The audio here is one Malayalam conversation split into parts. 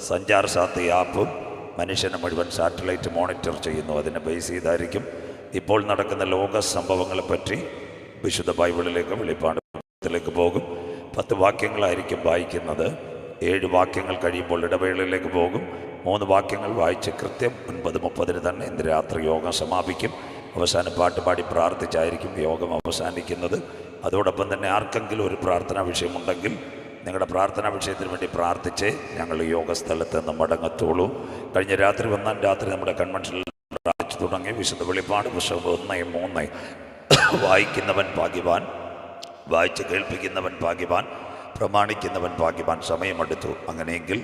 സഞ്ചാർ സാത്തി ആപ്പും മനുഷ്യനെ മുഴുവൻ സാറ്റലൈറ്റ് മോണിറ്റർ ചെയ്യുന്നു. അതിനെ ബേസ് ചെയ്തായിരിക്കും ഇപ്പോൾ നടക്കുന്ന ലോക സംഭവങ്ങളെപ്പറ്റി വിശുദ്ധ ബൈബിളിലേക്ക് വെളിപ്പാടിലേക്ക് പോകും. 10 വാക്യങ്ങളായിരിക്കും വായിക്കുന്നത്. 7 വാക്യങ്ങൾ കഴിയുമ്പോൾ ഇടവേളയിലേക്ക് പോകും. 3 വാക്യങ്ങൾ വായിച്ച് കൃത്യം 9:30 തന്നെ ഇന്ന് രാത്രി യോഗം സമാപിക്കും. അവസാനം പാട്ടുപാടി പ്രാർത്ഥിച്ചായിരിക്കും യോഗം അവസാനിക്കുന്നത്. അതോടൊപ്പം തന്നെ ആർക്കെങ്കിലും ഒരു പ്രാർത്ഥനാ വിഷയമുണ്ടെങ്കിൽ നിങ്ങളുടെ പ്രാർത്ഥനാ വിഷയത്തിന് വേണ്ടി പ്രാർത്ഥിച്ച് ഞങ്ങൾ യോഗ സ്ഥലത്ത് നിന്ന് മടങ്ങത്തുള്ളൂ. കഴിഞ്ഞ രാത്രി 1-ാം രാത്രി നമ്മുടെ കൺവെൻഷനിൽ പ്രാർത്ഥിച്ചു തുടങ്ങി. വിശുദ്ധ വെളിപ്പാട് പുസ്തകം 1:3 വായിക്കുന്നവൻ ഭാഗ്യവാൻ, വായിച്ച് കേൾപ്പിക്കുന്നവൻ ഭാഗ്യവാൻ, പ്രമാണിക്കുന്നവൻ ഭാഗ്യവാൻ. സമയമെടുത്തു. അങ്ങനെയെങ്കിൽ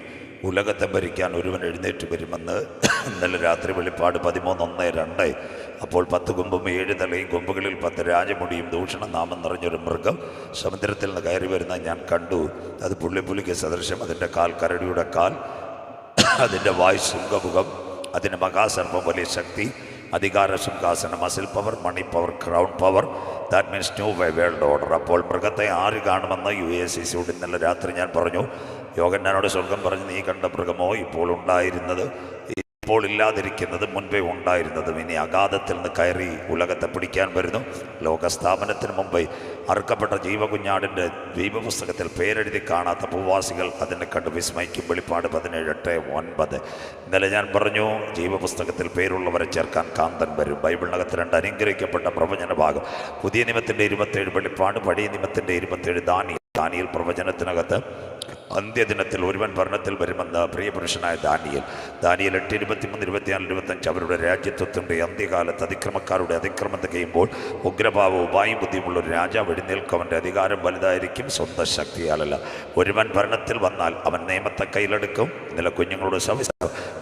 ഉലകത്തെ ഭരിക്കാൻ ഒരുവൻ എഴുന്നേറ്റ് വരുമെന്ന് ഇന്നലെ രാത്രി വെളിപ്പാട് 13:1-2. അപ്പോൾ 10 കൊമ്പും 7 തലയും, കൊമ്പുകളിൽ 10 രാജമുടിയും, ദൂഷണ നാമം നിറഞ്ഞൊരു മൃഗം സമുദ്രത്തിൽ നിന്ന് കയറി വരുന്നത് ഞാൻ കണ്ടു. അത് പുള്ളിക്ക് സദൃശം. അതിൻ്റെ കാൽ കരടിയുടെ കാൽ, അതിൻ്റെ വായ് ശൃംഗമുഖം, അതിന് മഹാസർപ്പം, വലിയ ശക്തി, അധികാര സിംഹാസനം, muscle power, money power, crown power. That means new world order. അപ്പോൾ മൃഗത്തെ ആര് കാണുമെന്ന് UACCയോട് ഇന്നലെ രാത്രി ഞാൻ പറഞ്ഞു. യോഹന്നാനോട് സ്വർഗം പറഞ്ഞു, നീ കണ്ട മൃഗമോ ഇപ്പോൾ ഉണ്ടായിരുന്നത്, ഇപ്പോൾ ഇല്ലാതിരിക്കുന്നത്, മുൻപേ ഉണ്ടായിരുന്നതും ഇനി അഗാധത്തിൽ നിന്ന് കയറി ഉലകത്തെ പിടിക്കാൻ വരുന്നു. ലോകസ്ഥാപനത്തിന് മുമ്പേ അറുക്കപ്പെട്ട ജീവകുഞ്ഞാടിൻ്റെ ദൈവപുസ്തകത്തിൽ പേരെഴുതി കാണാത്ത ഭൂവാസികൾ അതിനെ കണ്ട് വിസ്മയിക്കും. വെളിപ്പാട് 17:8-9. ഇന്നലെ ഞാൻ പറഞ്ഞു, ജീവപുസ്തകത്തിൽ പേരുള്ളവരെ ചേർക്കാൻ കാന്തൻ വരും. ബൈബിളിനകത്ത് 2 അനുഗ്രഹിക്കപ്പെട്ട പ്രവചന ഭാഗം. പുതിയ നിയമത്തിൻ്റെ 27 വെളിപ്പാട്, പഴയ നിയമത്തിൻ്റെ 27 ദാനിയേൽ പ്രവചനത്തിനകത്ത് അന്ത്യദിനത്തിൽ ഒരുവൻ ഭരണത്തിൽ വരുമെന്ന് പ്രിയപുരുഷനായ ദാനിയേൽ 8, 23, 24, 25 അവരുടെ രാജ്യത്വത്തിൻ്റെ അന്ത്യകാലത്ത് അതിക്രമക്കാരുടെ അതിക്രമം തികയുമ്പോൾ ഉഗ്രഭാവവും ഉപായും ബുദ്ധിയുമുള്ള ഒരു രാജാവ് എഴുന്നേൽക്കും. അവൻ്റെ അധികാരം വലുതായിരിക്കും, സ്വന്തം ശക്തിയാലല്ല. ഒരുവൻ ഭരണത്തിൽ വന്നാൽ അവൻ നിയമത്തെ കയ്യിലെടുക്കും. ഇന്നലെ കുഞ്ഞുങ്ങളോട്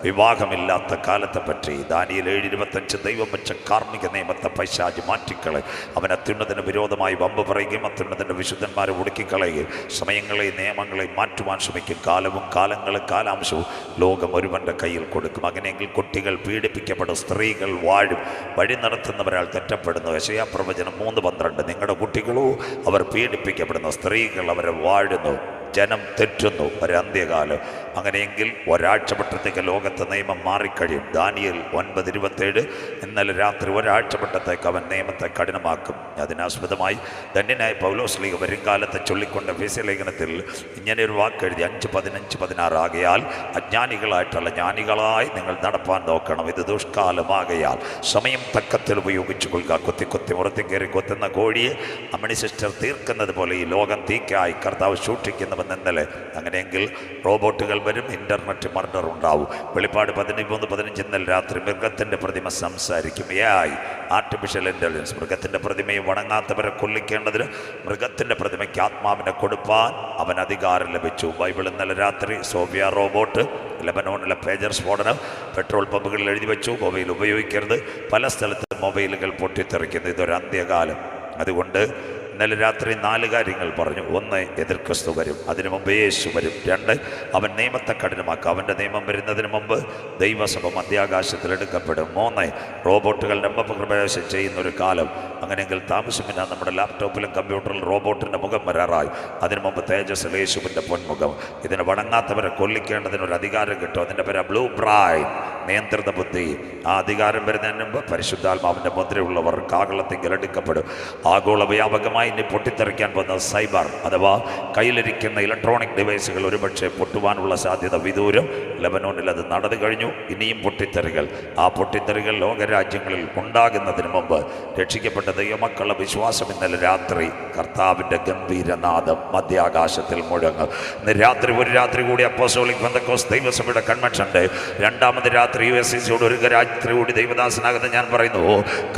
വിവാഹമില്ലാത്ത കാലത്തെ പറ്റി ദാനിയേൽ 7:25 ദൈവം വെച്ച കാർമ്മിക നിയമത്തെ പൈശാചി മാറ്റിക്കളെ. അവൻ അത്യുന്നതിന് വിരോധമായി വമ്പ് പറയുകയും അത്യുന്നതിൻ്റെ വിശുദ്ധന്മാരെ ഒടുക്കിക്കളയുകയും സമയങ്ങളെയും നിയമങ്ങളെയും മാറ്റുവാൻ ശ്രമിക്കും. കാലവും കാലങ്ങളും കാലാംശവും ലോകം ഒരുവൻ്റെ കയ്യിൽ കൊടുക്കും. അങ്ങനെയെങ്കിൽ കുട്ടികൾ പീഡിപ്പിക്കപ്പെടും, സ്ത്രീകൾ വാഴും, വഴി നടത്തുന്നവരാൾ തെറ്റപ്പെടുന്നു. യെശയ്യാ പ്രവചനം 3:12 നിങ്ങളുടെ കുട്ടികളോ അവർ പീഡിപ്പിക്കപ്പെടുന്നു, സ്ത്രീകൾ അവരെ വാഴുന്നു, ജനം തെറ്റുന്നു. ഒരു അന്ത്യകാലം. അങ്ങനെയെങ്കിൽ ഒരാഴ്ചപ്പെട്ടത്തേക്ക് ലോകത്തെ നിയമം മാറിക്കഴിയും. ദാനിയേൽ 9:27 ഇന്നലെ രാത്രി ഒരാഴ്ചപ്പെട്ടത്തേക്ക് അവൻ നിയമത്തെ കഠിനമാക്കും. അതിനാസ്പദമായി ധന്യനായ പൗലോസ്ലീഹ വരുംകാലത്തെ ചൊല്ലിക്കൊണ്ട എഫേസ്യ ലേഖനത്തിൽ ഇങ്ങനെ ഒരു വാക്കെഴുതി 5:15-16 ആകയാൽ അജ്ഞാനികളായിട്ടുള്ള ജ്ഞാനികളായി നിങ്ങൾ നടപ്പാൻ നോക്കണം. ഇത് ദുഷ്കാലമാകയാൽ സമയം തക്കത്തിൽ ഉപയോഗിച്ചു കൊള്ളുക. കൊത്തി മുറത്തി കയറി കൊത്തുന്ന കോഴിയെ അമ്മണി സിസ്റ്റർ തീർക്കുന്നത് പോലെ ഈ ലോകം തീക്കായി കർത്താവ് സൂക്ഷിക്കുന്നവൻ ഇന്നലെ. അങ്ങനെയെങ്കിൽ റോബോട്ടുകൾ വരും, ഇൻ്റർനെറ്റ് മർഡർ ഉണ്ടാവും. വെളിപ്പാട് 13:15 ഇന്നലെ രാത്രി മൃഗത്തിൻ്റെ പ്രതിമ സംസാരിക്കും. AI artificial intelligence. മൃഗത്തിൻ്റെ പ്രതിമയെ വണങ്ങാത്തവരെ കൊല്ലിക്കേണ്ടതിന് മൃഗത്തിൻ്റെ പ്രതിമയ്ക്ക് ആത്മാവിനെ കൊടുപ്പാൻ അവൻ അധികാരം ലഭിച്ചു. ബൈബിൾ ഇന്നലെ രാത്രി സോഫിയ റോബോട്ട്, ലെബനോണിലെ പേജർ സ്ഫോടനം, പെട്രോൾ പമ്പുകളിൽ എഴുതി വെച്ചു മൊബൈൽ ഉപയോഗിക്കരുത്. പല സ്ഥലത്തും മൊബൈലുകൾ പൊട്ടിത്തെറിക്കുന്നു. ഇതൊരു അന്ത്യകാലം. അതുകൊണ്ട് ഇന്നലെ രാത്രി 4 കാര്യങ്ങൾ പറഞ്ഞു. 1, എതിർ ക്രിസ്തു വരും, അതിനു മുമ്പ് യേശു വരും. 2, അവൻ നിയമത്തെ കഠിനമാക്കും, അവൻ്റെ നിയമം വരുന്നതിന് മുമ്പ് ദൈവസഭ മധ്യാകാശത്തിൽ എടുക്കപ്പെടും. 3, റോബോട്ടുകൾ പ്രവേശം ചെയ്യുന്നൊരു കാലം. അങ്ങനെയെങ്കിൽ താമസമില്ല, നമ്മുടെ ലാപ്ടോപ്പിലും കമ്പ്യൂട്ടറിലും റോബോട്ടിൻ്റെ മുഖം വരാറായി. അതിനു മുമ്പ് തേജസ്സിൽ യേശുവിൻ്റെ പൊന്മുഖം. ഇതിന് വണങ്ങാത്തവരെ കൊല്ലിക്കേണ്ടതിനൊരു അധികാരം കിട്ടും. അതിൻ്റെ പേര് ബ്ലൂ ബ്രൈൻ, നിയന്ത്രിത ബുദ്ധി. ആ അധികാരം വരുന്നതിന് മുമ്പ് പരിശുദ്ധാത്മാവിൻ്റെ മുദ്രയുള്ളവർ കാകളത്തിൽ എടുക്കപ്പെടും. ആഗോള വ്യാപകമായി ഇനി പൊട്ടിത്തെറിക്കാൻ പോകുന്ന സൈബർ അഥവാ കയ്യിലിരിക്കുന്ന ഇലക്ട്രോണിക് ഡിവൈസുകൾ ഒരുപക്ഷെ പൊട്ടുവാനുള്ള സാധ്യത വിദൂരം. ലെബനോണിൽ അത് നടന്നു കഴിഞ്ഞു. ഇനിയും പൊട്ടിത്തെറികൾ. ആ പൊട്ടിത്തെറികൾ ലോകരാജ്യങ്ങളിൽ ഉണ്ടാകുന്നതിന് മുമ്പ് രക്ഷിക്കപ്പെട്ട ദൈവമക്കളുടെ വിശ്വാസം ഇന്നലെ രാത്രി കർത്താവിൻ്റെ ഗംഭീരനാദം മധ്യാകാശത്തിൽ മുഴങ്ങും. ഇന്ന് രാത്രി ഒരു രാത്രി കൂടി അപ്പോസ്തോലിക് പെന്തക്കോസ്ത് ദൈവസഭയുടെ കൺവെൻഷൻ്റെ 2ാമത് രാത്രി UACCയോട് ഒരു രാത്രി കൂടി ദൈവദാസനാകുന്ന ഞാൻ പറയുന്നു,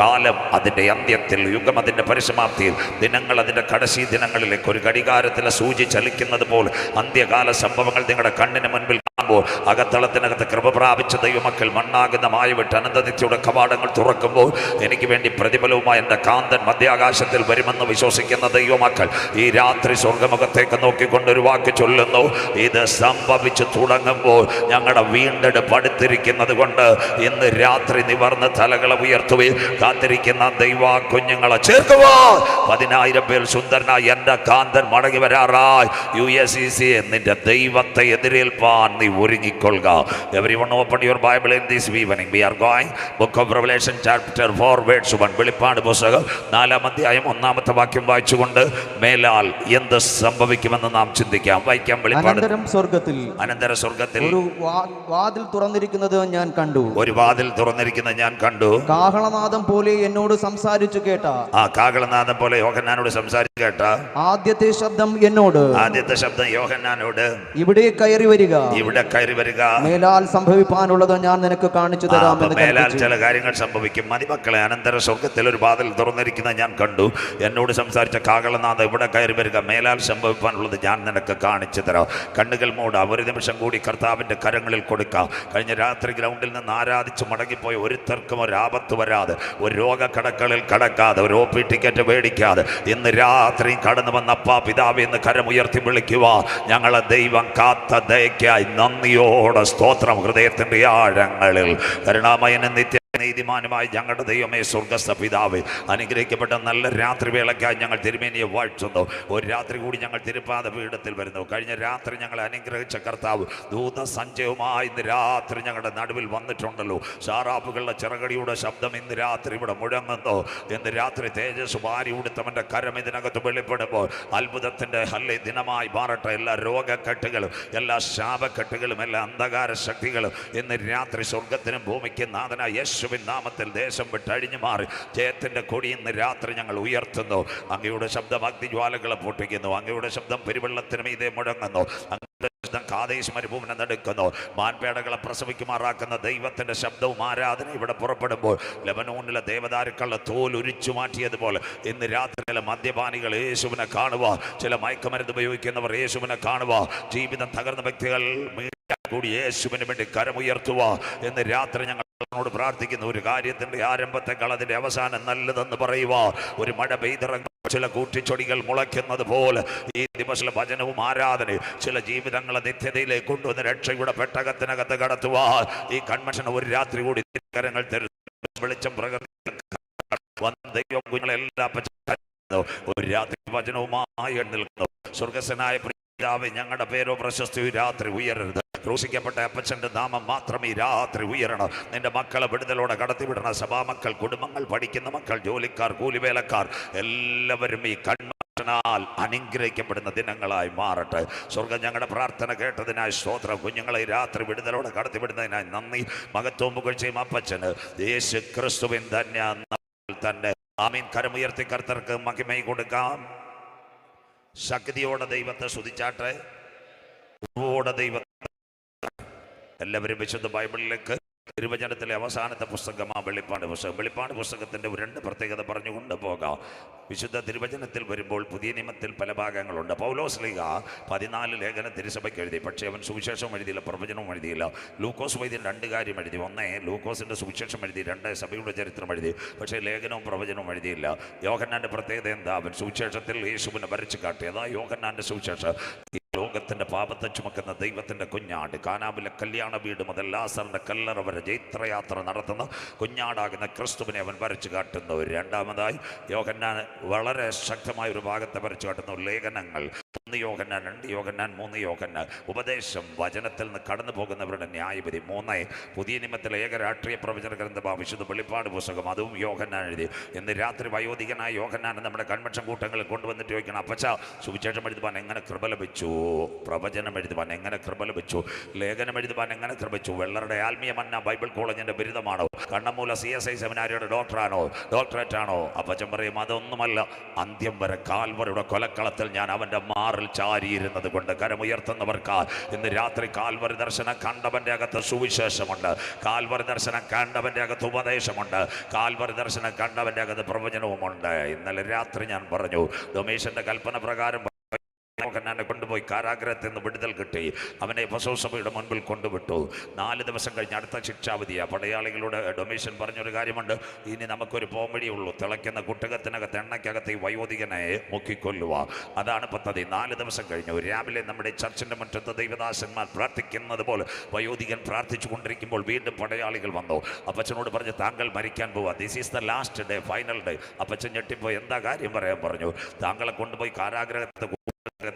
കാലം അതിൻ്റെ അന്ത്യത്തിൽ, യുഗം അതിൻ്റെ പരിസമാപ്തിയിൽ, ദിനങ്ങൾ അതിൻ്റെ കടശി ദിനങ്ങളിലേക്ക് ഒരു ഘടികാരത്തിലെ സൂചി ചലിക്കുന്നത് പോലെ അന്ത്യകാല സംഭവങ്ങൾ നിങ്ങളുടെ കണ്ണിന് മുൻപിൽ കാണുമ്പോൾ അകത്തളത്തിനകത്ത് കൃപ പ്രാപിച്ച ദൈവമക്കൾ മണ്ണാകുന്ന മായവിട്ട് അനന്തനിത്യയുടെ കവാടങ്ങൾ തുറക്കുമ്പോൾ എനിക്ക് വേണ്ടി പ്രതിഫലവുമായി എൻ്റെ കാന്തൻ മധ്യാകാശത്തിൽ വരുമെന്ന് വിശ്വസിക്കുന്ന ദൈവമക്കൾ ഈ രാത്രി സ്വർഗമുഖത്തേക്ക് നോക്കിക്കൊണ്ടൊരു വാക്ക് ചൊല്ലുന്നു, ഇത് സംഭവിച്ചു തുടങ്ങുമ്പോൾ ഞങ്ങളുടെ വീണ്ടെടുപ്പ് അടുത്തിരിക്കുന്നത് കൊണ്ട് ഇന്ന് രാത്രി നിവർന്ന് തലകളെ ഉയർത്തുകയും കാത്തിരിക്കുന്ന ദൈവ കുഞ്ഞുങ്ങളെ ചേർക്കുക. 10,000 പേർ സുന്ദരനായി എൻ്റെ കാന്തൻ മടങ്ങി വരാറായി. UACC നിന്റെ ദൈവത്തെ എതിരേൽപ്പാൻ നീ ഒരുങ്ങിക്കൊള്ളുക. Everyone open your Bible in this evening. We are going book of Revelation chapter 4 verse 1. വെളിപ്പാട് പുസ്തകം 4-ാം അധ്യായം 1-ാമത്തെ വാക്യം വായിച്ചുകൊണ്ട് മേലാൽ എന്ത് സംഭവിക്കുമെന്ന് നാം ചിന്തിക്കാം. വായിക്കാം. വെളിപ്പാട് അനന്തര സ്വർഗത്തിൽ ഒരു വാതിൽ തുറന്നിരിക്കുന്നത് ഞാൻ കണ്ടു. ഒരു വാതിൽ തുറന്നിരിക്കുന്നത് ഞാൻ കണ്ടു. കാഹളനാദം പോലെ എന്നോട് സംസാരിച്ചു കേട്ട കാഹളനാദം പോലെ യോഹന്നാനോട് സംസാരിച്ചു കേട്ട ആദ്യത്തെ ശബ്ദം എന്നോട്, ആദ്യത്തെ ശബ്ദം യോഹന്നാനോട്, ഇവിടെ കയറി വരിക, ഇവിടെ കയറി വരിക, മേലാൽ സംഭവിപ്പാനുള്ളത് ഞാൻ നിനക്ക് കാണിച്ചു തരാം. മേലാൽ ചില കാര്യങ്ങൾ സംഭവിക്കും. മതിമക്കളെ, അനന്തര സ്വർഗത്തിൽ ഒരു വാതിൽ തുറന്നിരിക്കുന്നത് ഞാൻ കണ്ടു. എന്നോട് സംസാരിച്ച കാഹളനാഥം, ഇവിടെ കയറി വരിക, മേലാൽ സംഭവിപ്പാനുള്ളത് ഞാൻ നിനക്ക് കാണിച്ചു തരാം. കണ്ണുകൾ മൂടാം. ഒരു നിമിഷം കൂടി കർത്താവിന്റെ കരങ്ങളിൽ കൊടുക്കാം. കഴിഞ്ഞ രാത്രി ഗ്രൗണ്ടിൽ നിന്ന് ആരാധിച്ച് മടങ്ങിപ്പോയി ഒരുത്തർക്കും ഒരു ആപത്ത് വരാതെ, ഒരു രോഗക്കടക്കളിൽ കടക്കാതെ, ഒരു OP ടിക്കറ്റ് മേടിക്കാതെ ഇന്ന് രാത്രി കടന്നു വന്ന അപ്പാ പിതാവ് എന്ന് കരമുയർത്തി വിളിക്കുക. ഞങ്ങളെ ദൈവം കാത്ത ദയക്കായി നന്ദിയോടെ സ്തോത്രം. ഹൃദയത്തിന്റെ ആഴങ്ങളിൽ കരുണാമയനും നിത്യ നീതിമാനുമായി ഞങ്ങളുടെ ദൈവമേ, സ്വർഗസ്ഥ പിതാവേ, അനുഗ്രഹിക്കപ്പെട്ട നല്ല രാത്രി വേളയ്ക്കായി ഞങ്ങൾ തിരുമേനിയെ വാഴ്ത്തുന്നു. ഒരു രാത്രി കൂടി ഞങ്ങൾ തിരുപ്പാത പീഠത്തിൽ വരുന്നു. കഴിഞ്ഞ രാത്രി ഞങ്ങളെ അനുഗ്രഹിച്ച കർത്താവ് ദൂത സഞ്ചയവുമായി ഇന്ന് രാത്രി ഞങ്ങളുടെ നടുവിൽ വന്നിട്ടുണ്ടല്ലോ. ഷാറാപ്പുകളുടെ ചിറകടിയുടെ ശബ്ദം ഇന്ന് രാത്രി ഇവിടെ മുഴങ്ങുന്നു. ഇന്ന് രാത്രി തേജസ് വാരി ഉടുത്തവന്റെ കരം ഇതിനകത്ത് വെളിപ്പെടുമ്പോൾ അത്ഭുതത്തിന്റെ ഹല്ലേ ദിനമായി മാറട്ടെ. എല്ലാ രോഗക്കെട്ടുകളും, എല്ലാ ശാപക്കെട്ടുകളും, എല്ലാ അന്ധകാര ശക്തികളും ഇന്ന് രാത്രി സ്വർഗത്തിനും ഭൂമിക്കും നാഥനായ യേശുവിൻ നാമത്തിൽ ദേശം വിട്ടഴിഞ്ഞു മാറി ജയത്തിന്റെ കൊടി ഇന്ന് രാത്രി ഞങ്ങൾ ഉയർത്തുന്നു. അങ്ങയുടെ ശബ്ദം അഗ്നിജ്വാലകളെ പൊട്ടിക്കുന്നു. അങ്ങയുടെ ശബ്ദം പെരുവെള്ളത്തിന് മീതെ മുഴങ്ങുന്നു. കാദേശ് മരുഭൂമിനെ നടക്കുന്നു. മാൻപേടകളെ പ്രസവിക്കുമാറാക്കുന്ന ദൈവത്തിന്റെ ശബ്ദവും ആരാധന ഇവിടെ പുറപ്പെടുമ്പോൾ ലെബനോണിലെ ദേവദാരുക്കളുടെ തോൽ ഉരിച്ചു മാറ്റിയതുപോലെ ഇന്ന് രാത്രി ചില മദ്യപാനികൾ യേശുവിനെ കാണുക, ചില മയക്കുമരുന്ന് ഉപയോഗിക്കുന്നവർ യേശുവിനെ കാണുക, ജീവിതം തകർന്ന വ്യക്തികൾ കൂടി യേശുവിന് വേണ്ടി കരമുയർത്തുക എന്ന് രാത്രി ഞങ്ങൾ പ്രാർത്ഥിക്കുന്നു. ഒരു കാര്യത്തിന്റെ ആരംഭത്തെക്കാൾ അതിന്റെ അവസാനം നല്ലതെന്ന് പറയുക. ഒരു മഴ പെയ്തിറങ്ങും ചില കൂട്ടിച്ചൊടികൾ മുളയ്ക്കുന്നത് പോലെ ഈ ദിവസത്തിലെ ഭജനവും ആരാധനയും ചില ജീവിതങ്ങളെ നിത്യതയിലേക്ക് കൊണ്ടുവന്ന് രക്ഷയുടെ പെട്ടകത്തിനകത്ത് കടത്തുക. ഈ കൺവെൻഷൻ ഒരു രാത്രി കൂടി കരങ്ങൾ വെളിച്ചം ഒരു രാത്രി ഭജനവുമായി നിൽക്കുന്നു. സ്വർഗസ്വനായ പിതാവേ, ഞങ്ങളുടെ പേരോ പ്രശസ്തി രാത്രി ഉയരരുത്. ക്രൂശിക്കപ്പെട്ട അപ്പച്ചന്റെ നാമം മാത്രം ഈ രാത്രി ഉയരണം. നിന്റെ മക്കളെ വിടുതലോടെ കടത്തിവിടണം. സഭാമക്കൾ, കുടുംബങ്ങൾ, പഠിക്കുന്ന മക്കൾ, ജോലിക്കാർ, കൂലിവേലക്കാർ എല്ലാവരും ഈ കൺവെൻഷനാൽ അനുഗ്രഹിക്കപ്പെടുന്ന ദിനങ്ങളായി മാറട്ടെ. സ്വർഗം ഞങ്ങളുടെ പ്രാർത്ഥന കേട്ടതിനായി സ്തോത്രം. കുഞ്ഞുങ്ങളെ രാത്രി വിടുതലോടെ കടത്തിവിടുന്നതിനായി നന്ദി. മഹത്വവും പുകഴ്ചയും അപ്പച്ചന് യേശു ക്രിസ്തുവിൻ തന്നെ. ആമീൻ. കരമുയർത്തി കർത്തർക്ക് മഹിമ കൊടുക്കാം. ശക്തിയോടെ ദൈവത്തെ സ്തുതിച്ചാട്ടെ. ദൈവത്തെ എല്ലാവരും വിശുദ്ധ ബൈബിളിലേക്ക് തിരുവചനത്തിലെ അവസാനത്തെ പുസ്തകമാ വെളിപ്പാട് പുസ്തകം. വെളിപ്പാട് പുസ്തകത്തിൻ്റെ രണ്ട് പ്രത്യേകത പറഞ്ഞുകൊണ്ട് പോകാം. വിശുദ്ധ തിരുവചനത്തിൽ വരുമ്പോൾ പുതിയ നിയമത്തിൽ പല ഭാഗങ്ങളുണ്ട്. പൗലോസ് ശ്ലീഹ 14 ലേഖനം തിരുസഭയ്ക്ക് എഴുതി. പക്ഷേ അവൻ സുവിശേഷവും എഴുതിയില്ല, പ്രവചനവും എഴുതിയില്ല. ലൂക്കോസ് വൈദ്യൻ 2 കാര്യം എഴുതി. ഒന്ന്, ലൂക്കോസിൻ്റെ സുവിശേഷം എഴുതി. 2, സഭയുടെ ചരിത്രം എഴുതി. പക്ഷേ ലേഖനവും പ്രവചനവും എഴുതിയില്ല. യോഹന്നാൻ്റെ പ്രത്യേകത എന്താ? അവൻ സുവിശേഷത്തിൽ യേശുവിനെ വരച്ച് കാട്ടി. അതാ യോഹന്നാൻ്റെ സുവിശേഷം. ലോകത്തിന്റെ പാപത്തെ ചുമക്കുന്ന ദൈവത്തിന്റെ കുഞ്ഞാട്, കാനാവിലെ കല്യാണ വീട് മുതൽ ലാസറിന്റെ കല്ലറ വരെ ജൈത്രയാത്ര നടത്തുന്ന കുഞ്ഞാടാകുന്ന ക്രിസ്തുവിനെ അവൻ വരച്ചു കാട്ടുന്നു. രണ്ടാമതായി യോഹന്നാൻ വളരെ ശക്തമായ ഒരു ഭാഗത്തെ വരച്ചു കാട്ടുന്നു. ലേഖനങ്ങൾ 1 യോഹന്നാൻ, 2 യോഹന്നാൻ, 3 യോഹന്നാൻ. ഉപദേശം, വചനത്തിൽ നിന്ന് കടന്നു പോകുന്നവരുടെ ന്യായവിധി. 3, പുതിയ നിയമത്തിലെ ഏക രാഷ്ട്രീയ പ്രവചന ഗ്രന്ഥമാണ് വിശുദ്ധ വെളിപ്പാട് പുസ്തകം. അതും യോഹന്നാൻ എഴുതി. ഇന്ന് രാത്രി വയോധികനായ യോഹന്നാൻ നമ്മുടെ കൺവെൻഷൻ കൂട്ടങ്ങളിൽ കൊണ്ടുവന്നിട്ട് ചോദിക്കണം, അപ്പച്ച സുവിശേഷം എഴുതുവാൻ എങ്ങനെ കൃപ ലഭിച്ചു? പ്രവചനം എഴുതുവാൻ എങ്ങനെ കൃപ ലഭിച്ചു? ലേഖനം എഴുതുവാൻ എങ്ങനെ കൃപിച്ചു? വെള്ളറുടെ ആത്മീയ മന്ന ബൈബിൾ കോളേജിന്റെ ബിരുദമാണോ? കണ്ണമൂല CSI സെമിനാരിയുടെ ഡോക്ടറേറ്റ് ആണോ? അപ്പച്ചൻ പറയും, അതൊന്നുമല്ല. അന്ത്യം വരെ കാൽവറിയുടെ കൊലക്കളത്തിൽ ഞാൻ അവന്റെ മാറിൽ ചാരിയിരുന്നത് കൊണ്ട് കരമുയർത്തുന്നവർക്ക് ഇന്ന് രാത്രി കാൽവറി ദർശനം കണ്ടവന്റെ അകത്ത് സുവിശേഷമുണ്ട്. കാൽവറി ദർശനം കണ്ടവന്റെ അകത്ത് ഉപദേശമുണ്ട്. കാൽവറി ദർശനം കണ്ടവന്റെ അകത്ത് പ്രവചനവുമുണ്ട്. ഇന്നലെ രാത്രി ഞാൻ പറഞ്ഞു, ഡൊമീഷന്റെ കൽപ്പന പ്രകാരം യോഹന്നാനെ കൊണ്ടുപോയി കാരാഗ്രഹത്തിൽ നിന്ന് വിടുതൽ കിട്ടി. അവനെ എഫെസോസ് മുൻപിൽ കൊണ്ടുവിട്ടു. 4 ദിവസം കഴിഞ്ഞ് അടുത്ത ശിക്ഷാവിധിയാണ്. പടയാളികളോട് ഡൊമീഷ്യൻ പറഞ്ഞൊരു കാര്യമുണ്ട്, ഇനി നമുക്കൊരു പോംവഴിയുള്ളൂ. തിളയ്ക്കുന്ന കുട്ടകത്തിനകത്ത് എണ്ണയ്ക്കകത്ത് ഈ വയോധികനെ മുക്കിക്കൊല്ലുക. അതാണ് പദ്ധതി. 4 ദിവസം കഴിഞ്ഞു. രാവിലെ നമ്മുടെ ചർച്ചിന്റെ മുറ്റത്ത് ദൈവദാസന്മാർ പ്രാർത്ഥിക്കുന്നത് പോലെ വയോധികൻ പ്രാർത്ഥിച്ചു കൊണ്ടിരിക്കുമ്പോൾ വീണ്ടും പടയാളികൾ വന്നു. അപ്പച്ചനോട് പറഞ്ഞു, താങ്കൾ മരിക്കാൻ പോവുക. This is the last day, final day. അപ്പച്ചൻ ഞെട്ടിപ്പോയി. എന്താ കാര്യം പറയാൻ പറഞ്ഞു. താങ്കളെ കൊണ്ടുപോയി കാരാഗ്രഹത്തെ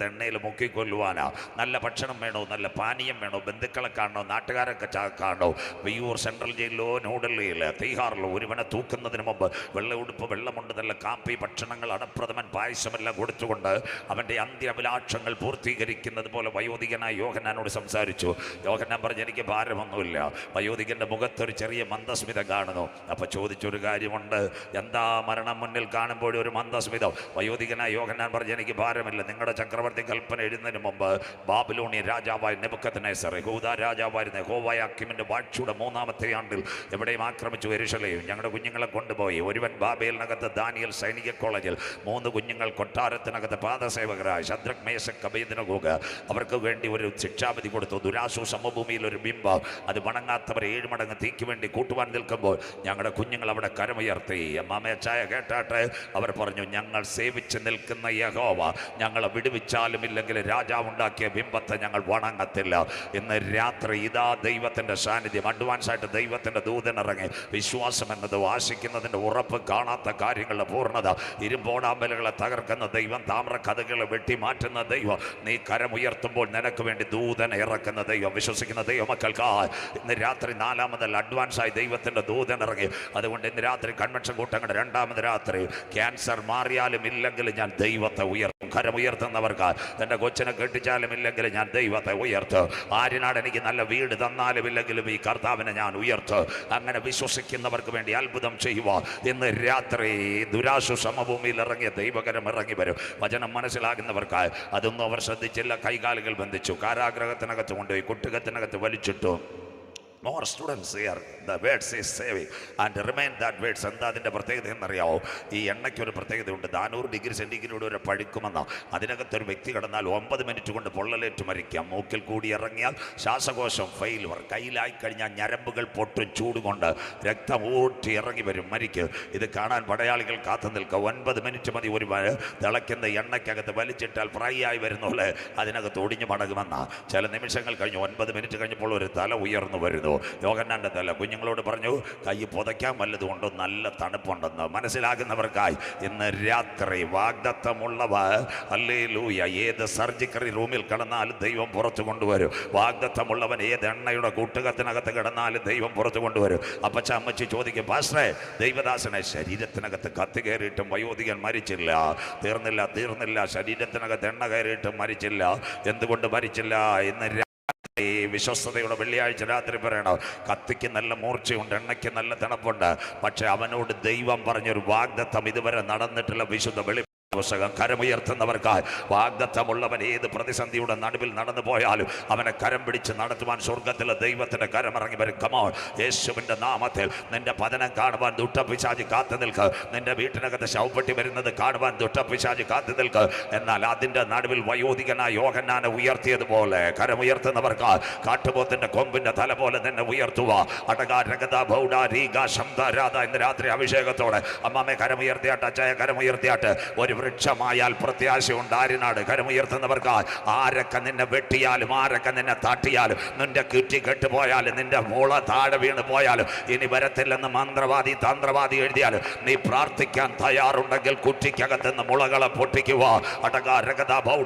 എണ്ണയിൽ മുക്കിക്കൊല്ലുവാനാ. നല്ല ഭക്ഷണം വേണോ, നല്ല പാനീയം വേണോ, ബന്ധുക്കളെ കാണണോ, നാട്ടുകാരൊക്കെ കാണണോ? വിയ്യൂർ സെൻട്രൽ ജയിലിലോ ന്യൂഡൽഹിയിൽ തീഹാറിലോ ഒരുവനെ തൂക്കുന്നതിന് മുമ്പ് വെള്ള ഉടുപ്പ്, വെള്ളമുണ്ട്, നല്ല കാപ്പി, ഭക്ഷണങ്ങൾ, അടപ്രഥമൻ, പായസമെല്ലാം കൊടുത്തുകൊണ്ട് അവൻ്റെ അന്ത്യാഭിലാഷങ്ങൾ പൂർത്തീകരിക്കുന്നത് പോലെ വയോധികനായ യോഹന്നാനോട് സംസാരിച്ചു. യോഹന്നാൻ പറഞ്ഞു, എനിക്ക് ഭാരമൊന്നുമില്ല. വയോധികൻ്റെ മുഖത്തൊരു ചെറിയ മന്ദസ്മിത കാണുന്നു. അപ്പോൾ ചോദിച്ചൊരു കാര്യമുണ്ട്, എന്താ മരണം മുന്നിൽ കാണുമ്പോൾ ഒരു മന്ദസ്മിതം? വയോധികനായ യോഹന്നാൻ പറഞ്ഞു, എനിക്ക് ഭാരമില്ല. നിങ്ങളുടെ ചക്രവർത്തി കൽപ്പന എഴുതുന്നതിന് മുമ്പ് ബാബിലോണിയ രാജാവായ നെബൂഖദ്നേസർ, യഹൂദ രാജാവായിരുന്ന യഹോവയാക്കീമിന്റെ വാഴ്ചയുടെ 3-ാമത്തെ ആണ്ടിൽ എവിടെയും ആക്രമിച്ചു യെരൂശലേം. ഞങ്ങളുടെ കുഞ്ഞുങ്ങളെ കൊണ്ടുപോയി. ഒരുവൻ ബാബേലിനകത്ത് ദാനിയേൽ സൈനിക കോളേജിൽ, 3 കുഞ്ഞുങ്ങൾ കൊട്ടാരത്തിനകത്ത് പാദസേവകരായി ശദ്രക്, മേശക്, അബേദ്നെഗോ. അവർക്ക് വേണ്ടി ഒരു ശിക്ഷാവിധി കൊടുത്തു. ദുരാശു സമഭൂമിയിൽ ഒരു ബിംബം, അത് വണങ്ങാത്തവരെ 7 മടങ്ങ് തീക്ക് വേണ്ടി കൂട്ടുവാൻ നിൽക്കുമ്പോൾ ഞങ്ങളുടെ കുഞ്ഞുങ്ങൾ അവിടെ കരമുയർത്തി. അമ്മാമയച്ചായ കേട്ടാട്ടെ, അവർ പറഞ്ഞു, ഞങ്ങൾ സേവിച്ച് നിൽക്കുന്ന യഹോവ ഞങ്ങളെ വിടുവിച്ചാലും ഇല്ലെങ്കിൽ രാജാവുണ്ടാക്കിയ ബിംബത്തെ ഞങ്ങൾ വണങ്ങത്തില്ല. ഇന്ന് രാത്രി ഇതാ ദൈവത്തിൻ്റെ സാന്നിധ്യം. അഡ്വാൻസായിട്ട് ദൈവത്തിൻ്റെ ദൂതൻ ഇറങ്ങി. വിശ്വാസം എന്നത് ആശിക്കുന്നതിൻ്റെ ഉറപ്പ്, കാണാത്ത കാര്യങ്ങളുടെ പൂർണ്ണത. ഇരുമ്പോടാമ്പലുകളെ തകർക്കുന്ന ദൈവം, താമ്ര കഥകളെ വെട്ടിമാറ്റുന്ന ദൈവം, നീ കരമുയർത്തുമ്പോൾ നിനക്ക് വേണ്ടി ദൂതനെ ഇറക്കുന്ന ദൈവം. വിശ്വസിക്കുന്ന ദൈവമക്കൾക്ക് ഇന്ന് രാത്രി 4ാമതല്ല, അഡ്വാൻസായി ദൈവത്തിൻ്റെ ദൂതൻ ഇറങ്ങി. അതുകൊണ്ട് ഇന്ന് രാത്രി കൺവെൻഷൻ കൂട്ടങ്ങളുടെ 2ാമത് രാത്രി, ക്യാൻസർ മാറിയാലും ഇല്ലെങ്കിലും ഞാൻ ദൈവത്തെ ഉയർത്തും. കരമുയർത്തുന്നവർക്ക്, എൻ്റെ കൊച്ചിനെ കെട്ടിച്ചാലും ഇല്ലെങ്കിൽ ഞാൻ ദൈവത്തെ ഉയർത്തും. ആര്യനാട് എനിക്ക് നല്ല വീട് തന്നാലും ഇല്ലെങ്കിലും ഈ കർത്താവിനെ ഞാൻ ഉയർത്തും. അങ്ങനെ വിശ്വസിക്കുന്നവർക്ക് വേണ്ടി അത്ഭുതം ചെയ്യുക. ഇന്ന് രാത്രി ദുരാശു സമഭൂമിയിൽ ഇറങ്ങിയ ദൈവകരം ഇറങ്ങി വരും. വചനം മനസ്സിലാകുന്നവർക്കായി. അതൊന്നും അവർ ശ്രദ്ധിച്ചില്ല. കൈകാലുകൾ ബന്ധിച്ചു, കാരാഗ്രഹത്തിനകത്ത് കൊണ്ടുപോയി കുട്ടുകത്തിനകത്ത് വലിച്ചിട്ടു. More students here, the words is saving and remain that words. എന്താ അതിൻ്റെ പ്രത്യേകത എന്നറിയാമോ? ഈ എണ്ണയ്ക്കൊരു പ്രത്യേകതയുണ്ട്. 400 ഡിഗ്രി സെൻറ്റിഗ്രേഡ് വരെ പഴുക്കുമെന്ന്. അതിനകത്തൊരു വ്യക്തി കിടന്നാൽ 9 മിനിറ്റ് കൊണ്ട് പൊള്ളലേറ്റ് മരിക്കാം. മൂക്കിൽ കൂടി ഇറങ്ങിയാൽ ശ്വാസകോശം ഫെയിലുവർ, കയ്യിലായി കഴിഞ്ഞാൽ ഞരമ്പുകൾ പൊട്ടും. ചൂടുകൊണ്ട് രക്തം ഊട്ടി ഇറങ്ങി വരും, മരിക്കും. ഇത് കാണാൻ പടയാളികൾ കാത്തു നിൽക്കുക. 9 മിനിറ്റ് മതി ഒരു തിളയ്ക്കുന്ന എണ്ണയ്ക്കകത്ത് വലിച്ചിട്ടാൽ ഫ്രൈ ആയി വരുന്നോളെ അതിനകത്ത് ഒടിഞ്ഞു മടങ്ങുമെന്ന. ചില നിമിഷങ്ങൾ കഴിഞ്ഞ് 9 മിനിറ്റ് കഴിഞ്ഞപ്പോൾ ഒരു തല ഉയർന്നു വരുന്നു. യോഹന്നാന്റെ തല. കുഞ്ഞുങ്ങളോട് പറഞ്ഞു, കൈ പുതയ്ക്കാൻ വല്ലതുകൊണ്ടോ, നല്ല തണുപ്പുണ്ടെന്ന്. മനസ്സിലാകുന്നവർക്കായി ഇന്ന് രാത്രി വാഗ്ദത്തമുള്ളവ, ഹല്ലേലൂയ, ഏത് സർജിക്കറി റൂമിൽ കിടന്നാലും ദൈവം പുറത്തു കൊണ്ടുവരും. വാഗ്ദത്തമുള്ളവൻ ഏത് എണ്ണയുടെ കൂട്ടുകത്തിനകത്ത് കിടന്നാലും ദൈവം പുറത്തു കൊണ്ടുവരും. അപ്പച്ച അമ്മച്ചി ചോദിക്കും, പാസ്റ്ററെ, ദൈവദാസനെ ശരീരത്തിനകത്ത് കത്തി കയറിയിട്ടും വയോധികൻ മരിച്ചില്ല. തീർന്നില്ല. ശരീരത്തിനകത്ത് എണ്ണ കയറിയിട്ടും മരിച്ചില്ല. എന്തുകൊണ്ട് മരിച്ചില്ല? ഇന്ന് ഈ വിശ്വസ്തതയുടെ വെള്ളിയാഴ്ച രാത്രി പറയണം, കത്തിക്ക് നല്ല മൂർച്ചയുണ്ട്, എണ്ണയ്ക്ക് നല്ല തണുപ്പുണ്ട്. പക്ഷെ അവനോട് ദൈവം പറഞ്ഞൊരു വാഗ്ദത്തം ഇതുവരെ നടന്നിട്ടുള്ള വിശുദ്ധ വെളി പുസ്തകം. കരമുയർത്തുന്നവർക്കായി വാഗ്ദത്തമുള്ളവൻ ഏത് പ്രതിസന്ധിയുടെ നടുവിൽ നടന്നു പോയാലും അവനെ കരം പിടിച്ച് നടത്തുവാൻ സ്വർഗത്തിലെ ദൈവത്തിന്റെ കരമിറങ്ങി വരും. കമോൺ, യേശുവിന്റെ നാമത്തിൽ. നിന്റെ പതനം കാണുവാൻ ദുഷ്ടപിശാചി കാത്തു നിൽക്ക്. നിന്റെ വീട്ടിനകത്ത് ശവപ്പെട്ടി വരുന്നത് കാണുവാൻ ദുഷ്ടപിശാചി കാത്തു നിൽക്ക്. എന്നാൽ അതിന്റെ നടുവിൽ വയോധികനായ യോഹന്നാനെ ഉയർത്തിയതുപോലെ കരമുയർത്തുന്നവർക്കായി കാട്ടുപോത്തിന്റെ കൊമ്പിന്റെ തല പോലെ നിന്നെ ഉയർത്തുക. ഇന്ന് രാത്രി അഭിഷേകത്തോടെ അമ്മാമെ കരമുയർത്തിയാട്ട്, അച്ചായ കരമുയർത്തിയാട്ട്. ഒരു വൃക്ഷമായാൽ പ്രത്യാശയുണ്ട്. ആര്യനാട് കരമുയർത്തുന്നവർക്ക്. ആരൊക്കെ നിന്നെ വെട്ടിയാലും, ആരൊക്കെ നിന്നെ തട്ടിയാലും, നിന്റെ കുറ്റി കെട്ടുപോയാലും, നിന്റെ മുള താഴെ വീണ് പോയാലും, ഇനി വരത്തില്ലെന്ന് മന്ത്രവാദി തന്ത്രവാദി എഴുതിയാലും, നീ പ്രാർത്ഥിക്കാൻ തയ്യാറുണ്ടെങ്കിൽ കുറ്റിക്കകത്തുനിന്ന് മുളകളെ പൊട്ടിക്കുക.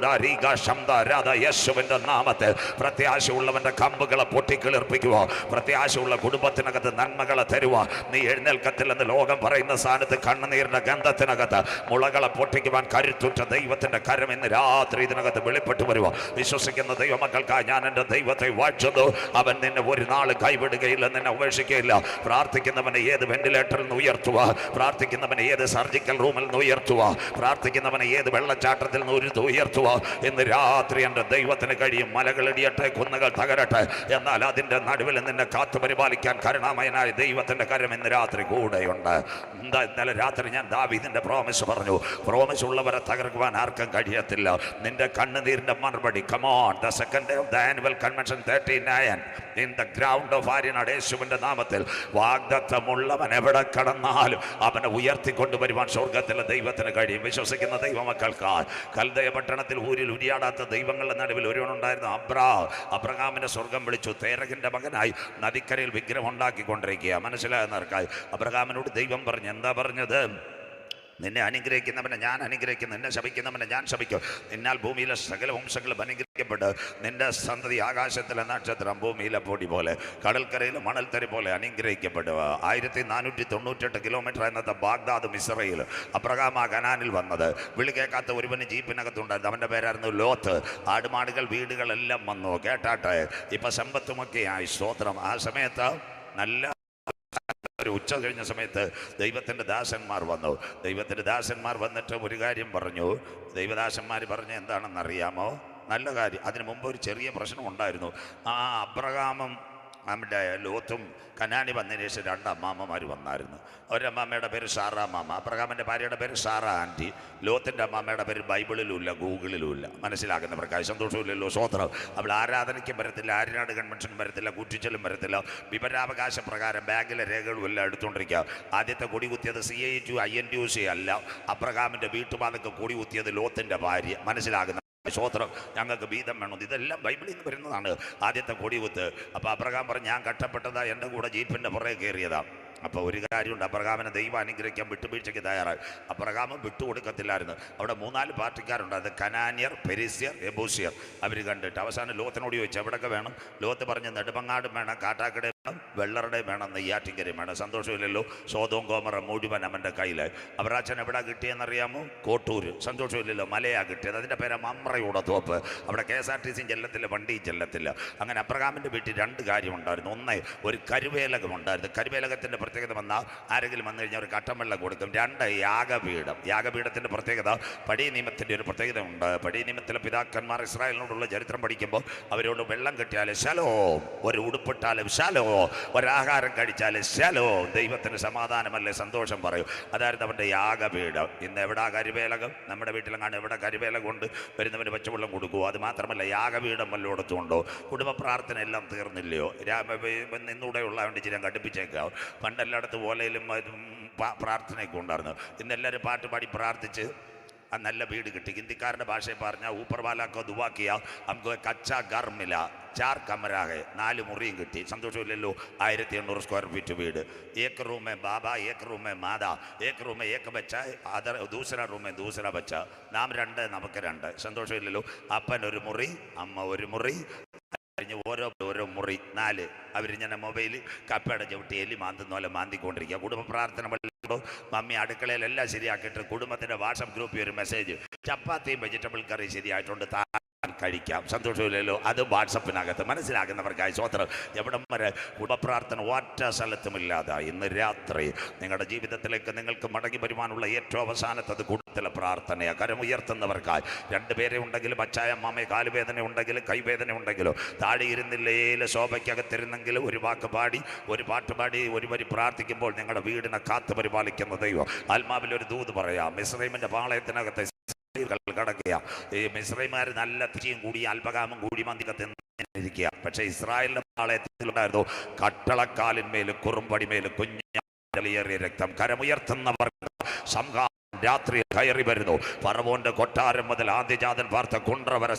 യേശുവിന്റെ നാമത്തിൽ പ്രത്യാശയുള്ളവന്റെ കമ്പുകളെ പൊട്ടിക്കിളിർപ്പിക്കുക. പ്രത്യാശയുള്ള കുടുംബത്തിനകത്ത് നന്മകളെ തരുക. നീ എഴുന്നേൽക്കത്തില്ലെന്ന് ലോകം പറയുന്ന സ്ഥാനത്ത് കണ്ണുനീരിന്റെ ഗന്ധത്തിനകത്ത് മുളകളെ പൊട്ടിക്കുവാൻ കരുത്തുറ്റ ദൈവത്തിന്റെ കരം ഇന്ന് രാത്രി ഇതിനകത്ത് വെളിപ്പെട്ടു വരുക. വിശ്വസിക്കുന്ന ദൈവമക്കൾക്കായി ഞാൻ എൻ്റെ ദൈവത്തെ വാഴ്ത്തുന്നു. അവൻ നിന്നെ ഒരു നാൾ കൈവിടുകയില്ല, നിന്നെ ഉപേക്ഷിക്കുകയില്ല. പ്രാർത്ഥിക്കുന്നവനെ ഏത് വെന്റിലേറ്ററിൽ നിന്ന് ഉയർത്തുക, പ്രാർത്ഥിക്കുന്നവനെ ഏത് സർജിക്കൽ റൂമിൽ നിന്ന് ഉയർത്തുക, പ്രാർത്ഥിക്കുന്നവനെ ഏത് വെള്ളച്ചാട്ടത്തിൽ നിന്ന് ഉയർത്തുക. ഇന്ന് രാത്രി എൻ്റെ ദൈവത്തിന് കഴിയും. മലകളിടിയട്ടെ, കുന്നുകൾ തകരട്ടെ, എന്നാൽ അതിൻ്റെ നടുവിൽ നിന്നെ കാത്തു പരിപാലിക്കാൻ കരുണാമയനായ ദൈവത്തിന്റെ കരം ഇന്ന് രാത്രി കൂടെയുണ്ട്. എന്താ ഇന്നലെ രാത്രി ഞാൻ ദാവീദിന്റെ പ്രോമിസ് പറഞ്ഞു. പ്രോമിസ് ഉള്ളവരെ തകർക്കുവാൻ ആർക്കും കഴിയത്തില്ല. നിന്റെ കണ്ണുനീരിന്റെ മറുപടി. Come on, the second day of the annual convention 39 in the ground of Aryanad. യേശുവിന്റെ നാമത്തിൽ വാഗ്ദത്തമുള്ളവൻ എവിടെ കടന്നാലും അവനെ ഉയർത്തിക്കൊണ്ടുവരുവാൻ സ്വർഗത്തിലെ ദൈവത്തിന് കഴിയും. വിശ്വസിക്കുന്ന ദൈവമക്കൾക്ക്. കൽദയ പട്ടണത്തിൽ ഊരിൽ ഉരിയാടാത്ത ദൈവങ്ങളുടെ നടുവിൽ ഒരുവനുണ്ടായിരുന്നു, അബ്രഹാമിനെ സ്വർഗം വിളിച്ചു. തേരഹിന്റെ മകനായി നദിക്കരയിൽ വിഗ്രഹം ഉണ്ടാക്കിക്കൊണ്ടിരിക്കുക. മനസ്സിലാകുന്നവർക്കായി അബ്രഹാമിനോട് ദൈവം പറഞ്ഞു. എന്താ പറഞ്ഞത്? നിന്നെ അനുഗ്രഹിക്കുന്നവനെ ഞാൻ അനുഗ്രഹിക്കും, നിന്നെ ശപിക്കുന്നവനെ ഞാൻ ശപിക്കും. നിന്നാൽ ഭൂമിയിലെ സകല വംശങ്ങളും അനുഗ്രഹിക്കപ്പെട്ട് നിന്റെ സന്തതി ആകാശത്തിലെ നക്ഷത്രം ഭൂമിയിലെ പൊടി പോലെ കടൽക്കരയിലെ മണൽത്തരി പോലെ അനുഗ്രഹിക്കപ്പെടുക. 1498 കിലോമീറ്റർ എന്നത്തെ ബാഗ്ദാദും ഇസ്രയേൽ. അബ്രഹാം ആ കനാനിൽ വന്നത്. വിളി കേൾക്കാത്ത ഒരുവന് ജീപ്പിനകത്തുണ്ടായിരുന്നു. അവൻ്റെ പേരായിരുന്നു ലോത്ത്. ആടുമാടുകൾ വീടുകളെല്ലാം വന്നു. കേട്ടാട്ടെ, ഇപ്പം സമ്പത്തുമൊക്കെ ആയി. സ്തോത്രം. ആ സമയത്ത് നല്ല ഒരു ഉച്ച കഴിഞ്ഞ സമയത്ത് ദൈവത്തിൻ്റെ ദാസന്മാർ വന്നു. ദൈവത്തിൻ്റെ ദാസന്മാർ വന്നിട്ട് ഒരു കാര്യം പറഞ്ഞു. ദൈവദാസന്മാർ പറഞ്ഞ എന്താണെന്നറിയാമോ? നല്ല കാര്യം. അതിനു മുമ്പ് ഒരു ചെറിയ പ്രശ്നം ഉണ്ടായിരുന്നു. ആ അബ്രഹാമും നമ്മുടെ ലോത്തും കനാനി വന്നതിന് ശേഷം 2 അമ്മാമ്മമാർ വന്നായിരുന്നു. ഒരമ്മാമ്മയുടെ പേര് സാറാ മാമ, അബ്രഹാമിൻ്റെ ഭാര്യയുടെ പേര് സാറാ ആൻറ്റി. ലോത്തിൻ്റെ അമ്മാമ്മയുടെ പേര് ബൈബിളിലുമില്ല ഗൂഗിളിലുമില്ല. മനസ്സിലാക്കുന്നവർക്കായി സന്തോഷമില്ലല്ലോ. സ്വോത്രം. അവൾ ആരാധനയ്ക്കും വരത്തില്ല, ആര്യനാട് കൺവെൻഷനും വരത്തില്ല, കുറ്റിച്ചലും വരത്തില്ല. വിവരാവകാശ പ്രകാരം ബാങ്കിലെ രേഖകളും എല്ലാം എടുത്തുകൊണ്ടിരിക്കുക. ആദ്യത്തെ കൊടി കുത്തിയത് CITU INTUC അല്ല, അബ്രഹാമിൻ്റെ വീട്ടുപാതക്ക് കൊടി കുത്തിയത് ലോത്തിൻ്റെ ഭാര്യ. മനസ്സിലാകുന്ന സ്വോത്രം. ഞങ്ങൾക്ക് വീതം വേണം. ഇതെല്ലാം ബൈബിളിൽ നിന്ന് വരുന്നതാണ്. ആദ്യത്തെ കൊടികുത്ത്. അപ്പോൾ അബ്രഹാം പറഞ്ഞു, ഞാൻ കഷ്ടപ്പെട്ടതാ, എൻ്റെ കൂടെ ജീപ്പിൻ്റെ പുറകെ കയറിയതാ. അപ്പോൾ ഒരു കാര്യമുണ്ട്, അബ്രഹാമിനെ ദൈവം അനുഗ്രഹിക്കാൻ വിട്ടുവീഴ്ചയ്ക്ക് തയ്യാറായി. അബ്രഹാം വിട്ടുകൊടുക്കത്തില്ലായിരുന്നു. അവിടെ 4 പാർട്ടിക്കാരുണ്ട്. അത് കനാന്യർ, പെരിസ്യർ, യെബൂസ്യർ. അവർ കണ്ടിട്ട് അവസാനം ലോത്തിനോട് ചോദിച്ചു, എവിടെയൊക്കെ വേണം? ലോത്ത് പറഞ്ഞ് നെടുമങ്ങാടും വേണം, കാട്ടാക്കടയും വേണം, വെള്ളറുടെയും വേണം, നെയ്യാറ്റിക്കരയും വേണം. സന്തോഷമില്ലല്ലോ. സോദോം ഗോമറ മുഴുവൻ അവൻ്റെ കയ്യിലായി. അവരാച്ചൻ എവിടെ കിട്ടിയെന്നറിയാമോ? കോട്ടൂർ. സന്തോഷമില്ലല്ലോ. മലയാ കിട്ടിയത്. അതിൻ്റെ പേര് മമ്രയുടെ തോപ്പ്. അവിടെ KSRTC ചെല്ലത്തില്ല, വണ്ടിയും ചെല്ലത്തില്ല. അങ്ങനെ അബ്രഹാമിൻ്റെ വീട്ടിൽ 2 കാര്യമുണ്ടായിരുന്നു. ഒന്ന്, ഒരു കരുവേലകമുണ്ടായിരുന്നു. കരുവേലകത്തിൻ്റെ പ്രത്യേകത വന്നാൽ ആരെങ്കിലും വന്നു കഴിഞ്ഞാൽ ഒരു കട്ടൻ വെള്ളം കൊടുക്കും. 2, യാഗപീഠം. യാഗപീഠത്തിൻ്റെ പ്രത്യേകത, പഴയ നിയമത്തിൻ്റെ ഒരു പ്രത്യേകത ഉണ്ട്. പഴയ നിയമത്തിലെ പിതാക്കന്മാർ ഇസ്രായേലിനോടുള്ള ചരിത്രം പഠിക്കുമ്പോൾ അവരോട് വെള്ളം കിട്ടിയാൽ ശലോം, ഒരു ഉടുപ്പിട്ടാലും ശലോം, ഒരാഹാരം കഴിച്ചാലും ശലോം, ദൈവത്തിന് സമാധാനമല്ലേ, സന്തോഷം പറയും. അതായിരുന്നു അവൻ്റെ യാഗപീഠം. ഇന്ന് എവിടാ കരുവേലകം? നമ്മുടെ വീട്ടിലെങ്ങാണ്ട് എവിടെ കരുവേലകം കൊണ്ട് വരുന്നവന് പച്ചവെള്ളം കൊടുക്കുമോ? അത് മാത്രമല്ല, യാഗപീഠം വല്ലയിടത്തുണ്ടോ? കുടുംബ പ്രാർത്ഥന എല്ലാം തീർന്നില്ലയോ? ഇന്നൂടെയുള്ള അവൻ്റെ ചിരം കടുപ്പിച്ചേക്കാം. പണ്ടെല്ലായിടത്തും ഓലയിലും പ്രാർത്ഥനയൊക്കെ ഉണ്ടായിരുന്നു. ഇന്നെല്ലാവരും പാട്ട് പാടി പ്രാർത്ഥിച്ച് ആ നല്ല വീട് കിട്ടി. ഹിന്ദിക്കാരുടെ ഭാഷയിൽ പറഞ്ഞാൽ ഊപ്പർവാലാക്കോ ദുവാക്കിയ നമുക്ക് കച്ചാ ഗർ മില, 4 കമരാകെ, 4 മുറിയും കിട്ടി. സന്തോഷമില്ലല്ലോ. 1800 സ്ക്വയർ ഫീറ്റ് വീട്. 1 रूम में बाबा, 1 रूम में मादा, 1 रूम में 1 बच्चा, अदर दूसरा रूम में दूसरा बच्चा. നാം 2, നമുക്ക് 2. സന്തോഷമില്ലല്ലോ. അപ്പൻ ഒരു മുറി, അമ്മ ഒരു മുറി, ഓരോ മുറി 4. അവരിങ്ങനെ മൊബൈൽ കപ്പയുടെ ചവിട്ടി എലി മാന്തുന്ന പോലെ മാന്തിക്കൊണ്ടിരിക്കുക. കുടുംബ പ്രാർത്ഥന മമ്മി അടുക്കളയിലെല്ലാം ശരിയാക്കിയിട്ട് കുടുംബത്തിൻ്റെ വാട്സപ്പ് ഗ്രൂപ്പിൽ ഒരു മെസ്സേജ്, ചപ്പാത്തിയും വെജിറ്റബിൾ കറി ശരിയായിട്ടുണ്ട്, കഴിക്കാം. സന്തോഷമില്ലല്ലോ. അത് വാട്സപ്പിനകത്ത്. മനസ്സിലാക്കുന്നവർക്കായി സ്വോത്രം. എവിടം വരെ കുടുംബപ്രാർത്ഥന ഒറ്റ സ്ഥലത്തുമില്ലാതെ ഇന്ന് രാത്രി നിങ്ങളുടെ ജീവിതത്തിലേക്ക് നിങ്ങൾക്ക് മടങ്ങി വരുവാനുള്ള ഏറ്റവും അവസാനത്തത് കുടുംബത്തിലെ പ്രാർത്ഥനയാണ്. കരമുയർത്തുന്നവർക്കായി 2 പേരെ ഉണ്ടെങ്കിലും, അച്ചായ അമ്മാമയെ കാലുവേദന ഉണ്ടെങ്കിലും, കൈവേദന ഉണ്ടെങ്കിലും, താഴെ ഇരുന്നില്ലേല് ശോഭയ്ക്കകത്തിരുന്നെങ്കിലും ഒരു വാക്ക് പാടി, ഒരു പാട്ട് പാടി, ഒരു വരി പ്രാർത്ഥിക്കുമ്പോൾ നിങ്ങളുടെ വീടിനെ കാത്തു പരിപാലിക്കുന്ന ദൈവം. ആത്മാവിൽ ഒരു ദൂത് പറയാം. മിസ്രൈമിൻ്റെ പാളയത്തിനകത്ത് കടക്കുക. ഈ മിസ്രൈമാർ നല്ല തിരിയും കൂടി അൽപകാമം കൂടി മന്ദിക്കത്തിരിക്കുക. പക്ഷേ ഇസ്രായേലിന്റെ പാളയത്തിലുണ്ടായിരുന്നു കട്ടളക്കാലിന്മേലും കുറുമ്പടിമേലും കുഞ്ഞേറിയ രക്തം. കരമുയർത്തുന്നവർക്ക് സംഹാരം രാത്രി കയറി വരുന്നു. ഫറവോന്റെ കൊട്ടാരം മുതൽ ആദ്യജാതൻ പാർത്ത കുണ്ട്ര വരെ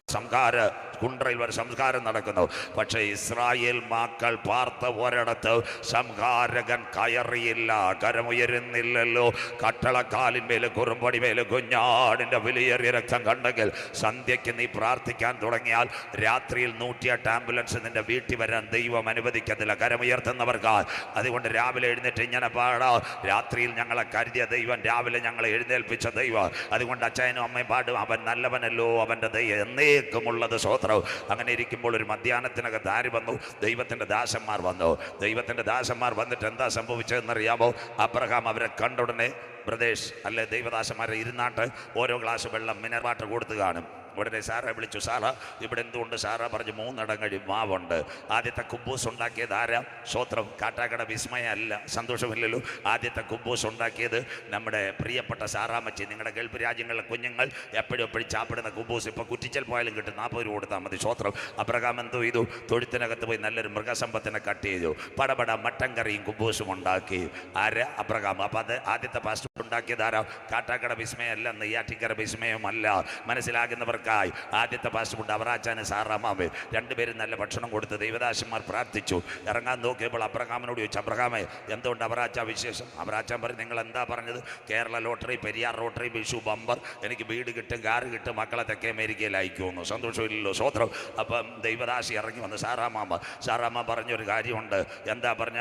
കുണ്ട്രയിൽ വരെ സംസ്കാരം നടക്കുന്നു. പക്ഷേ ഇസ്രായേൽ മക്കൾ പാർത്ത ഒരിടത്ത് സംഹാരകൻ കയറിയില്ല, കരമുയരുന്നില്ലല്ലോ. കട്ടളക്കാലിന്മേല് കുറുമ്പടിമേല് കുഞ്ഞാടിന്റെ വിലയേറിയ രക്തം കണ്ടെങ്കിൽ സന്ധ്യയ്ക്ക് നീ പ്രാർത്ഥിക്കാൻ തുടങ്ങിയാൽ രാത്രിയിൽ 108 ആംബുലൻസ് നിന്റെ വീട്ടിൽ വരാൻ ദൈവം അനുവദിക്കത്തില്ല. കരമുയർത്തുന്നവർക്ക് അതുകൊണ്ട് രാവിലെ എഴുന്നേറ്റ് ഇങ്ങനെ പാടാ, രാത്രിയിൽ ഞങ്ങളെ കരുതിയ ദൈവം രാവിലെ ഞങ്ങളെ എഴുന്നേൽപ്പിച്ച ദൈവം. അതുകൊണ്ട് അച്ചായനും അമ്മയും പാടും, അവൻ നല്ലവനല്ലോ, അവൻ്റെ ദൈവം എന്നേക്കുമുള്ളത് സ്വോത്രം. അങ്ങനെ ഇരിക്കുമ്പോൾ ഒരു മധ്യാഹ്നത്തിനകത്ത് ആര് വന്നു? ദൈവത്തിൻ്റെ ദാസന്മാർ വന്നു. ദൈവത്തിൻ്റെ ദാസന്മാർ വന്നിട്ട് എന്താ സംഭവിച്ചതെന്നറിയാമോ? അബ്രഹാം അവരെ കണ്ടുടനെ ബ്രദേഴ്സ് അല്ലെ ദൈവദാസന്മാരെ ഇരുന്നാട്ട് ഓരോ ഗ്ലാസ് വെള്ളം മിനറൽ വാട്ടർ കൊടുത്തു കാണും. ഉടനെ സാറെ വിളിച്ചു, സാറ ഇവിടെ എന്തുകൊണ്ട്? സാറ പറഞ്ഞു, 3 ഇടങ്ങഴി മാവുണ്ട്. ആദ്യത്തെ കുബൂസ് ഉണ്ടാക്കിയത് ആരാ? സ്വോത്രം. കാട്ടാക്കട വിസ്മയ അല്ല. സന്തോഷമില്ലല്ലോ. ആദ്യത്തെ കുബൂസ് ഉണ്ടാക്കിയത് നമ്മുടെ പ്രിയപ്പെട്ട സാറാമച്ചി. നിങ്ങളുടെ ഗൾഫ് രാജ്യങ്ങളിലെ കുഞ്ഞുങ്ങൾ എപ്പോഴും ചാപ്പിടുന്ന കുബൂസ് ഇപ്പോൾ കുറ്റിച്ചൽ പോയാലും കിട്ടും. 40 രൂപ കൊടുത്താൽ മതി. സ്വോത്രം. അബ്രഹാം എന്തോ ചെയ്തു? തൊഴുത്തിനകത്ത് പോയി നല്ലൊരു മൃഗസമ്പത്തിനെ കട്ട് ചെയ്തു. പടപട മട്ടൻ കറിയും കുബൂസും ഉണ്ടാക്കി. ആരാ? അബ്രഹാം. അപ്പം അത് ആദ്യത്തെ പാസ്റ്റർ ഉണ്ടാക്കിയത് ആരാ? കാട്ടാക്കട വിസ്മയല്ല, നെയ്യാറ്റിക്കര വിസ്മയമല്ല. മനസ്സിലാകുന്നവർ നിറയ്ക്കുന്നവർക്കായി ആദ്യത്തെ പാസ്റ്റുണ്ട് അവറാച്ചാന് സാറാമാമേ രണ്ടുപേരും നല്ല ഭക്ഷണം കൊടുത്ത് ദൈവദാസന്മാർ പ്രാർത്ഥിച്ചു. ഇറങ്ങാൻ നോക്കിയപ്പോൾ അബ്രഹാമിനോട് ചോദിച്ചു, അബ്രഹാമേ എന്തുകൊണ്ട് അവറാച്ച വിശേഷം? അവറാച്ചാൻ പറഞ്ഞു, നിങ്ങൾ എന്താ പറഞ്ഞത്? Kerala lottery, Periyar lottery, Vishu bumper, എനിക്ക് വീട് കിട്ടും, കാറ് കിട്ടും, മക്കളെ തെക്കേ അമേരിക്കയിൽ അയക്കുമെന്നു. സന്തോഷമില്ലല്ലോ, സ്വത്രം. അപ്പം ദൈവദാസി ഇറങ്ങി വന്ന് സാറാമ്മ പറഞ്ഞൊരു കാര്യമുണ്ട്. എന്താ പറഞ്ഞ?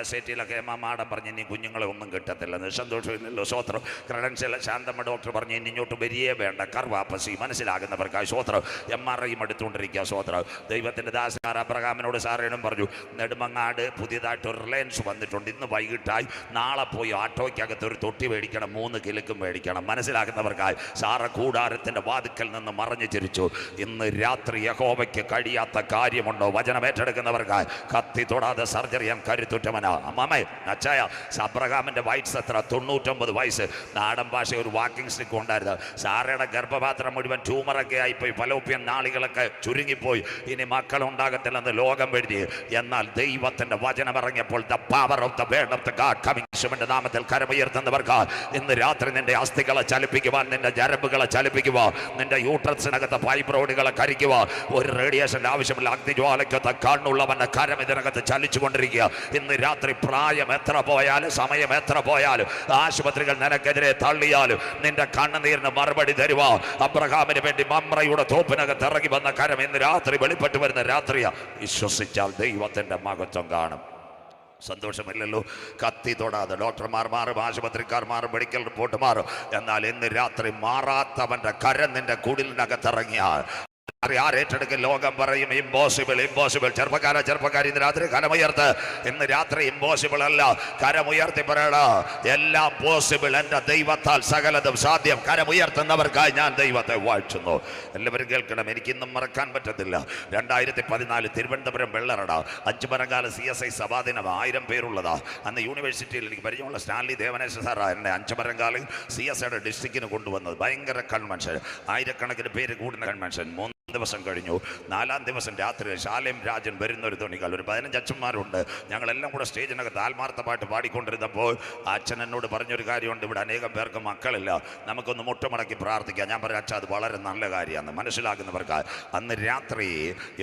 SAT-യിലൊക്കെ മാഡം പറഞ്ഞ് ഇനി കുഞ്ഞുങ്ങളെ ഒന്നും കിട്ടത്തില്ലെന്ന്. സന്തോഷമില്ലല്ലോ, സ്വത്രം. ക്രെഡൻഷ്യൽ ശാന്തമ്മ ഡോക്ടർ പറഞ്ഞ് ഇനി ഇങ്ങോട്ട് വരികയേ വേണ്ട, കർവാപ്പസി മനസ്സിലാകുന്നവർക്കായി സ്വത്രം. MRI എടുത്തുകൊണ്ടിരിക്കുക, സ്വത്രം. ദൈവത്തിൻ്റെ ദാസന്മാർ അബ്രഹാമിനോട് സാറേനും പറഞ്ഞു, നെടുമങ്ങാട് പുതിയതായിട്ട് ഒരു റിലയൻസ് വന്നിട്ടുണ്ട്, ഇന്ന് വൈകിട്ടായി, നാളെ പോയി ആട്ടോയ്ക്കകത്ത് ഒരു തൊട്ടി മേടിക്കണം, 3 കിലുക്കും മേടിക്കണം. മനസ്സിലാക്കുന്നവർക്കായി സാറ കൂടാരത്തിൻ്റെ വാതിക്കൽ നിന്ന് മറഞ്ഞു ചിരിച്ചു. ഇന്ന് രാത്രി യഹോവയ്ക്ക് കഴിയാത്ത കാര്യമുണ്ടോ? വചനം ഏറ്റെടുക്കുന്നവർക്കായി കത്തി തൊടാതെ സർജറി ചെയ്യാൻ കരുത്തുറ്റവനാ. അമ്മാമേ അച്ചായ അബ്രഹാമിൻ്റെ വയസ്സ് എത്ര? 99 വയസ്സ്. നാടൻ ഭാഷ ഒരു വാക്കിംഗ് സ്റ്റിക്ക് ഉണ്ടായിരുന്നു. സാറയുടെ ഗർഭപാത്രം മുഴുവൻ ട്യൂമറൊക്കെ ആയിപ്പോയി, ഫലോപ്യൻ നാളികളൊക്കെ ചുരുങ്ങിപ്പോയി, ഇനി മക്കളുണ്ടാകത്തില്ലെന്ന് ലോകം എഴുതി. എന്നാൽ ദൈവത്തിൻ്റെ വചനം ഇറങ്ങിയപ്പോൾ the power of the word of the God coming യേശുവിന്റെ നാമത്തിൽ കരമുയർത്തുന്നവർക്ക് ഇന്ന് രാത്രി നിന്റെ അസ്ഥികളെ ചലിപ്പിക്കുവാൻ, നിന്റെ ഞരമ്പുകളെ ചലിപ്പിക്കുവാൻ, നിന്റെ യൂട്രസിനകത്ത് ഫൈബ്രോയിഡുകളെ കരിക്കുക. ഒരു റേഡിയേഷൻ്റെ ആവശ്യമില്ല. അഗ്നിജ്വാലയ്ക്കകത്ത് കണ്ണുള്ളവന്റെ കരം ഇതിനകത്ത് ചലിച്ചുകൊണ്ടിരിക്കുക. ഇന്ന് രാത്രി പ്രായം എത്ര പോയാലും, സമയം എത്ര പോയാലും, ആശുപത്രികൾ നിനക്കെതിരെ തള്ളിയാലും നിന്റെ കണ്ണുനീരിന് മറുപടി തരുക. അബ്രഹാമിന് വേണ്ടി മമ്രയുടെ തോപ്പിനകത്ത് ഇറങ്ങി വന്ന കരം ഇന്ന് രാത്രി വെളിപ്പെട്ടു വരുന്ന രാത്രിയാ. വിശ്വസിച്ചാൽ ദൈവത്തിന്റെ മഹത്വം കാണും. സന്തോഷമില്ലല്ലോ? കത്തി തൊടാതെ ഡോക്ടർമാർ മാറും, ആശുപത്രിക്കാർ മാറും, മെഡിക്കൽ റിപ്പോർട്ട് മാറും. എന്നാൽ ഇന്ന് രാത്രി മാറാത്തവന്റെ കരം നിന്റെ കുടിലിനകത്തിറങ്ങിയാൽ ആരേറ്റെടുക്കും? ലോകം പറയും ഇമ്പോസിബിൾ, ഇമ്പോസിബിൾ. ചെറുപ്പക്കാരി ഇന്ന് രാത്രി കരമുയർത്ത്. ഇന്ന് രാത്രി ഇമ്പോസിബിൾ അല്ല, കരമുയർത്തി പറയണ എല്ലാം പോസിബിൾ. എൻ്റെ ദൈവത്താൽ സകലതും സാധ്യം. കരമുയർത്തുന്നവർക്കായി ഞാൻ ദൈവത്തെ വാഴ്ത്തുന്നു. എല്ലാവരും കേൾക്കണം, എനിക്കിന്നും മറക്കാൻ പറ്റത്തില്ല. 2014 തിരുവനന്തപുരം വെള്ളറട 5 മരങ്കാല CSI സഭാദിനം 1000 പേരുള്ളതാ. അന്ന് യൂണിവേഴ്സിറ്റിയിൽ എനിക്ക് പരിചയമുള്ള സ്റ്റാൻലി ദേവനേശ സാറാ എന്നെ 5 മരങ്കാലിൽ CSIയുടെ ഡിസ്ട്രിക്റ്റിന് കൊണ്ടുവന്നത്. ഭയങ്കര കൺവെൻഷൻ, ആയിരക്കണക്കിന് പേര് കൂടുന്ന കൺവെൻഷൻ. 3 ദിവസം കഴിഞ്ഞു. 4-ാം ദിവസം രാത്രി ശാലേം രാജൻ വരുന്നൊരു തുണികൾ, ഒരു 15 അച്ഛന്മാരുണ്ട്. ഞങ്ങളെല്ലാം കൂടെ സ്റ്റേജിനകത്ത് ആത്മാർത്ഥമായിട്ട് പാടിക്കൊണ്ടിരുന്നപ്പോൾ അച്ഛൻ എന്നോട് പറഞ്ഞൊരു കാര്യമുണ്ട്, ഇവിടെ അനേകം പേർക്ക് മക്കളില്ല, നമുക്കൊന്ന് മുട്ടുമടക്കി പ്രാർത്ഥിക്കാം. ഞാൻ പറഞ്ഞു, അച്ഛാ അത് വളരെ നല്ല കാര്യമാണ്. മനസ്സിലാക്കുന്നവർക്ക് അന്ന് രാത്രി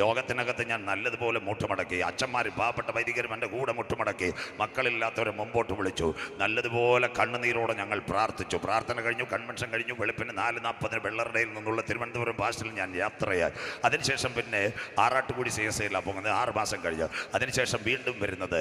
യോഗത്തിനകത്ത് ഞാൻ നല്ലതുപോലെ മുട്ടുമടക്കി. അച്ഛന്മാർ, പാവപ്പെട്ട വൈദികരും എൻ്റെ കൂടെ മുട്ടുമടക്കി. മക്കളില്ലാത്തവരെ മുമ്പോട്ട് വിളിച്ചു. നല്ലതുപോലെ കണ്ണുനീരോടെ ഞങ്ങൾ പ്രാർത്ഥിച്ചു. പ്രാർത്ഥന കഴിഞ്ഞു, കൺവെൻഷൻ കഴിഞ്ഞു. വെളുപ്പിന് 4:40 വെള്ളറടയിൽ നിന്നുള്ള തിരുവനന്തപുരം ഭാഷയിൽ ഞാൻ യാത്രയായി. അതിനുശേഷം പിന്നെ ആറാട്ടുകൂടി CSIയിലാണ് പോകുന്നത്. 6 മാസം കഴിഞ്ഞ് അതിനുശേഷം വീണ്ടും വരുന്നത്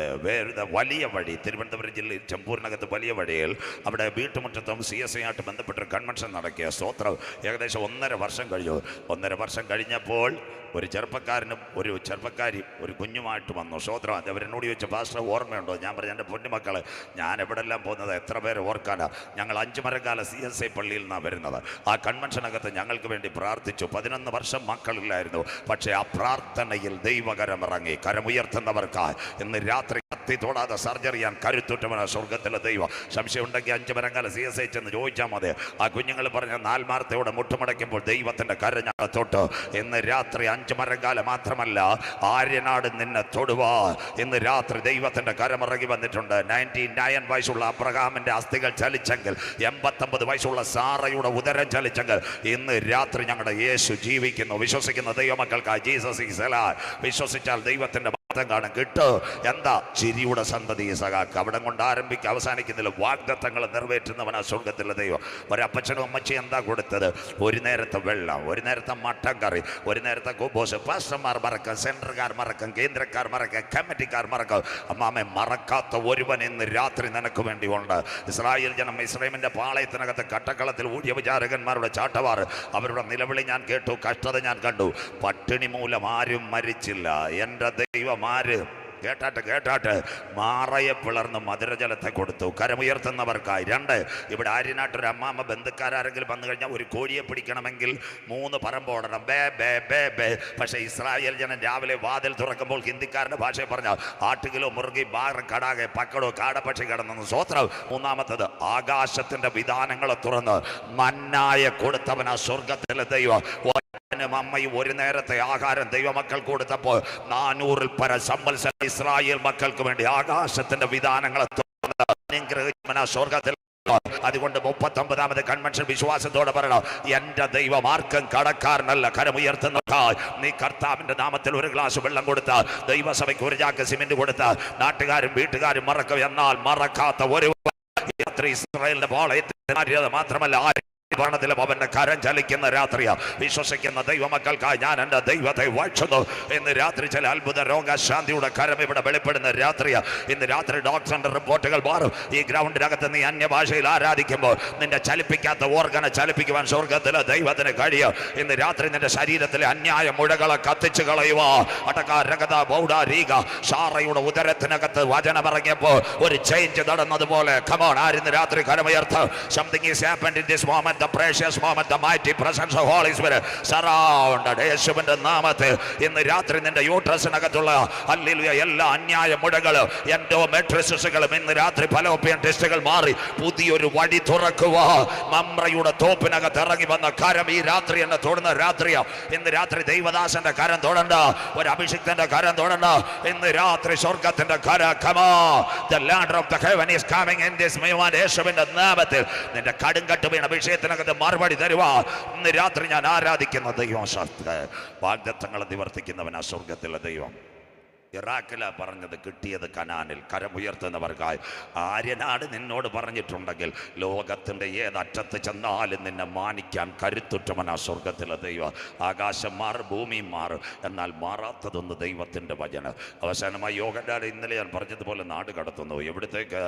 വലിയ വഴി, തിരുവനന്തപുരം ജില്ലയിൽ ചെമ്പൂരിനകത്ത് വലിയ വഴിയിൽ, അവിടെ വീട്ടുമുറ്റത്തും CSI ആയിട്ട് ബന്ധപ്പെട്ടൊരു കൺവെൻഷൻ നടക്കിയ. സ്തോത്രം. ഏകദേശം 1.5 വർഷം കഴിഞ്ഞു. 1.5 വർഷം കഴിഞ്ഞപ്പോൾ ഒരു ചെറുപ്പക്കാരനും ഒരു ചെറുപ്പക്കാരി ഒരു കുഞ്ഞുമായിട്ട് വന്നു. സ്തോത്രം. അത് അവരെന്നോട് ചോദിച്ചു, പാസ്റ്റർ ഓർമ്മയുണ്ടോ? ഞാൻ പറഞ്ഞു, എൻ്റെ പൊന്നുമക്കളെ, ഞാൻ എവിടെല്ലാം പോകുന്നത് എത്ര പേര് ഓർക്കാനാണ്. ഞങ്ങൾ 5 മരങ്കാല CSI പള്ളിയിൽ നിന്നാണ് വരുന്നത്. ആ കൺവെൻഷനകത്ത് ഞങ്ങൾക്ക് വേണ്ടി പ്രാർത്ഥിച്ചു. 11 വർഷം മക്കളില്ലായിരുന്നു. പക്ഷേ ആ പ്രാർത്ഥനയിൽ ദൈവകരം ഇറങ്ങി. കരമുയർത്തുന്നവർക്കായി ഇന്ന് രാത്രി കത്തി തൊടാതെ സർജറി ചെയ്യാൻ കരുത്തുറ്റവന സ്വർഗത്തിലെ ദൈവം. സംശയം ഉണ്ടെങ്കിൽ 5 മരങ്കാല CSI ചെന്ന് ചോദിച്ചാൽ മതി. ആ കുഞ്ഞുങ്ങൾ പറഞ്ഞ നാൽമാർത്തയോടെ മുട്ടുമടയ്ക്കുമ്പോൾ ദൈവത്തിൻ്റെ കരം ഞങ്ങൾ തൊട്ട്. ഇന്ന് രാത്രി 5 മരങ്കാല മാത്രമല്ല, ആര്യനാട് നിന്നെ തൊടുവാ. ഇന്ന് രാത്രി ദൈവത്തിൻ്റെ കരമിറങ്ങി വന്നിട്ടുണ്ട്. 99 വയസ്സുള്ള അബ്രഹാമിൻ്റെ അസ്ഥികൾ ചലിച്ചെങ്കിൽ, 89 വയസ്സുള്ള സാറയുടെ ഉദരം ചലിച്ചെങ്കിൽ, ഇന്ന് രാത്രി ഞങ്ങളുടെ യേശു ജീവിക്കുന്നു. വിശ്വസിക്കുന്ന ദൈവമക്കൾക്കായി ജീസസ് ഈസ് അലൈവ്. വിശ്വസിച്ചാൽ ദൈവത്തിൻ്റെ കാണും കിട്ടോ. എന്താ? ചിരിയുടെ സന്തതി സഖാക്ക്. അവിടെ കൊണ്ട് ആരംഭിക്കുക, അവസാനിക്കുന്നില്ല. വാഗ്ദത്തങ്ങൾ നിറവേറ്റുന്നവനാ സ്വർഗത്തിലെ ദൈവം. ഒരപ്പച്ചനും അമ്മച്ചും എന്താ കൊടുത്തത്? ഒരു നേരത്തെ വെള്ളം, ഒരു നേരത്തെ മട്ടൻ കറി, ഒരു നേരത്തെ കുബോസ്. പാസ്റ്റർമാർ മറക്കും, സെൻറ്ററുകാർ മറക്കും, കേന്ദ്രക്കാർ മറക്കും, കമ്മിറ്റിക്കാർ മറക്കും. അമ്മാമെ മറക്കാത്ത ഒരുവൻ ഇന്ന് രാത്രി നിനക്ക് വേണ്ടി ഉണ്ട്. ഇസ്രായേൽ ജനം ഇസ്രായേലിന്റെ പാളയത്തിനകത്ത് കട്ടക്കളത്തിൽ ഊഴിയ വിചാരകന്മാരുടെ ചാട്ടവാർ, അവരുടെ നിലവിളി ഞാൻ കേട്ടു, കഷ്ടത ഞാൻ കണ്ടു. പട്ടിണി മൂലം ആരും മരിച്ചില്ല. എൻ്റെ ദൈവം ആര്? കേട്ടാട്ട് മാറയെ പിളർന്ന് മധുരജലത്തെ കൊടുത്തു. കരമുയർത്തുന്നവർക്കായി. 2, ഇവിടെ ആര്യനാട്ടൊരു അമ്മാമ്മ ബന്ധുക്കാരെങ്കിലും വന്നു കഴിഞ്ഞാൽ ഒരു കോഴിയെ പിടിക്കണമെങ്കിൽ 3 പറമ്പോടണം, ബേ ബേ ബേ ബേ. പക്ഷേ ഇസ്രായേൽ ജനം രാവിലെ വാതിൽ തുറക്കുമ്പോൾ ഹിന്ദിക്കാരൻ്റെ ഭാഷയെ പറഞ്ഞാൽ ആട്ടുകിലോ മുറുകി ബാർ കടാകെ പക്കടോ കാടപ്പക്ഷി കിടന്നു. സ്വത്രം. 3-ാമത്തത് ആകാശത്തിൻ്റെ വിധാനങ്ങളെ തുറന്ന് മന്നായ കൊടുത്തവനാ സ്വർഗത്തിലെ ദൈവം. അമ്മയും ഒരു നേരത്തെ ആഹാരം ദൈവമക്കൾ കൊടുത്തപ്പോൾ 400-ൽ പരം സംവത്സരം ഇസ്രായേൽ മക്കൾക്ക് വേണ്ടി ആകാശത്തിന്റെ വിധാനങ്ങളെ സ്വർഗത്തിൽ അതുകൊണ്ട് 39ാമത് കൺവെൻഷൻ വിശ്വാസത്തോടെ പറയണം, എന്റെ ദൈവം ആർക്കും കടക്കാരനല്ല. കരമുയർത്തുന്ന നീ കർത്താവിന്റെ നാമത്തിൽ ഒരു ഗ്ലാസ് വെള്ളം കൊടുത്ത, ദൈവസഭയ്ക്ക് ഒരു ചാക്ക് സിമെന്റ് കൊടുത്ത, നാട്ടുകാരും വീട്ടുകാരും മറക്കും. എന്നാൽ മറക്കാത്ത ഒരു രാത്രി ഇസ്രായേലിന്റെ പാളയത്തിൽ മാത്രമല്ല ത്തിലും അവന്റെ കരം ചലിക്കുന്ന രാത്രിയാ. വിശ്വസിക്കുന്ന ദൈവമക്കൾക്കായി ഞാൻ എന്റെ ദൈവത്തെ വാഴ്ത്തുന്നു. ഇന്ന് രാത്രി ചില അത്ഭുത രോഗശാന്തിയുടെ കരം ഇവിടെ വെളിപ്പെടുന്ന രാത്രിയാ. ഇന്ന് രാത്രി ഡോക്ടറിന്റെ റിപ്പോർട്ടുകൾ മാറും. ഈ ഗ്രൗണ്ടിനകത്ത് നീ അന്യഭാഷയിൽ ആരാധിക്കുമ്പോൾ നിന്റെ ചലിപ്പിക്കാത്ത ഓർഗനെ ചലിപ്പിക്കുവാൻ സ്വർഗത്തിലെ ദൈവത്തിന് കഴിയും. ഇന്ന് രാത്രി നിന്റെ ശരീരത്തിലെ അന്യായ മുഴകളെ കത്തിച്ചു കളയുക. ഷാറയുടെ ഉദരത്തിനകത്ത് വചനമിറങ്ങിയപ്പോ ഒരു ചേഞ്ച് നടന്നതുപോലെ കമോൺ ആരിന്ന് രാത്രി കരമുയർത്ത്. Something is happened in this moment. The precious moment, the mighty presence of Holy Spirit surrounded. യേശുവിന്റെ നാമത്തിൽ ഇന്ന് രാത്രി നിന്റെ യൂട്രസിനകത്തുള്ള ഹല്ലേലൂയ എല്ലാ അന്യായ മുഴകളും എൻഡോമെട്രിയോസിസുകളും ഇന്ന് രാത്രി ഫലോപ്പിയൻ ടെസ്റ്റുകൾ മാറി പുതിയൊരു വഴി തുറക്കുക. മമ്രയുടെ തോപ്പിനകത്ത് ഇറങ്ങി വന്ന കരം ഈ രാത്രി എന്നെ തൊടുന്ന രാത്രിയാ. ഇന്ന് രാത്രി ദൈവദാസന്റെ കരം തൊടണ്ട, ഒരു അഭിഷിക്തന്റെ കരം തൊടണ്ട. ഇന്ന് രാത്രി സ്വർഗത്തിന്റെ കരം. Come on, the land of the heaven is coming in this moment. യേശുവിന്റെ നാമത്തിൽ നിന്റെ കടുങ്കട്ട് വീണ അഭിഷേകത്തിനകത്ത് മറുപടി തരുവാ. ഇന്ന് രാത്രി ഞാൻ ആരാധിക്കുന്ന ദൈവം വാഗ്ദത്തങ്ങളെ നിവർത്തിക്കുന്നവനാ സ്വർഗത്തിലെ ദൈവം. ഇറാഖില പറഞ്ഞത് കിട്ടിയത് കനാനിൽ. കരമുയർത്തുന്നവർക്കായി ആര്യനാട് നിന്നോട് പറഞ്ഞിട്ടുണ്ടെങ്കിൽ ലോകത്തിൻ്റെ ഏതറ്റത്ത് ചെന്നാലും നിന്നെ മാനിക്കാൻ കരുത്തുറ്റവനാ സ്വർഗത്തിലെ ദൈവം. ആകാശം മാറും, ഭൂമിയും മാറും, എന്നാൽ മാറാത്തതൊന്ന് ദൈവത്തിൻ്റെ വചനം. അവസാനമായി യോഗനാട് ഇന്നലെ ഞാൻ പറഞ്ഞതുപോലെ നാട് കടത്തുന്നു. എവിടത്തേക്ക്?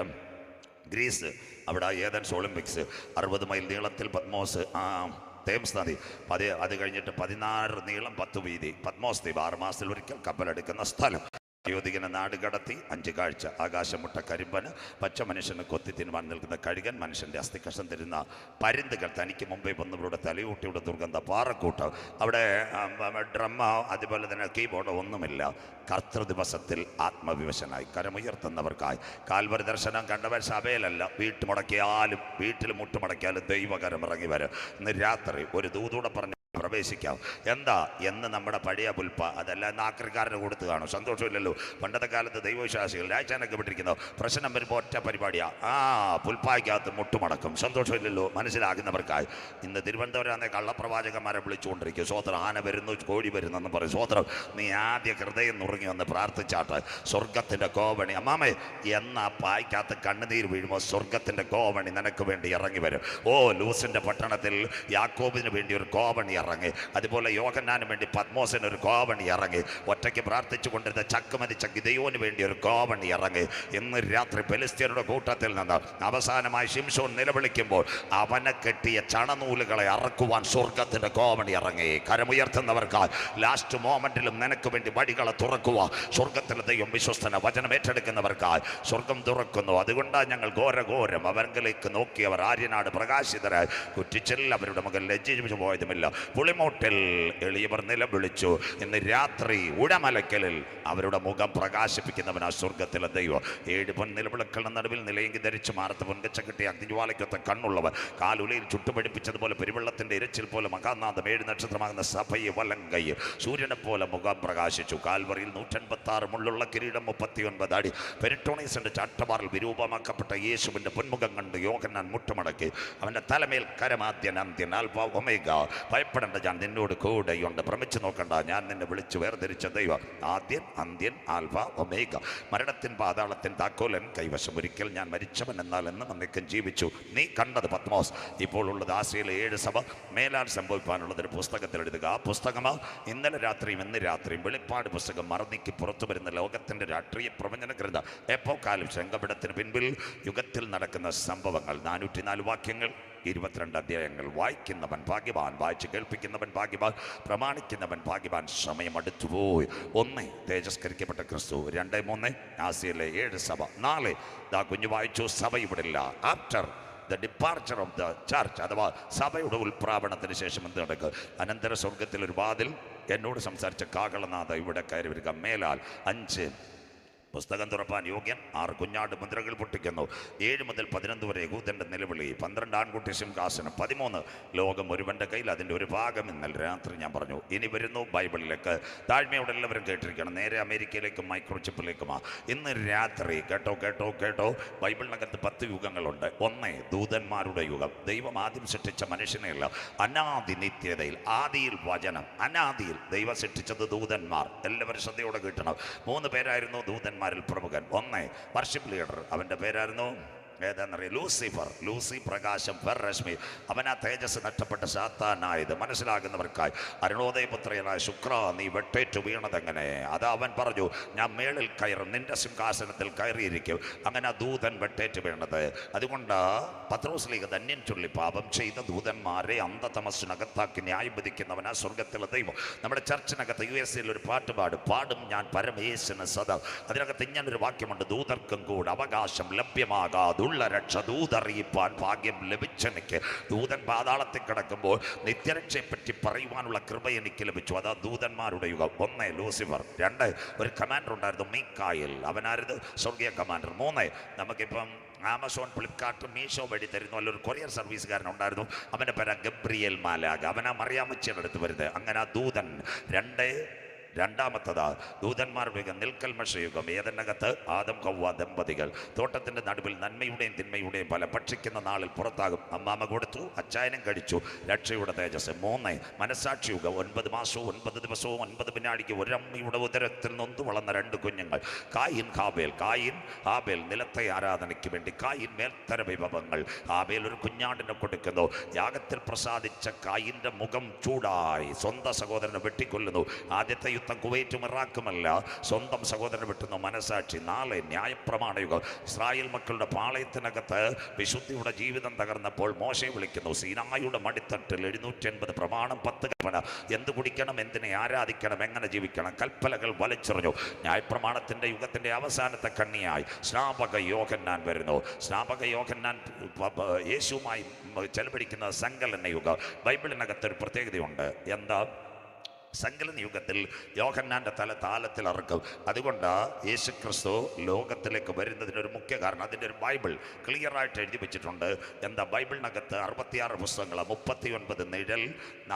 ഗ്രീസ്. അവിടെ ഏതൻസ് ഒളിമ്പിക്സ് 60 മൈൽ നീളത്തിൽ പത്മോസ് തേംസ് നദി. അത് കഴിഞ്ഞിട്ട് 16 നീളം 10 വീതി പത്മോസ് ദ്വീപ്. 6 മാസത്തിൽ ഒരിക്കൽ കപ്പലെടുക്കുന്ന സ്ഥലം. യോധികനെ നാട് കടത്തി 5 കാഴ്ച. ആകാശമുട്ട കരിമ്പന്, പച്ച മനുഷ്യന് കൊത്തി തിരുമാൻ നിൽക്കുന്ന കഴുകൻ, മനുഷ്യൻ്റെ അസ്ഥികഷം തരുന്ന പരുന്തുകൾ, തനിക്ക് മുമ്പേ വന്നവരുടെ തലയൂട്ടിയുടെ ദുർഗന്ധ പാറക്കൂട്ട്. അവിടെ ഡ്രമ്മ അതുപോലെ തന്നെ കീബോർഡ് ഒന്നുമില്ല. കർത്തൃദിവസത്തിൽ ആത്മവിവശനായി കരമുയർത്തുന്നവർക്കായി കാൽവരി ദർശനം കണ്ടവർ സഭയിലല്ല, വീട്ടുമുടക്കിയാലും വീട്ടിൽ മുട്ടുമുടക്കിയാലും ദൈവകരം ഇറങ്ങി വരും. ഇന്ന് രാത്രി ഒരു ദൂതൂടെ പറഞ്ഞ് പ്രവേശിക്കാം. എന്താ എന്ന് നമ്മുടെ പഴയ പുൽപ്പ അതെല്ലാം നാക്രിക്കാരന് കൊടുത്തു കാണും. സന്തോഷമില്ലല്ലോ. പണ്ടത്തെ കാലത്ത് ദൈവവിശ്വാസികൾ രാജാനൊക്കെ വിട്ടിരിക്കുന്നു. പ്രശ്നം വരുമ്പോൾ ഒറ്റ പരിപാടിയാ, പുൽപ്പായ്ക്കകത്ത് മുട്ടുമടക്കും. സന്തോഷമില്ലല്ലോ. മനസ്സിലാകുന്നവർക്കായി ഇന്ന് തിരുവനന്തപുരം കള്ളപ്രവാചകന്മാരെ വിളിച്ചുകൊണ്ടിരിക്കും. സ്വോത്രം, ആന വരുന്നു, കോഴി വരുന്നെന്ന് പറയും. സ്വോത്രം, നീ ആദ്യ ഹൃദയം നുറുങ്ങി വന്ന് പ്രാർത്ഥിച്ചാട്ട് സ്വർഗത്തിൻ്റെ കോവണി അമ്മാമേ എന്ന പായ്ക്കകത്ത് കണ്ണുനീർ വീഴുമ്പോൾ സ്വർഗത്തിൻ്റെ കോവണി നിനക്ക് വേണ്ടി ഇറങ്ങി വരും. ലൂസിൻ്റെ പട്ടണത്തിൽ യാക്കോബിന് വേണ്ടി ഒരു കോവണി ഇറങ്ങി. അതുപോലെ യോഹന്നാന് വേണ്ടി പത്മോസിന് ഒരു കോവണി ഇറങ്ങി. ഒറ്റയ്ക്ക് പ്രാർത്ഥിച്ചു കൊണ്ടിരുന്ന ചക്കുമതിച്ച ഗിദെയോന് വേണ്ടി ഒരു കോവണി ഇറങ്ങി. ഇന്ന് രാത്രി ഫെലിസ്ത്യരുടെ കൂട്ടത്തിൽ നിന്ന് അവസാനമായി ശിംശോൻ നിലവിളിക്കുമ്പോൾ അവനെ കെട്ടിയ ചണനൂലുകളെ അറക്കുവാൻ സ്വർഗത്തിന്റെ കോവണി ഇറങ്ങി. കരമുയർത്തുന്നവർക്കായി ലാസ്റ്റ് മോമെന്റിലും നിനക്ക് വേണ്ടി വഴികളെ തുറക്കുക. സ്വർഗത്തിലെ ദൈവം വിശ്വസ്തന. വചനം ഏറ്റെടുക്കുന്നവർക്കായി സ്വർഗം തുറക്കുന്നു. അതുകൊണ്ടാണ് ഞങ്ങൾ ഘോരഘോരം അവരിലേക്ക് നോക്കിയവർ ആര്യനാട് പ്രകാശിതരായി കുറ്റിച്ചെല്ല അവരുടെ മകൻ ലജ്ജിച്ചു പോയതുമില്ല. പുളിമോട്ടിൽ എളിയവർ നിലവിളിച്ചു. ഇന്ന് രാത്രി ഉടമലക്കലിൽ അവരുടെ മുഖം പ്രകാശിപ്പിക്കുന്നവനാ സ്വർഗത്തിലെ ദൈവം. 7 പൊൻ നിലവിളക്കളുടെ നടുവിൽ നിലയെങ്കി ധരിച്ച് മാറത്ത് പൊൻകച്ച കിട്ടിയ അഗ്നിജ്വാലയ്ക്കൊത്ത കണ്ണുള്ളവർ, കാലുലയിൽ ചുട്ടുപിടിപ്പിച്ചതുപോലെ പെരുവെള്ളത്തിന്റെ ഇരച്ചിൽ പോലെ മകാനാഥം 7 നക്ഷത്രമാകുന്ന സഭയെ വലങ്കൈ സൂര്യനെ പോലെ മുഖം പ്രകാശിച്ചു. കാൽവറിയിൽ 186 മുള്ളുള്ള കിരീടം 39 അടി പെരിട്ടോണീസിന്റെ ചാട്ടവാറിൽ വിരൂപമാക്കപ്പെട്ട യേശുവിന്റെ പൊന്മുഖം കണ്ട് യോഹന്നാൻ മുട്ടുമടക്കി. അവന്റെ തലമേൽ കരമാദ്യൻ അന്ത്യൻ ആൽഫ ഒമേഗ. ഭയപ്പെടേണ്ട, ഞാൻ നിന്നോട് കൂടെയുണ്ട്. ഭ്രമിച്ചു നോക്കണ്ട, ഞാൻ നിന്നെ വിളിച്ചു വേർതിരിച്ച ദൈവം. Adhyan അന്ത്യൻ alpha omega. മരണത്തിൻ പാതാളത്തിൻ താക്കോലൻ കൈവശം. ഒരിക്കൽ ഞാൻ മരിച്ചവൻ, എന്നാൽ എന്ന് വന്നേക്കും ജീവിച്ചു. നീ കണ്ടത് പത്മോസ്. ഇപ്പോൾ ഉള്ളത് ആസിയയിലെ 7 സഭ. മേലാൽ സംഭവിക്കാനുള്ളതൊരു പുസ്തകത്തിൽ എഴുതുക. ആ പുസ്തകമാ ഇന്നലെ രാത്രിയും ഇന്ന് രാത്രിയും വെളിപ്പാട് പുസ്തകം മറന്നീക്കി പുറത്തു വരുന്ന ലോകത്തിന്റെ രാഷ്ട്രീയ പ്രവചന കൃത എപ്പോക്കാലിപ്സ്. രംഗപടത്തിന് പിൻപിൽ യുഗത്തിൽ നടക്കുന്ന സംഭവങ്ങൾ. 404 വാക്യങ്ങൾ, 22 അധ്യായങ്ങൾ. വായിക്കുന്നവൻ ഭാഗ്യവാൻ, വായിച്ച് കേൾപ്പിക്കുന്നവൻ ഭാഗ്യവാൻ, പ്രമാണിക്കുന്നവൻ ഭാഗ്യവാൻ. സമയം അടുത്തുപോയി. 1 തേജസ്കരിക്കപ്പെട്ട ക്രിസ്തു. 2, 3 ആസിയയിലെ 7 സഭ. 4 ദാ കുഞ്ഞു വായിച്ചു, സഭ ഇവിടെ ഇല്ല. After the departure of the church, അഥവാ സഭയുടെ ഉൽപ്രാപണത്തിന് ശേഷം എന്ത് നടക്കുക? അനന്തര സ്വർഗത്തിൽ ഒരു വാതിൽ എന്നോട് സംസാരിച്ച കാകളനാഥ ഇവിടെ കയറി വരിക. മേലാൽ 5 പുസ്തകം തുറപ്പാൻ യോഗ്യൻ. 6 കുഞ്ഞാട് മുദ്രകൾ പൊട്ടിക്കുന്നു. 7 മുതൽ 11 വരെ യഹൂദന്റെ നിലവിളി. 12 ആൺകുട്ടി സിംഹാസനം. 13 ലോകം ഒരുവന്റെ കയ്യിൽ. അതിൻ്റെ ഒരു ഭാഗം ഇന്നലെ രാത്രി ഞാൻ പറഞ്ഞു. ഇനി വരുന്നു ബൈബിളിലേക്ക്. താഴ്മയോടെ എല്ലാവരും കേട്ടിരിക്കണം. നേരെ അമേരിക്കയിലേക്കും മൈക്രോചിപ്പിലേക്കുമാ ഇന്ന് രാത്രി. കേട്ടോ കേട്ടോ കേട്ടോ. ബൈബിളിനകത്ത് 10 യുഗങ്ങളുണ്ട്. 1 ദൂതന്മാരുടെ യുഗം. ദൈവം ആദ്യം സൃഷ്ടിച്ച മനുഷ്യനെയല്ല, അനാദി നിത്യതയിൽ ആദിയിൽ വചനം, അനാദിയിൽ ദൈവം സൃഷ്ടിച്ചത് ദൂതന്മാർ. എല്ലാവരും ശ്രദ്ധയോടെ കിട്ടണം. 3 പേരായിരുന്നു ദൂതന്മാരിൽ പ്രമുഖൻ. 1 വർഷിപ്പ് ലീഡർ, അവൻ്റെ പേരായിരുന്നു ഏതാണെന്നറിയാം? ലൂസിഫർ. ലൂസി പ്രകാശം, രശ്മി. അവൻ ആ തേജസ് നഷ്ടപ്പെട്ട സാത്താനായത് മനസ്സിലാകുന്നവർക്കായി. അരുണോദയപുത്രനായ ശുക്ര, നീ വെട്ടേറ്റു വീണതെങ്ങനെ? അത് അവൻ പറഞ്ഞു, ഞാൻ മേളിൽ കയറും, നിന്റെ സിംഹാസനത്തിൽ കയറിയിരിക്കും. അങ്ങനെ ദൂതൻ വെട്ടേറ്റ് വീണത്. അതുകൊണ്ട് പത്രോസ് ധന്യൻ ചൊല്ലി പാപം ചെയ്ത ദൂതന്മാരെ അന്ധതമസ്സിനകത്താക്കി ന്യായം വിധിക്കുന്നവനാ സ്വർഗത്തിലെ ദൈവം. നമ്മുടെ ചർച്ചിനകത്ത് USA ഒരു പാട്ട് പാടും ഞാൻ പരമേശന് സദാ. അതിനകത്ത് ഇങ്ങനൊരു വാക്യമുണ്ട്, ദൂതർക്കും കൂടെ അവകാശം ലഭ്യമാകാതെ രക്ഷ ദൂതറിയിപ്പാൻ ഭാഗ്യം ലഭിച്ചെനിക്ക്. ദൂതൻ പാതാളത്തിൽ കിടക്കുമ്പോൾ നിത്യരക്ഷയെപ്പറ്റി പറയുവാനുള്ള കൃപ എനിക്ക് ലഭിച്ചു. അതാ ദൂതന്മാരുടെ യുഗം. 1 ലൂസിഫർ. 2 ഒരു കമാൻഡർ ഉണ്ടായിരുന്നു, മീക്കായേൽ. അവനായിരുന്നു സ്വർഗീയ കമാൻഡർ. 3 നമുക്കിപ്പം ആമസോൺ, ഫ്ലിപ്കാർട്ട്, മീഷോ വഴി തരുന്ന ഒരു കൊറിയർ സർവീസുകാരൻ ഉണ്ടായിരുന്നു. അവൻ്റെ പേരാ ഗബ്രിയേൽ മാലാഖ. അവനാ മറിയാമ്മച്ചിയുടെ അടുത്ത് വരുന്നത്. അങ്ങനെ ആ ദൂതൻ. രണ്ടാമത്തതാ ദൂതന്മാരുടെ യുഗം, നിൽക്കൽമഷ യുഗം. ഏതനകത്ത് ആദം ഹവ്വ ദമ്പതികൾ തോട്ടത്തിൻ്റെ നടുവിൽ നന്മയുടെയും തിന്മയുടെയും ഫലം ഭക്ഷിക്കുന്ന നാളിൽ പുറത്താകും. അമ്മാമ കൊടുത്തു, അച്ചായനം കഴിച്ചു. രക്ഷയുടെ തേജസ്. 3 മനസാക്ഷി യുഗം. 9 മാസവും 9 ദിവസവും 9 വിനാടിക്ക് ഒരമ്മയുടെ ഉദരത്തിൽ നൊന്തു വളർന്ന 2 കുഞ്ഞുങ്ങൾ. കായിൻ ഹാബേൽ. ഹാബേൽ നിലത്തെ ആരാധനയ്ക്ക് വേണ്ടി. കായിൻ മേൽത്തര വിഭവങ്ങൾ. ഹാബേൽ ഒരു കുഞ്ഞാടിനെ കൊടുക്കുന്നു. യാഗത്തിൽ പ്രസാദിച്ച കായിൻ്റെ മുഖം ചൂടായി സ്വന്തം സഹോദരനെ വെട്ടിക്കൊല്ലുന്നു. ആദ്യത്തെ യുദ്ധം കുവൈറ്റും ഇറാഖുമല്ല, സ്വന്തം സഹോദരനെ വെട്ടുന്നു. മനസാക്ഷി. 4 ന്യായപ്രമാണ യുഗം. ഇസ്രായേൽ മക്കളുടെ പാളയത്തിനകത്ത് വിശുദ്ധിയുടെ ജീവിതം തകർന്നപ്പോൾ മോശയെ വിളിക്കുന്നു. സീനായുടെ മടിത്തട്ടിൽ 780 പ്രമാണം, 10 കൽപ്പന. എന്ത് കുടിക്കണം, എന്തിനെ ആരാധിക്കണം, എങ്ങനെ ജീവിക്കണം, കൽപ്പനകൾ വലിച്ചെറിഞ്ഞു. ന്യായപ്രമാണത്തിൻ്റെ യുഗത്തിൻ്റെ അവസാനത്തെ കണ്ണിയായി സ്നാപക യോഹന്നാൻ വരുന്നു. സ്നാപക യോഹന്നാൻ യേശുവുമായി ചെലവഴിക്കുന്ന സങ്കലന യുഗം. ബൈബിളിനകത്തൊരു പ്രത്യേകതയുണ്ട്. എന്താ? സങ്കലന യുഗത്തിൽ യോഹന്നാൻ്റെ തല താലത്തിൽ ഇറക്കും. അതുകൊണ്ട് യേശുക്രിസ്തു ലോകത്തിലേക്ക് വരുന്നതിനൊരു മുഖ്യ കാരണം, അതിൻ്റെ ഒരു ബൈബിൾ ക്ലിയറായിട്ട് എഴുതി വെച്ചിട്ടുണ്ട്. എന്താ? ബൈബിളിനകത്ത് 66 പുസ്തകങ്ങൾ, 39 നിഴൽ,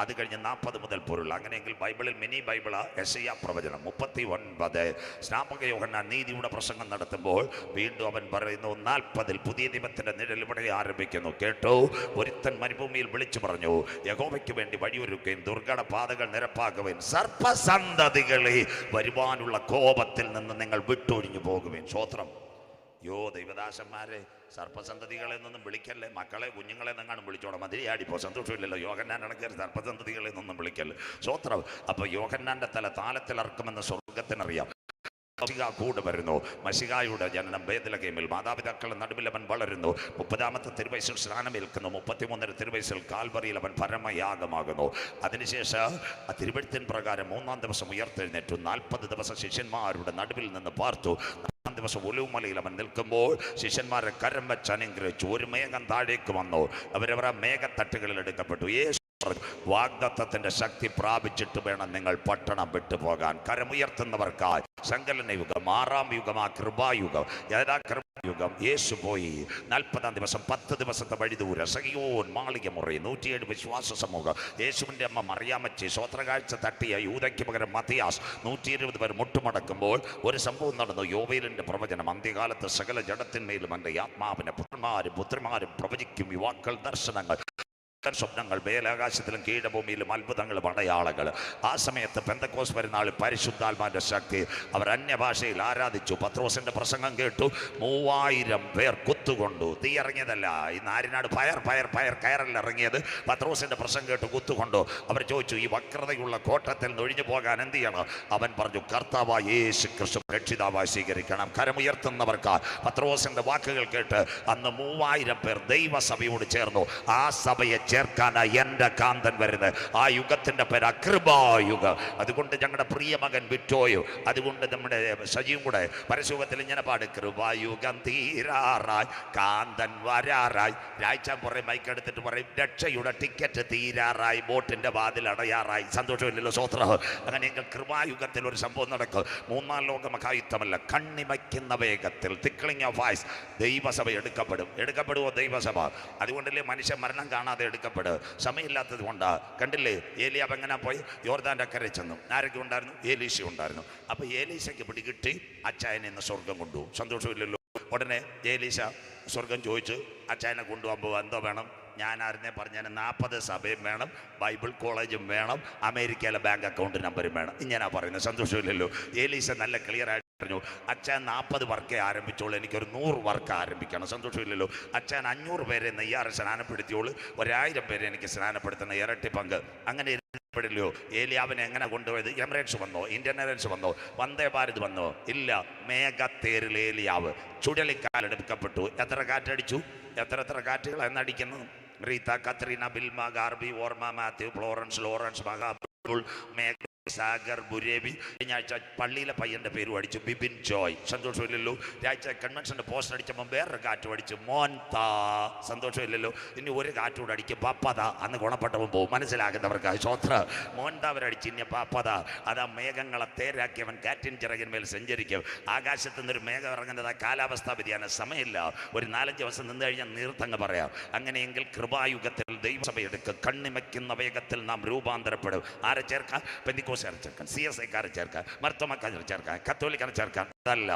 അത് കഴിഞ്ഞ് 40 മുതൽ പൊരുൾ. അങ്ങനെയെങ്കിൽ ബൈബിളിൽ മിനി ബൈബിളാ യെശയ്യാ പ്രവചനം. 39 സ്നാപക യോഹന്നാൻ നീതിയുടെ പ്രസംഗം നടത്തുമ്പോൾ വീണ്ടും അവൻ പറയുന്നു 40 പുതിയ നിയമത്തിൻ്റെ നിഴൽ ഇവിടെ ആരംഭിക്കുന്നു. കേട്ടോ, ഒരുത്തൻ മരുഭൂമിയിൽ വിളിച്ചു പറഞ്ഞു, യഹോവയ്ക്ക് വേണ്ടി വഴിയൊരുക്കുകയും ദുർഘട പാതകൾ നിരപ്പാകും, സർപ്പസന്തതികളെ വരുവാനുള്ള കോപത്തിൽ നിന്ന് നിങ്ങൾ വിട്ടൊഴിഞ്ഞു പോകുവേൻ. സ്തോത്രം. ദൈവദാസന്മാരെ, സർപ്പസന്തതികളെ നിന്നും വിളിക്കല്ലേ. മക്കളെ, കുഞ്ഞുങ്ങളെ നിങ്ങാനും വിളിച്ചോണം. മതിരിയാടിപ്പോ സന്തോഷമില്ലല്ലോ. യോഹന്നാൻ കണക്കേറി സർപ്പസന്തതികളെ നിന്നും വിളിക്കല്ലേ. സ്തോത്രം. അപ്പൊ യോഹന്നാന്റെ തല താലത്തിലിറക്കുമെന്ന് സ്വർഗത്തിനറിയാം. മശിഹ കൂടെ വരുന്നു. മശിഹായുടെ ജനനം ബേത്ലഹേമിൽ. മാതാപിതാക്കളുടെ നടുവിൽ അവൻ വളരുന്നു. 30-ാമത്തെ തിരുവയസ്സിൽ സ്നാനമേൽക്കുന്നു. 33 തിരുവയസ്സിൽ കാൽവറിയിൽ അവൻ പരമയാഗമാകുന്നു. അതിനുശേഷം ആ തിരുവെഴുത്തിൻ പ്രകാരം 3-ാം ദിവസം ഉയർത്തെഴുന്നേറ്റു. 40 ദിവസം ശിഷ്യന്മാരുടെ നടുവിൽ നിന്ന് പാർത്തു. 4-ാം ദിവസം ഒലിവുമലയിൽ അവൻ നിൽക്കുമ്പോൾ ശിഷ്യന്മാരെ കരം വെച്ച് അനുഗ്രഹിച്ചു. ഒരു മേഘം താഴേക്ക് വന്നു. അവരവർ ആ മേഘത്തട്ടുകളിൽ എടുക്കപ്പെട്ടു. വാഗ്ദത്തത്തിന്റെ ശക്തി പ്രാപിച്ചിട്ട് വേണം നിങ്ങൾ പട്ടണം വിട്ടുപോകാൻ. കരമുയർത്തുന്നവർക്കായി സങ്കലന യുഗം. 6-ാം യുഗം ആ കൃപായുഗം. ഏതാ കൃപായുഗം? യേശു പോയി 40-ാം ദിവസം 10 ദിവസത്തെ വഴി ദൂരം സഹിയോൻ മാളിക മുറി. 107 വിശ്വാസ സമൂഹം. യേശുവിൻ്റെ അമ്മ മറിയാമ്മച്ചി സ്വത്രകാഴ്ച തട്ടിയ യൂദയ്ക്ക് പകരം മത്തിയാസ്. 120 പേർ മുട്ടുമടക്കുമ്പോൾ ഒരു സംഭവം നടന്നു. യോവേലിന്റെ പ്രവചനം. അന്ത്യകാലത്ത് സകല ജഡത്തിന്മേലും എൻ്റെ ആത്മാവിനെ പുത്രന്മാരും പ്രവചിക്കും. യുവാക്കൾ ദർശനങ്ങൾ, സ്വപ്നങ്ങൾ. മേലാകാശത്തിലും കീഴഭൂമിയിലും അത്ഭുതങ്ങളും അടയാളങ്ങൾ. ആ സമയത്ത് പെന്തക്കോസ് പെരുന്നാളിൽ പരിശുദ്ധാത്മാവിന്റെ ശക്തി. അവർ അന്യഭാഷയിൽ ആരാധിച്ചു. പത്രോസിന്റെ പ്രസംഗം കേട്ടു. 3000 പേർ കുത്തുകൊണ്ടു. തീ ഇറങ്ങിയതല്ല. ഈ നാരിനാട് കയറല്ല ഇറങ്ങിയത്. പത്രോസിന്റെ പ്രസംഗം കേട്ടു കുത്തുകൊണ്ടു. അവർ ചോദിച്ചു, ഈ വക്രതയുള്ള കോട്ടത്തിൽ നൊഴിഞ്ഞു പോകാൻ എന്ത് ചെയ്യണം? അവൻ പറഞ്ഞു, കർത്താവായ യേശു ക്രിസ്തു രക്ഷിതാവായി സ്വീകരിക്കണം. കരമുയർത്തുന്നവർക്ക്. പത്രോസിന്റെ വാക്കുകൾ കേട്ട് അന്ന് 3000 പേർ ദൈവസഭയോട് ചേർന്നു. ആ സഭയെ ചേർക്കാനാ എൻ്റെ കാന്തൻ വരുന്നത്. ആ യുഗത്തിൻ്റെ പേര് കൃപായുഗ. അതുകൊണ്ട് ഞങ്ങളുടെ പ്രിയ മകൻ വിറ്റോയോ, അതുകൊണ്ട് നമ്മുടെ സജിയും കൂടെ പരസ്യുഗത്തിൽ ഇങ്ങനെ പാട്, കൃപായുഗം തീരാറായി കാന്തൻ വരാറായി. രാഴ്ച പറയും, മൈക്കെടുത്തിട്ട് പറയും, രക്ഷയുടെ ടിക്കറ്റ് തീരാറായി, ബോട്ടിന്റെ വാതിൽ അടയാറായി. സന്തോഷമില്ലല്ലോ, സ്വോത്രം. അങ്ങനെയെങ്കിൽ കൃപായുഗത്തിൽ ഒരു സംഭവം നടക്കും. മൂന്നാം ലോക മഹായുദ്ധമല്ല, കണ്ണിമയ്ക്കുന്ന വേഗത്തിൽ തിക്ലിംഗ് ഓഫ് വോയിസ് ദൈവസഭ എടുക്കപ്പെടുമോ ദൈവസഭ? അതുകൊണ്ടല്ലേ മനുഷ്യൻ മരണം കാണാതെ എടുക്കപ്പെടുക. സമയമില്ലാത്തത് കൊണ്ടാ. കണ്ടില്ലേ, ഏലിയാവ് എങ്ങനെ പോയി? യോർദാൻ്റെ അക്കരെ ചെന്നു. ആരൊക്കെ ഉണ്ടായിരുന്നു? ഏലീശ ഉണ്ടായിരുന്നു. അപ്പോൾ ഏലീശയ്ക്ക് പിടികിട്ടി അച്ചായനെ ഇന്ന് സ്വർഗം കൊണ്ടുപോകും. സന്തോഷമില്ലല്ലോ. ഉടനെ ഏലീശ സ്വർഗം ചോദിച്ചു, അച്ചായനെ കൊണ്ടുപോകുമ്പോൾ എന്തോ വേണം? ഞാൻ ആരെന്നെ പറഞ്ഞാൽ 40 സഭയും വേണം, ബൈബിൾ കോളേജും വേണം, അമേരിക്കയിലെ ബാങ്ക് അക്കൗണ്ട് നമ്പറും വേണം. ഇങ്ങനെയാ പറയുന്നത്. സന്തോഷമില്ലല്ലോ. ഏലീശ നല്ല ക്ലിയർ ആയിട്ട് പറഞ്ഞു, അച്ഛൻ 40 വർക്കേ ആരംഭിച്ചോളൂ, എനിക്കൊരു 100 വർക്ക് ആരംഭിക്കണം. സന്തോഷമില്ലല്ലോ. അച്ഛൻ 500 പേരെ നെയ്യാറ് സ്നാനപ്പെടുത്തിയോളൂ, 1000 പേരെ എനിക്ക് സ്നാനപ്പെടുത്തണം, ഇരട്ടി പങ്ക്. അങ്ങനെ ില്ലയോ ഏലിയാവിനെ എങ്ങനെ കൊണ്ടുപോയത്? എമിറേറ്റ്സ് വന്നോ? ഇന്ത്യൻ എയർലൈൻസ് വന്നോ? വന്ദേ ഭാരത് വന്നോ? ഇല്ല. മേഘത്തേരിൽ ഏലിയാവ് ചുഴലിക്കാലെടുക്കപ്പെട്ടു. എത്ര കാറ്റടിച്ചു? എത്ര കാറ്റുകൾ എന്നടിക്കുന്നു? റീത്ത, കത്രീന, ബിൽമ, ഗാർബി, ഓർമ്മ, മാത്യു, ഫ്ലോറൻസ്, ലോറൻസ്, മഹാബുൾ, മേഘ, സാഗർ, ബുരേബി. കഴിഞ്ഞാഴ്ച പള്ളിയിലെ പയ്യൻ്റെ പേരും അടിച്ചു, ബിബിൻ ജോയ്. സന്തോഷമില്ലല്ലോ. രാഴ്ച കൺവെൻഷൻ്റെ പോസ്റ്റ് അടിച്ചപ്പോൾ വേറൊരു കാറ്റും അടിച്ചു, മോൻതാ. സന്തോഷമില്ലല്ലോ. ഇനി ഒരു കാറ്റുകൂടെ അടിക്കും, പാപ്പത. അന്ന് ഗുണപ്പെട്ടവൻ പോകും. മനസ്സിലാകുന്നവർക്ക് ശ്രോത്ര. മോൻതാവരടിച്ച് ഇനി പാപ്പത. അതാ മേഘങ്ങളെ തേരാക്കിയവൻ കാറ്റിൻ ചിറകിന്മേൽ സഞ്ചരിക്കും. ആകാശത്തു നിന്നൊരു മേഘം ഇറങ്ങുന്നത് കാലാവസ്ഥാ വ്യതിയാനം. സമയമില്ല. ഒരു 4-5 ദിവസം നിന്ന് കഴിഞ്ഞാൽ നീർത്തങ്ങ് പറയാം. അങ്ങനെയെങ്കിൽ കൃപായുഗത്തിൽ ദൈവസഭ എടുക്കുക. കണ്ണിമയ്ക്കുന്ന വേഗത്തിൽ നാം രൂപാന്തരപ്പെടും. ആരെ ചേർക്കാം? പെന്തിക്കോസ്തുകാരെ ചേർക്കാൻ, CSIക്കാരെ ചേർക്കാൻ, മർത്തോമാക്കാരെ ചേർക്കാൻ, കത്തോലിക്കാരെ ചേർക്കാൻ. അതല്ല,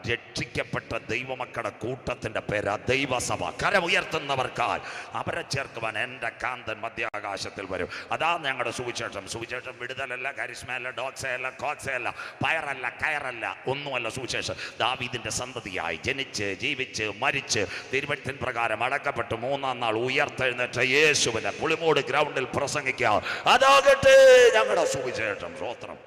രക്ഷിക്കപ്പെട്ട ദൈവമക്കളുടെ കൂട്ടത്തിന്റെ പേരാ ദൈവസഭ. കരമുയർത്തുന്നവർക്കാൽ അവരെ ചേർക്കുവാൻ എൻ്റെ കാന്തൻ മധ്യാകാശത്തിൽ വരും. അതാ ഞങ്ങളുടെ സുവിശേഷം. സുവിശേഷം വിടുതലല്ല, കരിസ്മയല്ല, ഡോക്സയല്ല, കോക്സയല്ല, പയറല്ല, കയറല്ല, ഒന്നുമല്ല. സുവിശേഷം ദാവീദിന്റെ സന്തതിയായി ജനിച്ച് ജീവിച്ച് മരിച്ച് തിരുവഴുത്തിൻ പ്രകാരം അടക്കപ്പെട്ട് 3-ാം നാൾ ഉയർത്തെഴുന്നേറ്റ യേശുവിനെ പുളിമൂട് ഗ്രൗണ്ടിൽ പ്രസംഗിക്കുക. അതാകട്ടെ ഞങ്ങളുടെ സുവിശേഷം. സ്തോത്രം.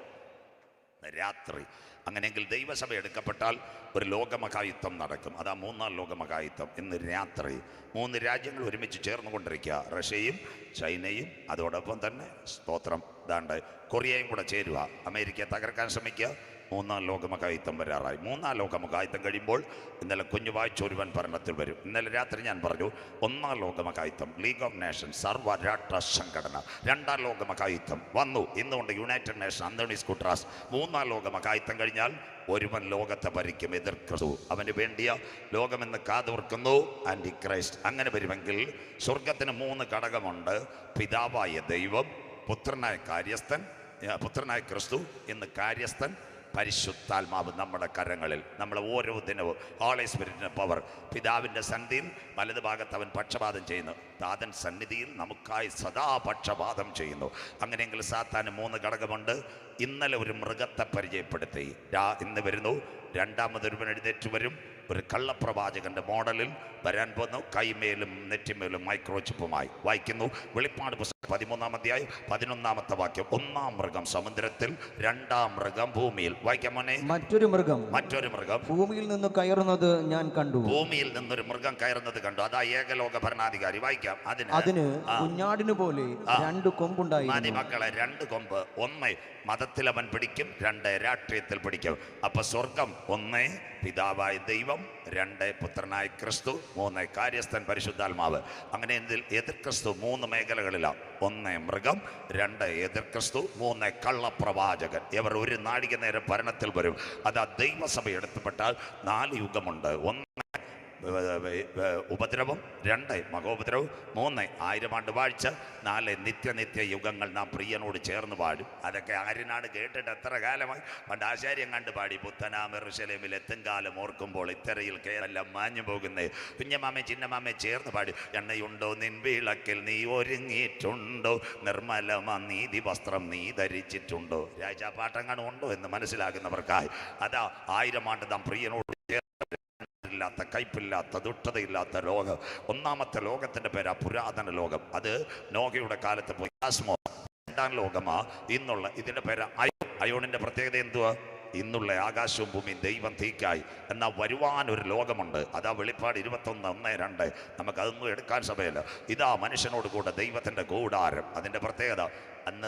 രാത്രി അങ്ങനെയെങ്കിൽ ദൈവസഭ എടുക്കപ്പെട്ടാൽ ഒരു ലോകമഹായുദ്ധം നടക്കും. അതാ 3-ാം ലോകമഹായുദ്ധം. ഇന്ന് രാത്രി 3 രാജ്യങ്ങൾ ഒരുമിച്ച് ചേർന്നുകൊണ്ടിരിക്കുക. റഷ്യയും ചൈനയും അതോടൊപ്പം തന്നെ സ്തോത്രം ദാണ്ട് കൊറിയയും കൂടെ ചേരുക. അമേരിക്കയെ തകർക്കാൻ ശ്രമിക്കുക. 3-ാം ലോകമഹായുദ്ധം വരാറായി. 3-ാം ലോകമഹായുദ്ധം കഴിയുമ്പോൾ ഇന്നലെ കുഞ്ഞുവായിച്ചൊരുവൻ ഭരണത്തിൽ വരും. ഇന്നലെ രാത്രി ഞാൻ പറഞ്ഞു, 1-ാം ലോകമഹായുദ്ധം, ലീഗ് ഓഫ് നേഷൻസ്, സർവ്വരാഷ്ട്ര സംഘടന. 2-ാം ലോകമഹായുദ്ധം വന്നു. ഇന്നുകൊണ്ട് യുണൈറ്റഡ് നേഷൻ, അന്തോണീസ് ഗുട്ടറാസ്. 3-ാം ലോകമഹായുദ്ധം കഴിഞ്ഞാൽ ഒരുവൻ ലോകത്തെ ഭരിക്കും, എതിർ ക്രിസ്തു. അവന് വേണ്ടിയ ലോകമെന്ന് കാതോർക്കുന്നു ആൻറ്റി ക്രൈസ്റ്റ്. അങ്ങനെ വരുമെങ്കിൽ സ്വർഗത്തിന് 3 ഘടകമുണ്ട്. പിതാവായ ദൈവം, പുത്രനായ പുത്രനായ ക്രിസ്തു, ഇന്ന് കാര്യസ്ഥൻ, പരിശുദ്ധാത്മാവ് നമ്മുടെ കരങ്ങളിൽ. നമ്മൾ ഓരോ ദിനവും ഹോളി സ്പിരിറ്റിൻ്റെ പവർ. പിതാവിൻ്റെ സന്നിധിയിൽ വലതു ഭാഗത്ത് അവൻ പക്ഷപാതം ചെയ്യുന്നു, താതൻ സന്നിധിയിൽ നമുക്കായി സദാ പക്ഷപാതം ചെയ്യുന്നു. അങ്ങനെയെങ്കിൽ സാത്താന് 3 ഘടകമുണ്ട്. ഇന്നലെ ഒരു മൃഗത്തെ പരിചയപ്പെടുത്തി. ഇന്ന് വരുന്നു രണ്ടാമതൊരുവൻ എഴുന്നേറ്റ് വരും. ഒരു കള്ളപ്രവാചകന്റെ മോഡലിൽ വരാൻ പോന്നു. കൈമേലും നെറ്റിമേലും മൈക്രോചിപ്പുമായി. വായിക്കുന്നു വെളിപ്പാട് പുസ്തകം 13-ാം അധ്യായം 11-ാമത്തെ വാക്യം. 1-ാം മൃഗം സമുദ്രത്തിൽ, 2-ാം മൃഗം ഭൂമിയിൽ. വായിക്കാം മോനെ. മറ്റൊരു മൃഗം ഭൂമിയിൽ നിന്ന് കയറുന്നത് ഞാൻ കണ്ടു. ഭൂമിയിൽ നിന്നൊരു മൃഗം കയറുന്നത് കണ്ടു. അതാ ഏകലോക ഭരണാധികാരി. വായിക്കാം. അതിന് കുഞ്ഞാടിന് പോലെ 2 കൊമ്പുണ്ടായി. മക്കളെ, 2 കൊമ്പ്. 1 മതത്തിൽ അവൻ പിടിക്കും, 2 രാഷ്ട്രീയത്തിൽ പിടിക്കും. അപ്പൊ സ്വർഗം 1 പിതാവായ ദൈവം, 2 പുത്രനായ ക്രിസ്തു, 3 കാര്യസ്ഥൻ പരിശുദ്ധാത്മാവ്. അങ്ങനെ എതിർ ക്രിസ്തു 3 മേഖലകളിലാണ്. 1 മൃഗം, 2 എതിർ ക്രിസ്തു, 3 കള്ളപ്രവാചകൻ. ഇവർ ഒരു നാഴിക നേരം ഭരണത്തിൽ വരും. അതാ ദൈവസഭ എടുത്തപ്പെട്ടാൽ 4 യുഗമുണ്ട്. 1 ഉപദ്രവം, 2 മഹോപദ്രവം, 3 1000 ആണ്ട് വാഴ്ച, 4 നിത്യ യുഗങ്ങൾ നാം പ്രിയനോട് ചേർന്ന് പാടും. അതൊക്കെ ആര്യനാട് കേട്ടിട്ട് എത്ര കാലമായി. പണ്ട് ആശാര്യം കണ്ട് പാടി, പുത്തനാം യെരൂശലേമിൽ എത്തുംകാലം ഓർക്കുമ്പോൾ ഇത്തരയിൽ കേരളം മാഞ്ഞു പോകുന്നേ. കുഞ്ഞമാമെ ചിന്നമാമെ ചേർന്ന് പാടി. എണ്ണയുണ്ടോ നിൻ വിളക്കിൽ, നീ ഒരുങ്ങിയിട്ടുണ്ടോ, നിർമ്മലമാ നീതി വസ്ത്രം നീ ധരിച്ചിട്ടുണ്ടോ. രാജാപാട്ടങ്ങളും ഉണ്ടോ എന്ന് മനസ്സിലാകുന്നവർക്കായി അതാ 1000 ആണ്ട് നാം പ്രിയനോട് ില്ലാത്ത കയ്പില്ലാത്ത ദുഷ്ടതയില്ലാത്ത ലോകം. 1-ാമത്തെ ലോകത്തിന്റെ പേരാ പുരാതന ലോകം. അത് നോഹയുടെ കാലത്ത് പോയി. 2-ാം ലോകമാ ഇന്നുള്ള. ഇതിന്റെ പേര് അയോണിന്റെ പ്രത്യേകത എന്തുവാ? ഇന്നുള്ള ആകാശവും ഭൂമിയും ദൈവം തീക്കായി. എന്നാൽ വരുവാൻ ഒരു ലോകമുണ്ട്. അതാ വെളിപ്പാട് 21:1-2. നമുക്കതൊന്നും എടുക്കാൻ സമയമില്ല. ഇതാ മനുഷ്യനോട് കൂടെ ദൈവത്തിൻ്റെ കൂടാരം. അതിൻ്റെ പ്രത്യേകത, അന്ന്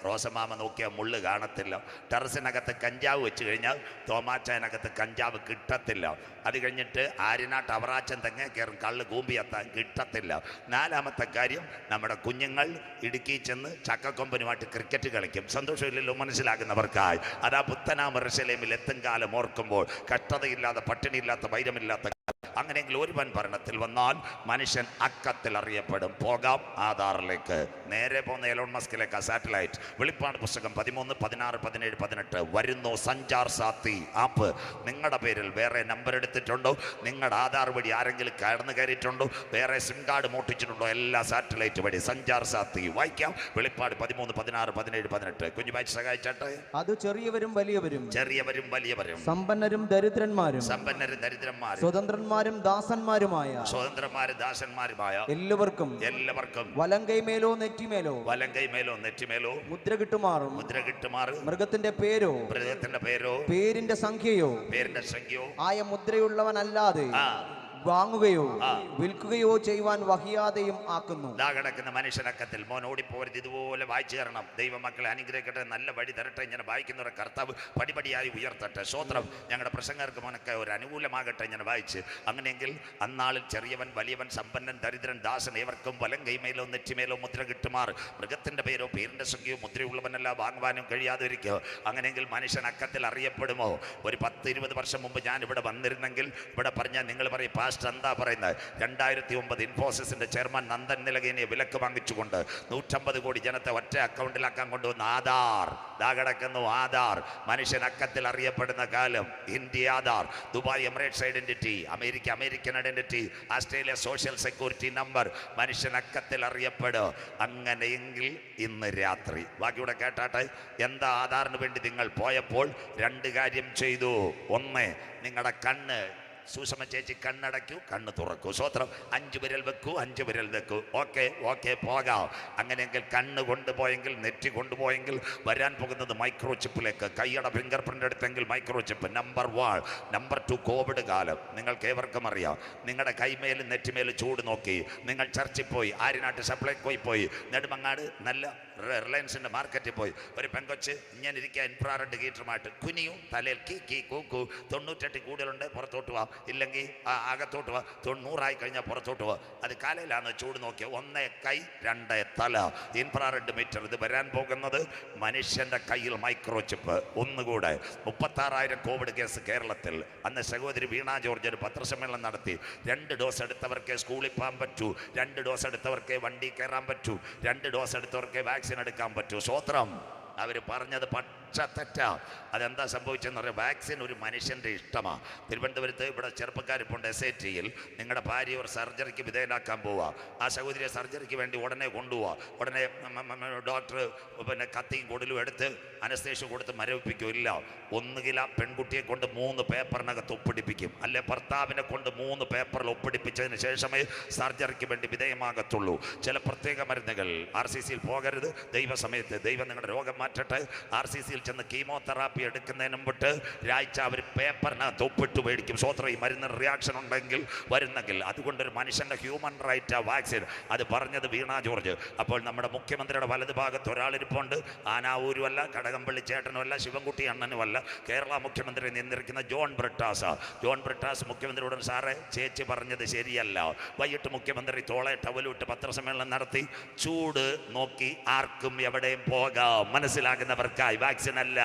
റോസമാമ നോക്കിയാൽ മുള്ള് കാണത്തില്ല. ടെറസിനകത്ത് കഞ്ചാവ് വെച്ച് കഴിഞ്ഞാൽ തോമാച്ചായനകത്ത് കഞ്ചാവ് കിട്ടത്തില്ല. അത് കഴിഞ്ഞിട്ട് ആര്യനാട്ട് അവറാച്ചൻ തെങ്ങ കയറും കള്ള് കൂമ്പിയെത്താൻ കിട്ടത്തില്ല. 4-മത്തെ കാര്യം, നമ്മുടെ കുഞ്ഞുങ്ങൾ ഇടുക്കി ചെന്ന് ചക്കക്കൊമ്പനുമായിട്ട് ക്രിക്കറ്റ് കളിക്കും. സന്തോഷമില്ലല്ലോ മനസ്സിലാകുന്നവർക്കായി. അതാ പുത്തനാം യെരൂശലേമിൽ എത്തും കാലം ഓർക്കുമ്പോൾ കഷ്ടതയില്ലാത്ത, പട്ടിണിയില്ലാത്ത, വൈരമില്ലാത്ത. അങ്ങനെയെങ്കിൽ ഒരുവൻ ഭരണത്തിൽ വന്നാൽ മനുഷ്യൻ അക്കത്തിൽ അറിയപ്പെടും. പോകാം ആധാറിലേക്ക്. നേരെ പോകുന്ന എലോൺ മസ്കിലേക്ക് സാറ്റലൈറ്റ്. വെളിപ്പാട് പുസ്തകം 13, 16, 17, 18. വരുന്നു സഞ്ചാർ സാത്തി ആപ്പ്. നിങ്ങളുടെ പേരിൽ വേറെ നമ്പർ എടുത്തിട്ടുണ്ടോ? നിങ്ങളുടെ ആധാർ വഴി ആരെങ്കിലും കടന്നു കയറിയിട്ടുണ്ടോ? വേറെ സിം കാർഡ് മോട്ടിച്ചിട്ടുണ്ടോ? എല്ലാ സാറ്റലൈറ്റ് വഴി സഞ്ചാർ സാത്തി. വായിക്കാം. വെളിപ്പാട് 13, 16, 17, 18. കുഞ്ഞു വായിച്ച് സഹായിച്ചാട്ടെ. അത് ചെറിയവരും വലിയവരും, ചെറിയവരും വലിയവരും, സമ്പന്നരും ദരിദ്രന്മാരും, സമ്പന്നരും ദരിദ്രന്മാരും, സ്വതന്ത്രന്മാരും ദാസന്മാരുമായ, സ്വതന്ത്രന്മാരും ദാസന്മാരുമായ എല്ലാവർക്കും വലങ്കൈമേലോ നെറ്റിമേലോ മുദ്ര കിട്ടുമാറും മൃഗത്തിന്റെ പേരോ പേരിന്റെ സംഖ്യയോ ആയ മുദ്രയുള്ളവനല്ലാതെ വാങ്ങുകയോ വിൽക്കുകയോ ചെയ്യുവാൻ വഹിയാതെയും ആക്കുന്നു. കിടക്കുന്ന മനുഷ്യനക്കത്തിൽ മോൻ ഓടിപ്പോരുത്. ഇതുപോലെ വായിച്ചു തരണം. ദൈവമക്കളെ അനുഗ്രഹിക്കട്ടെ, നല്ല വഴി തരട്ടെ. ഇങ്ങനെ വായിക്കുന്നവരെ കർത്താവ് പടിപടിയായി ഉയർത്തട്ടെ. സ്വോത്രം. ഞങ്ങളുടെ പ്രസംഗർക്ക് മോനൊക്കെ ഒരു അനുകൂലമാകട്ടെ. ഇങ്ങനെ വായിച്ച്. അങ്ങനെയെങ്കിൽ അന്നാളിൽ ചെറിയവൻ വലിയവൻ, സമ്പന്നൻ ദരിദ്രൻ ദാസൻ, ഏവർക്കും വലം കൈമേലോ നെറ്റിമേലോ മുദ്ര കിട്ടുമാർ. മൃഗത്തിന്റെ പേരോ പേരിന്റെ സംഖ്യയോ മുദ്രയുള്ളവനല്ല വാങ്ങുവാനും കഴിയാതിരിക്കുക. അങ്ങനെയെങ്കിൽ മനുഷ്യൻ അക്കത്തിൽ അറിയപ്പെടുമോ? ഒരു 10-20 വർഷം മുമ്പ് ഞാൻ ഇവിടെ വന്നിരുന്നെങ്കിൽ ഇവിടെ പറഞ്ഞാൽ നിങ്ങൾ പറയും, എന്താ പറയുന്നത്? 2009 ഇൻഫോസിസിന്റെ ചെയർമാൻ നന്ദൻ നിലകേനിയെ വിലക്ക് വാങ്ങിച്ചുകൊണ്ട് 150 കോടി ജനത്തെ ഒറ്റ അക്കൗണ്ടിലാക്കാൻ കൊണ്ടുവന്ന ആധാർ. കിടക്കുന്നു ആധാർ. മനുഷ്യൻ അക്കത്തിൽ അറിയപ്പെടുന്ന കാലം. India Aadhaar, Dubai Emirates identity, America American identity, Australia social security number. മനുഷ്യൻ അക്കത്തിൽ അറിയപ്പെടും. അങ്ങനെയെങ്കിൽ ഇന്ന് രാത്രി ബാക്കിയൂടെ കേട്ടാട്ടെ. എന്താ ആധാറിന് വേണ്ടി നിങ്ങൾ പോയപ്പോൾ 2 കാര്യം ചെയ്തു. ഒന്ന്, നിങ്ങളുടെ കണ്ണ്, സൂസമ്മ ചേച്ചി കണ്ണടയ്ക്കൂ, കണ്ണ് തുറക്കൂ. സ്വോത്രം. 5 വിരൽ വെക്കൂ, 5 വിരൽ വെക്കൂ. ഓക്കെ പോകാം. അങ്ങനെയെങ്കിൽ കണ്ണ് കൊണ്ടുപോയെങ്കിൽ, നെറ്റി കൊണ്ടുപോയെങ്കിൽ വരാൻ പോകുന്നത് മൈക്രോ ചിപ്പിലേക്ക്. കൈയുടെ ഫിംഗർ പ്രിന്റ് എടുത്തെങ്കിൽ micro chip. Number 1. Number 2, Covid കാലം. നിങ്ങൾക്ക് ഏവർക്കും അറിയാം. നിങ്ങളുടെ കൈമേലും നെറ്റിമേലും ചൂട് നോക്കി നിങ്ങൾ ചർച്ചിൽ പോയി, ആര്യനാട്ട് സപ്ലൈക്കോയിൽ പോയി, നെടുമങ്ങാട് നല്ല റിലയൻസിന്റെ മാർക്കറ്റിൽ പോയി ഒരു പെങ്കൊച്ച് ഇങ്ങനെ ഇരിക്കുക, ഇൻഫ്രാറെഡ് ഹീറ്ററുമായിട്ട് കുനിയും, തലയിൽ കീ കൂക്കൂ. 98 കൂടുതലുണ്ട്, പുറത്തോട്ട് പോവാം. ഇല്ലെങ്കിൽ അകത്തോട്ട് പോവാ. 90 കഴിഞ്ഞാൽ പുറത്തോട്ട് പോവാ. അത് കാലയിലാന്ന് ചൂട് നോക്കിയ 1 കൈ 2 തല. Infrared metre. ഇത് വരാൻ പോകുന്നത് മനുഷ്യന്റെ കയ്യിൽ മൈക്രോ ചിപ്പ്. ഒന്നുകൂടെ 36,000 കോവിഡ് കേസ് കേരളത്തിൽ. അന്ന് സഹോദരി വീണ ജോർജ് ഒരു പത്രസമ്മേളനം നടത്തി. 2 ഡോസ് എടുത്തവർക്ക് സ്കൂളിൽ പോകാൻ പറ്റൂ, 2 ഡോസ് എടുത്തവർക്ക് വണ്ടി കയറാൻ പറ്റൂ, 2 ഡോസ് എടുത്തവർക്ക് വാക്സിൻ എടുക്കാൻ പറ്റൂ. സ്വോത്രം. അവർ പറഞ്ഞത് തെറ്റാ. അതെന്താ സംഭവിച്ചെന്ന് പറയാം. വാക്സിൻ ഒരു മനുഷ്യൻ്റെ ഇഷ്ടമാണ്. തിരുവനന്തപുരത്ത് ഇവിടെ ചെറുപ്പക്കാരിപ്പോൾ SATയിൽ നിങ്ങളുടെ ഭാര്യ ഒരു സർജറിക്ക് വിധേയനാക്കാൻ പോവുക. ആ സഹോദരിയെ സർജറിക്ക് വേണ്ടി ഉടനെ കൊണ്ടുപോവുക. ഉടനെ ഡോക്ടർ കത്തിയും കൊടുലും എടുത്ത് അനസ്തേഷ്യ കൊടുത്ത് മരവിപ്പിക്കില്ല. ഒന്നുകിൽ ആ പെൺകുട്ടിയെ കൊണ്ട് 3 പേപ്പറിനകത്ത് ഒപ്പിടിപ്പിക്കും, അല്ലെ ഭർത്താവിനെ കൊണ്ട് 3 പേപ്പറിൽ ഒപ്പിടിപ്പിച്ചതിന് ശേഷമേ സർജറിക്ക് വേണ്ടി വിധേയമാകത്തുള്ളൂ. ചില പ്രത്യേക മരുന്നുകൾ. RCCയിൽ പോകരുത്. ദൈവസമയത്ത് ദൈവം നിങ്ങളുടെ രോഗം മാറ്റട്ടെ. RCCയിൽ ചെന്ന് കീമോതെറാപ്പി എടുക്കുന്നതിന് മുമ്പിട്ട് രാഴ്ച അവർ പേപ്പറിനകത്ത് ഒപ്പിട്ട് മേടിക്കും. സ്വോത്രം. ഈ മരുന്ന് റിയാക്ഷൻ ഉണ്ടെങ്കിൽ വരുന്നെങ്കിൽ. അതുകൊണ്ടൊരു മനുഷ്യൻ്റെ ഹ്യൂമൻ റൈറ്റാ വാക്സിൻ. അത് പറഞ്ഞത് വീണ ജോർജ്. അപ്പോൾ നമ്മുടെ മുഖ്യമന്ത്രിയുടെ വലതു ഭാഗത്ത് ഒരാളിരിപ്പുണ്ട്. ആനാവൂരുമല്ല, കടകംപള്ളി ചേട്ടനുമല്ല, ശിവൻകുട്ടി അണ്ണനുമല്ല, കേരള മുഖ്യമന്ത്രി നിയന്ത്രിക്കുന്ന ജോൺ ബ്രിട്ടാസ് മുഖ്യമന്ത്രിയോട്, സാറേ ചേച്ചി പറഞ്ഞത് ശരിയല്ല. വൈകിട്ട് മുഖ്യമന്ത്രി തോളെ ടവലുവിട്ട് പത്രസമ്മേളനം നടത്തി. ചൂട് നോക്കി ആർക്കും എവിടെയും പോകാം. മനസ്സിലാകുന്നവർക്കായി. വാക്സിൻ അല്ല,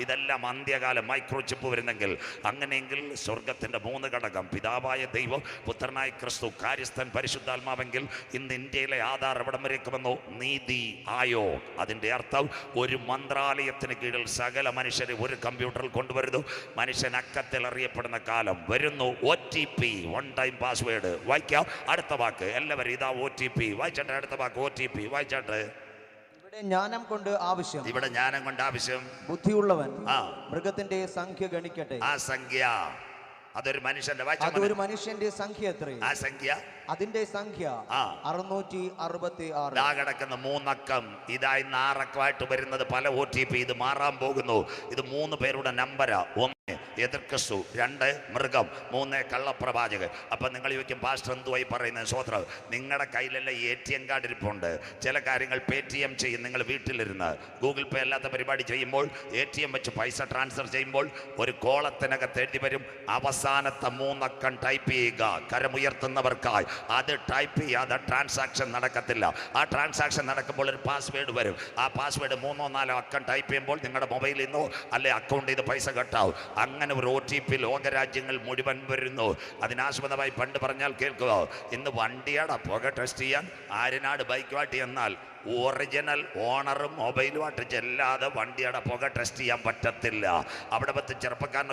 ഇതെല്ലാം അന്ത്യകാലം. മൈക്രോ ചിപ്പ് വരുന്നെങ്കിൽ. അങ്ങനെയെങ്കിൽ സ്വർഗത്തിന്റെ 3 ഘടകം, പിതാവായ ദൈവം, പുത്രനായ ക്രിസ്തു, കാര്യസ്ഥൻ പരിശുദ്ധാത്മാവെങ്കിൽ ഇന്ന് ഇന്ത്യയിലെ ആധാർ എവിടം വരേക്ക് വന്നു? നീതി ആയോഗ്. അതിൻ്റെ അർത്ഥം ഒരു മന്ത്രാലയത്തിന് കീഴിൽ സകല മനുഷ്യരെ ഒരു കമ്പ്യൂട്ടറിൽ കൊണ്ടുവരുന്നു. മനുഷ്യൻ അക്കത്തിൽ അറിയപ്പെടുന്ന കാലം വരുന്നു. OTP, 1 time password. വായിക്കാം അടുത്ത വാക്ക്. എല്ലാവരും ഇതാ OTP. വായിച്ചാട്ടെ അടുത്ത വാക്ക്. OTP വായിച്ചാട്ടെ. ജ്ഞാനം കൊണ്ട് ആവശ്യം. ഇവിടെ ജ്ഞാനം കൊണ്ട് ആവശ്യം. ബുദ്ധിയുള്ളവൻ മൃഗത്തിന്റെ സംഖ്യ ഗണിക്കട്ടെ. ആ സംഖ്യ അതൊരു മനുഷ്യന്റെ അതൊരു മനുഷ്യന്റെ സംഖ്യ എത്ര? ആ സംഖ്യ അതിന്റെ സംഖ്യ 666. കിടക്കുന്ന 3 അക്കം. ഇതായി 6 അക്കമായിട്ട് വരുന്നത് പല OTP. ഇത് മാറാൻ പോകുന്നു. ഇത് 3 പേരുടെ നമ്പരാ. 1 എതിർ ക്രിസ്തു, 2 മൃഗം, 3 കള്ളപ്രവാചകൻ. അപ്പൊ നിങ്ങൾ ചോദിക്കും, പാസ്റ്റർ എന്തുവായി പറയുന്നത്? സ്വോത്രം, നിങ്ങളുടെ കയ്യിലെല്ലാം ATM കാർഡ് ഇരിപ്പുണ്ട്. ചില കാര്യങ്ങൾ Paytm ചെയ്യും. നിങ്ങൾ വീട്ടിലിരുന്ന് ഗൂഗിൾ പേ അല്ലാത്ത പരിപാടി ചെയ്യുമ്പോൾ ATM വെച്ച് പൈസ ട്രാൻസ്ഫർ ചെയ്യുമ്പോൾ ഒരു കോളത്തിനകത്ത് എഴുതി വരും, അവസാനത്തെ 3 അക്കം ടൈപ്പ് ചെയ്യുക. കരമുയർത്തുന്നവർക്കായി അത് ടൈപ്പ് ചെയ്യാതെ ട്രാൻസാക്ഷൻ നടക്കത്തില്ല. ആ ട്രാൻസാക്ഷൻ നടക്കുമ്പോൾ ഒരു പാസ്വേഡ് വരും. ആ പാസ്വേഡ് 3 4 അക്കം ടൈപ്പ് ചെയ്യുമ്പോൾ നിങ്ങളുടെ മൊബൈലിൽ നിന്നോ അല്ലെ അക്കൗണ്ടിൽ നിന്ന് പൈസ കട്ടാവും. അങ്ങനെ ഒരു OTP ലോകരാജ്യങ്ങൾ മുഴുവൻ വരുന്നു. അതിനാസ്പദമായി പണ്ട് പറഞ്ഞാൽ കേൾക്കുക, ഇന്ന് വണ്ടിയുടെ പുക ടെസ്റ്റ് ചെയ്യാൻ ആര്യനാട് ബൈക്കുമായിട്ട് എന്നാൽ ഒറിജിനൽ ഓണറും മൊബൈലുമായിട്ട് ചെല്ലാതെ വണ്ടിയുടെ പുക ടെസ്റ്റ് ചെയ്യാൻ പറ്റത്തില്ല. അവിടെ 10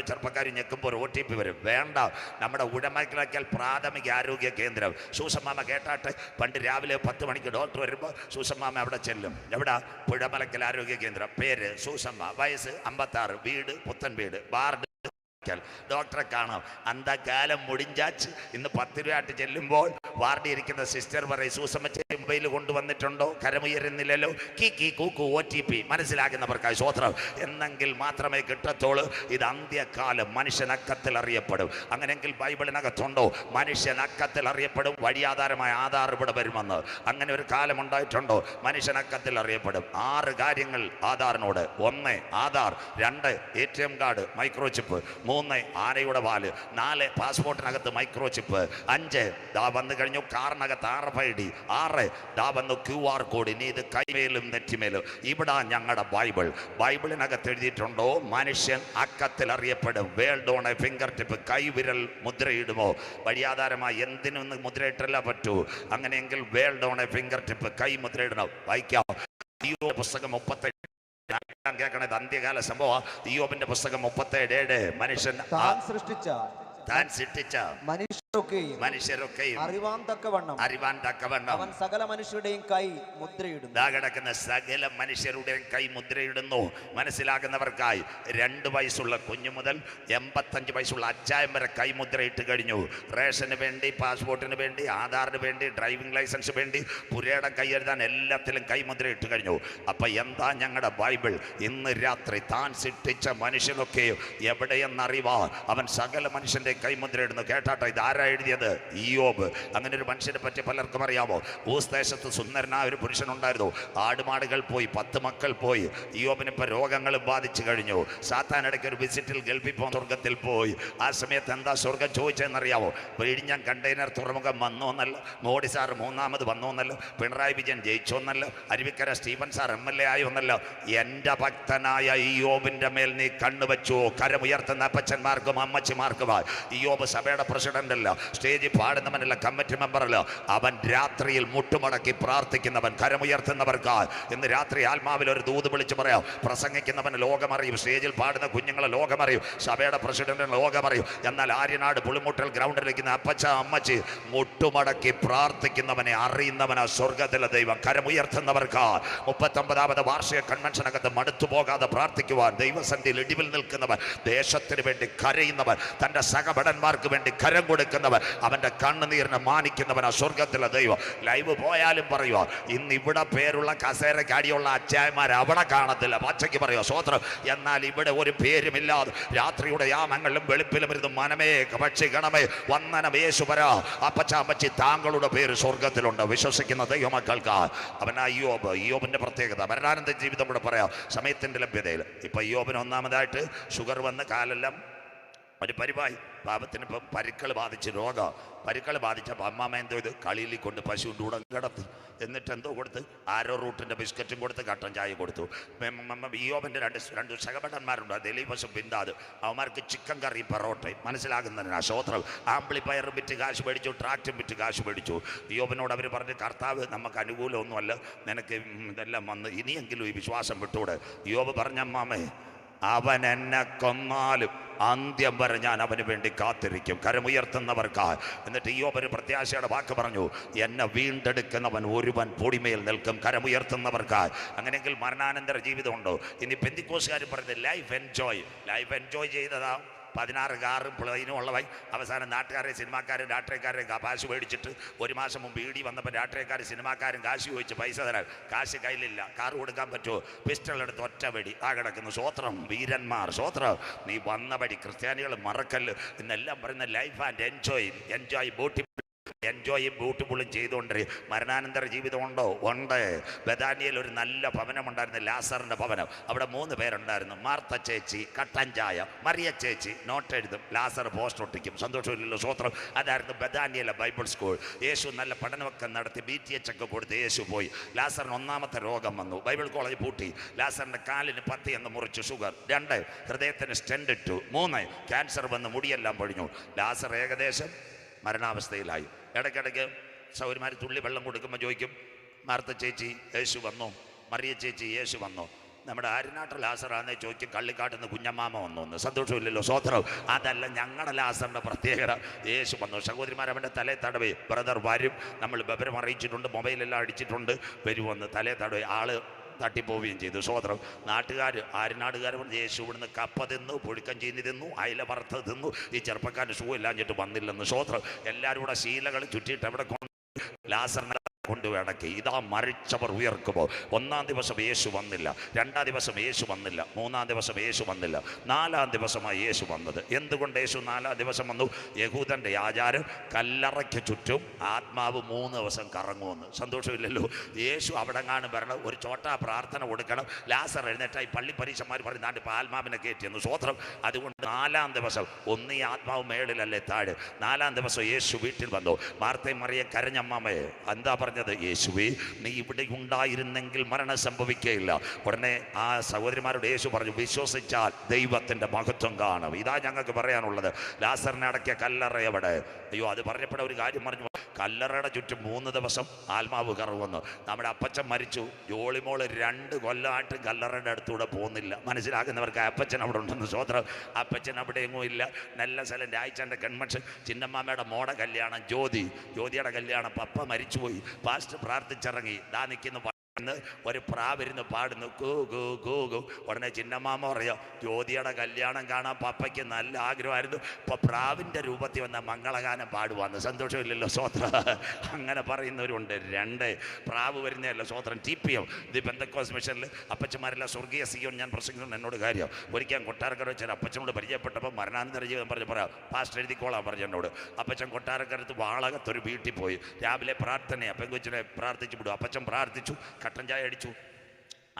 ചെറുപ്പക്കാരും ഞെക്കുമ്പോൾ OTP വരും. വേണ്ട, നമ്മുടെ ഉടമയ്ക്കൽ പ്രാഥമിക ആരോഗ്യ കേന്ദ്രം. സൂസമ്മാമ കേട്ടാട്ടെ, പണ്ട് രാവിലെ 10 മണിക്ക് ഡോക്ടർ വരുമ്പോൾ സൂസമ്മാമ അവിടെ ചെല്ലും. എവിടെ? പുഴമലക്കൽ ആരോഗ്യ കേന്ദ്രം. പേര് സൂസമ്മ, വയസ്സ് 56, വീട് പുത്തൻ വീട്, വാർഡ്. ഡോക്ടറെ കാണാം. അന്തകാലം മുടിഞ്ചാച്ച് ഇന്ന് 10 രൂപയായിട്ട് ചെല്ലുമ്പോൾ വാർഡിൽ ഇരിക്കുന്ന സിസ്റ്റർ പറയും, സൂസമ്മച്ചി മൊബൈൽ കൊണ്ടുവന്നിട്ടുണ്ടോ? കരമുയരുന്നില്ലല്ലോ. കീ കൂക്കു OTP. മനസ്സിലാകുന്നവർക്കായി സ്വോത്രം. എന്നെങ്കിൽ മാത്രമേ കിട്ടത്തുള്ളൂ. ഇത് അന്ത്യകാലം. മനുഷ്യനക്കത്തിൽ അറിയപ്പെടും. അങ്ങനെയെങ്കിൽ ബൈബിളിനകത്തുണ്ടോ മനുഷ്യനക്കത്തിൽ അറിയപ്പെടും, വഴിയാധാരമായ ആധാർ ഇവിടെ വരുമെന്ന്? അങ്ങനെ ഒരു കാലം ഉണ്ടായിട്ടുണ്ടോ? മനുഷ്യനക്കത്തിൽ അറിയപ്പെടും. 6 കാര്യങ്ങൾ ആധാറിനോട്. 1 ആധാർ, 2 ATM കാർഡ് മൈക്രോചിപ്പ്, 3 ആനയുടെ വാല്, 4 പാസ്പോർട്ടിനകത്ത് മൈക്രോചിപ്പ്, 5 ദാ വന്നു കഴിഞ്ഞു കാറിനകത്ത് RFID, 6 ദാ വന്നു QR കോഡ്. ഇനി ഇത് കൈമേലും നെറ്റിമേലും. ഇവിടെ ഞങ്ങളുടെ ബൈബിളിനകത്ത് എഴുതിയിട്ടുണ്ടോ മനുഷ്യൻ അക്കത്തിൽ അറിയപ്പെടും. World on a finger tip. കൈവിരൽ മുദ്രയിടുമോ? വഴിയാധാരമായി എന്തിനൊന്ന് മുദ്രയിട്ടല്ല പറ്റൂ. അങ്ങനെയെങ്കിൽ world on a finger tip, കൈ മുദ്രയിടണം. വായിക്കാം. പുസ്തകം 37. കേൾക്കണത് അന്ത്യകാല സംഭവം. ഇയ്യോബിന്റെ പുസ്തകം 37:7. മനുഷ്യൻ താൻ സൃഷ്ടിച്ച മനുഷ്യരൊക്കെയും അറിവാൻ തക്കവണ്ണം അവൻ സകല മനുഷ്യരുടെയും കൈ മുദ്രയിടുന്നു. കിടക്കുന്ന സകല മനുഷ്യരുടെയും കൈ മുദ്രയിടുന്നു. മനസ്സിലാകുന്നവർക്കായി 2 വയസ്സുള്ള കുഞ്ഞു മുതൽ 85 വയസ്സുള്ള അച്ചായം വരെ കൈ മുദ്രയിട്ട് കഴിഞ്ഞു. റേഷന് വേണ്ടി, പാസ്പോർട്ടിന് വേണ്ടി, ആധാറിന് വേണ്ടി, ഡ്രൈവിംഗ് ലൈസൻസ് വേണ്ടി, പുരയുടെ കൈ എഴുതാൻ എല്ലാത്തിലും കൈ മുദ്രയിട്ട് കഴിഞ്ഞു. അപ്പൊ എന്താ ഞങ്ങളുടെ ബൈബിൾ? ഇന്ന് രാത്രി താൻ സൃഷ്ടിച്ച മനുഷ്യനൊക്കെയും എവിടെയെന്നറിവാ അവൻ സകല മനുഷ്യന്റെ കൈമുദ്രയിടുന്നു. കേട്ടാട്ടോ, ഇതാരാ എഴുതിയത്? ഇയ്യോബ്. അങ്ങനെ ഒരു മനുഷ്യനെ പറ്റി പലർക്കും അറിയാമോ? ഊസ്ദേശത്ത് സുന്ദരനായ ഒരു പുരുഷനുണ്ടായിരുന്നു. ആടുമാടുകൾ പോയി, 10 മക്കൾ പോയി. ഇയ്യോബിന് ഇപ്പൊ രോഗങ്ങളും ബാധിച്ചു കഴിഞ്ഞു. സാത്താൻ ഇടയ്ക്ക് ഒരു വിസിറ്റിൽ ഗൾഫിൽ പോകുന്ന സ്വർഗത്തിൽ പോയി. ആ സമയത്ത് എന്താ സ്വർഗം ചോദിച്ചതെന്നറിയാമോ? വിഴിഞ്ഞം കണ്ടെയ്നർ തുറമുഖം വന്നോന്നല്ല, മോഡി സാർ 3ാമത് വന്നോന്നല്ല, പിണറായി വിജയൻ ജയിച്ചോന്നല്ല, അരുവിക്കര സ്റ്റീഫൻ സാർ MLA ആയോന്നല്ല, എൻ്റെ ഭക്തനായ ഇയ്യോബിന്റെ മേൽ നീ കണ്ണുവെച്ചു. കരമുയർത്തുന്ന അപ്പച്ചന്മാർക്കും അമ്മച്ചിമാർക്കുമായി. ഇയ്യോബ് സഭയുടെ പ്രസിഡന്റ് അല്ല, സ്റ്റേജിൽ പാടുന്നവനല്ല, കമ്മിറ്റി മെമ്പറല്ല. അവൻ രാത്രിയിൽ മുട്ടുമടക്കി പ്രാർത്ഥിക്കുന്നവൻ. കരമുയർത്തുന്നവർക്കായി ഇന്ന് രാത്രി ആത്മാവിൽ ഒരു ദൂത് വിളിച്ച് പറയാം. പ്രസംഗിക്കുന്നവൻ ലോകമറിയും, സ്റ്റേജിൽ പാടുന്ന കുഞ്ഞുങ്ങളെ ലോകമറിയും, സഭയുടെ പ്രസിഡന്റിന് ലോകമറിയും. എന്നാൽ ആര്യനാട് പുളിമുട്ടൽ ഗ്രൗണ്ടിലിരിക്കുന്ന അപ്പച്ച അമ്മച്ചി മുട്ടുമടക്കി പ്രാർത്ഥിക്കുന്നവനെ അറിയുന്നവനാ സ്വർഗത്തിലെ ദൈവം. കരമുയർത്തുന്നവർക്കാ 39ാമത് വാർഷിക കൺവെൻഷനകത്ത് മടുത്തു പോകാതെ പ്രാർത്ഥിക്കുവാൻ ദൈവസന്നിധിയിൽ ഇടിവിൽ നിൽക്കുന്നവൻ, ദേശത്തിന് വേണ്ടി കരയുന്നവൻ, തൻ്റെ സഹഭടന്മാർക്ക് വേണ്ടി കരം കൊടുക്കുന്നവൻ, അവൻ്റെ കണ്ണുനീരിനെ മാനിക്കുന്നവനാ സ്വർഗത്തിലെ ദൈവം. ലൈവ് പോയാലും പറയുക, ഇന്ന് ഇവിടെ പേരുള്ള കസേരയ്ക്ക് അടിയുള്ള അച്ചായന്മാർ അവിടെ കാണത്തില്ല. പച്ചയ്ക്ക് പറയുക സ്വോത്രം. എന്നാൽ ഇവിടെ ഒരു പേരുമില്ലാതെ രാത്രിയുടെ യാമങ്ങളിലും വെളുപ്പിലും ഇരുന്ന് മനമേ പക്ഷി ഗണമേ വന്ദനം യേശുപര അപ്പച്ച അമ്മച്ചി താങ്കളുടെ പേര് സ്വർഗത്തിലുണ്ട്. വിശ്വസിക്കുന്ന ദൈവമക്കൾക്ക് അവനാ ഇയ്യോബിന്റെ പ്രത്യേകത. മരണാനന്ദ ജീവിതം കൂടെ പറയാം സമയത്തിന്റെ ലഭ്യതയിൽ. ഇപ്പൊ ഇയ്യോബിന് 1ാമതായിട്ട് ഷുഗർ വന്ന് കാലെല്ലാം ഒരു പരിവായി. പാപത്തിന് ഇപ്പം പരുക്കൾ ബാധിച്ച് പരുക്കൾ ബാധിച്ചപ്പോൾ അമ്മാമ്മ എന്തോ ഇത് കളിയിൽ കൊണ്ട് പശുവിൻ്റെ കൂടെ കിടത്തി. എന്നിട്ട് എന്തോ കൊടുത്ത് ആരോ റൂട്ടിൻ്റെ ബിസ്ക്കറ്റും കൊടുത്ത് കട്ടൻ ചായ കൊടുത്തു. ഇയ്യോബിൻ്റെ രണ്ട് സഹഭടന്മാരുണ്ട്, ദിലീപസും ബിന്ദാദ്. അവന്മാർക്ക് ചിക്കൻ കറി പൊറോട്ടയും. മനസ്സിലാകുന്നതിനാ സ്തോത്രം. ആംപ്ലിഫയറും വിറ്റ് കാശ് മേടിച്ചു, ട്രാക്റ്റും വിറ്റ് കാശ് മേടിച്ചു. ഇയ്യോബിനോട് അവർ പറഞ്ഞു, കർത്താവ് നമുക്ക് അനുകൂലമൊന്നുമല്ല, നിനക്ക് ഇതെല്ലാം വന്ന് ഇനിയെങ്കിലും ഈ വിശ്വാസം വിട്ടൂടെ. ഇയ്യോബ് പറഞ്ഞമ്മാമേ, അവൻ എന്നെ കൊന്നാലും അന്ത്യം വരെ ഞാൻ അവന് വേണ്ടി കാത്തിരിക്കും. കരമുയർത്തുന്നവർക്കായി. എന്നിട്ട് ഇയ്യോബ് പ്രത്യാശയുടെ വാക്ക് പറഞ്ഞു, എന്നെ വീണ്ടെടുക്കുന്നവൻ ഒരുവൻ പൊടിമേൽ നിൽക്കും. കരമുയർത്തുന്നവർക്കായി. അങ്ങനെയെങ്കിൽ മരണാനന്തര ജീവിതമുണ്ടോ? ഇനി പെന്തിക്കോസുകാർ പറഞ്ഞത് ലൈഫ് എൻജോയ് ചെയ്തതാ 16 കാറും പ്ലെയിനും ഉള്ളവයි. അവസാനം നാട്ടുകാരെ സിനിമാക്കാരും രാഷ്ട്രീയക്കാരെയും കാശ് മേടിച്ചിട്ട് 1 മാസം മുമ്പ് ഇടി വന്നപ്പോൾ രാഷ്ട്രീയക്കാരും സിനിമാക്കാരും കാശ് ചോദിച്ച് പൈസ തരാൻ കാശ് കയ്യിലില്ല. കാറ് കൊടുക്കാൻ പറ്റുമോ? പിസ്റ്റൾ എടുത്ത് ഒറ്റ വെടി ആ കിടക്കുന്നു. സ്വോത്രം വീരന്മാർ, സ്വോത്രം. നീ വന്ന വഴി ക്രിസ്ത്യാനികൾ മറക്കല്ല് എന്നെല്ലാം പറയുന്ന ലൈഫ് ആൻഡ് എൻജോയ് ബ്യൂട്ടിഫുള്ളും ചെയ്തുകൊണ്ട് മരണാനന്തര ജീവിതം ഉണ്ടോ? ഉണ്ട്. ബഥാനിയയിൽ ഒരു നല്ല ഭവനമുണ്ടായിരുന്നു, ലാസറിൻ്റെ ഭവനം. അവിടെ 3 പേരുണ്ടായിരുന്നു. മാർത്ത ചേച്ചി കട്ടൻ ചായ, മറിയ ചേച്ചി നോട്ട് എഴുതും, ലാസർ പോസ്റ്റ് ഒട്ടിക്കും. സന്തോഷമില്ലല്ലോ, സ്വോത്രം. അതായിരുന്നു ബഥാനിയയിലെ ബൈബിൾ സ്കൂൾ. യേശു നല്ല പഠനമൊക്കെ നടത്തി BTH ഒക്കെ കൊടുത്ത് യേശു പോയി. ലാസറിന് 1ാമത്തെ രോഗം വന്നു. ബൈബിൾ കോളേജ് പൂട്ടി. ലാസറിൻ്റെ കാലിന് 10 എന്ന് മുറിച്ചു. ഷുഗർ. 2 ഹൃദയത്തിന് സ്റ്റെൻഡ് ഇട്ടു. 3 ക്യാൻസർ വന്ന് മുടിയെല്ലാം പൊഴിഞ്ഞു. ലാസർ ഏകദേശം മരണാവസ്ഥയിലായി. ഇടയ്ക്കിടയ്ക്ക് സൗകര്യമാർ തുള്ളി വെള്ളം കൊടുക്കുമ്പോൾ ചോദിക്കും, മാർത്ത ചേച്ചി യേശു വന്നോ? മറിയ ചേച്ചി യേശു വന്നോ? നമ്മുടെ ആര്യനാട്ട് ലാസറാന്നേ ചോദിക്കും, കള്ളിക്കാട്ടിൽ നിന്ന് കുഞ്ഞമ്മാമ വന്നു എന്ന്. സന്തോഷമില്ലല്ലോ, സ്വോത്രം. അതല്ല ഞങ്ങളുടെ ലാസറിൻ്റെ പ്രത്യേകത. യേശു വന്നു. സഹോദരിമാർ അവൻ്റെ തലേ തടവേ, ബ്രദർ വരും, നമ്മൾ വിവരം അറിയിച്ചിട്ടുണ്ട്, മൊബൈലെല്ലാം അടിച്ചിട്ടുണ്ട്, വരുമെന്ന്. തലേ തടവേ ആള് തട്ടിപ്പോവുകയും ചെയ്തു. സ്വോത്രം. നാട്ടുകാർ ആര്യനാടുകാർ യേശു ഇവിടുന്ന് കപ്പ തിന്നു, പുഴുക്കം ചീന്തി തിന്നു, അയില വറുത്ത് തിന്നു. ഈ ചെറുപ്പക്കാരന് ഷൂ ഇല്ലാഞ്ഞിട്ട് വന്നില്ലെന്ന്. സ്വോത്രം. എല്ലാവരും കൂടെ ശീലകൾ ചുറ്റിയിട്ട് അവിടെ ലാസറിനെ കൊണ്ട് അടക്കി. ഇതാ മരിച്ചവർ ഉയർക്കുമ്പോൾ 1-ാം ദിവസം യേശു വന്നില്ല, 2-ാം ദിവസം യേശു വന്നില്ല, 3-ാം ദിവസം യേശു വന്നില്ല, 4-ാം ദിവസമായി യേശു വന്നത്. എന്തുകൊണ്ട് യേശു 4-ാം ദിവസം വന്നു? യഹൂദൻ്റെ ആചാരം കല്ലറയ്ക്ക് ചുറ്റും ആത്മാവ് 3 ദിവസം കറങ്ങുമെന്ന്. സന്തോഷമില്ലല്ലോ. യേശു അവിടെ കാണും വരണം, ഒരു ചോട്ടാ പ്രാർത്ഥന കൊടുക്കണം. ലാസർ എഴുന്നേറ്റായി പള്ളി പരീക്ഷന്മാർ പറയും, നാട്ടിൽ ഇപ്പോൾ ആത്മാവിനെ കയറ്റിയെന്ന്. സ്വോത്രം. അതുകൊണ്ട് 4-ാം ദിവസം ഒന്ന് ഈ ആത്മാവ് മേളിലല്ലേ താഴെ. 4-ാം ദിവസം യേശു വീട്ടിൽ വന്നു. മാർത്തയും മറിയ കരഞ്ഞമ്മാമയെ എന്താ പറഞ്ഞത്? യേശുവേ, നീ ഇവിടെ ഉണ്ടായിരുന്നെങ്കിൽ മരണം സംഭവിക്കുകയില്ല. ഉടനെ ആ സഹോദരിമാരോട് യേശു പറഞ്ഞു, വിശ്വസിച്ചാൽ ദൈവത്തിൻ്റെ മഹത്വം കാണും. ഇതാ ഞങ്ങൾക്ക് പറയാനുള്ളത്. ലാസറിനെ അടക്കിയ കല്ലറ എവിടെ? അയ്യോ, അത് പറഞ്ഞപ്പോൾ ഒരു കാര്യം പറഞ്ഞു. കല്ലറയുടെ ചുറ്റും 3 ദിവസം ആത്മാവ് കറവുന്നു. നമ്മുടെ അപ്പച്ചൻ മരിച്ചു. ജോളിമോള് 2 കൊല്ലമായിട്ട് കല്ലറയുടെ അടുത്തൂടെ പോകുന്നില്ല. മനസ്സിലാക്കുന്നവർക്ക് അപ്പച്ചൻ അവിടെ ഉണ്ടെന്ന്. സ്വോത്രം. അപ്പച്ചൻ അവിടെ എങ്ങും ഇല്ല. നല്ല സ്ഥലം രായിച്ചൻ്റെ കൺവെൻഷൻ. ചിന്നമ്മാമ്മയുടെ മോടെ കല്യാണം, ജ്യോതിയുടെ കല്യാണം. പപ്പ മരിച്ചുപോയി. പാസ്റ്റർ പ്രാർത്ഥിച്ചിറങ്ങി. ദാ നിൽക്കുന്ന ഒരു പ്രാവിരുന്ന് പാടുന്നു, കൂ കൂ കൂ കൂ. ഉടനെ ചിന്നമ്മാമ പറയാം, ജ്യോതിയുടെ കല്യാണം കാണാൻ പപ്പയ്ക്ക് നല്ല ആഗ്രഹമായിരുന്നു. ഇപ്പൊ പ്രാവിൻ്റെ രൂപത്തിൽ വന്ന മംഗളഗാനം പാടുവാന്ന്. സന്തോഷമില്ലല്ലോ, സ്വോത്രം. അങ്ങനെ പറയുന്നവരുണ്ട്. 2 പ്രാവ് വരുന്നതല്ല, സ്വോത്രം. TPM ദി പെന്തക്കോസ്റ്റ് മിഷനിൽ അപ്പച്ചന്മാരെല്ലാം സ്വർഗീയ സിയോൻ ഞാൻ പ്രസംഗിക്കുന്നു. എന്നോട് കാര്യം ഒരിക്കൽ കൊട്ടാരക്കര വെച്ചാൽ അപ്പച്ചനോട് പരിചയപ്പെട്ടപ്പോൾ മരണാനന്തര ജീവിതം പറഞ്ഞ് പറയാം, പാസ്റ്റർ എഴുതിക്കോളാൻ പറഞ്ഞു എന്നോട്. അപ്പച്ചൻ കൊട്ടാരക്കരത്ത് വാളകത്തൊരു വീട്ടിൽ പോയി. രാവിലെ പ്രാർത്ഥനയാണ്, പെങ്കൊച്ചിനെ പ്രാർത്ഥിച്ചു വിടും. അപ്പച്ചൻ പ്രാർത്ഥിച്ചു, കട്ടൻ ചായ അടിച്ചു.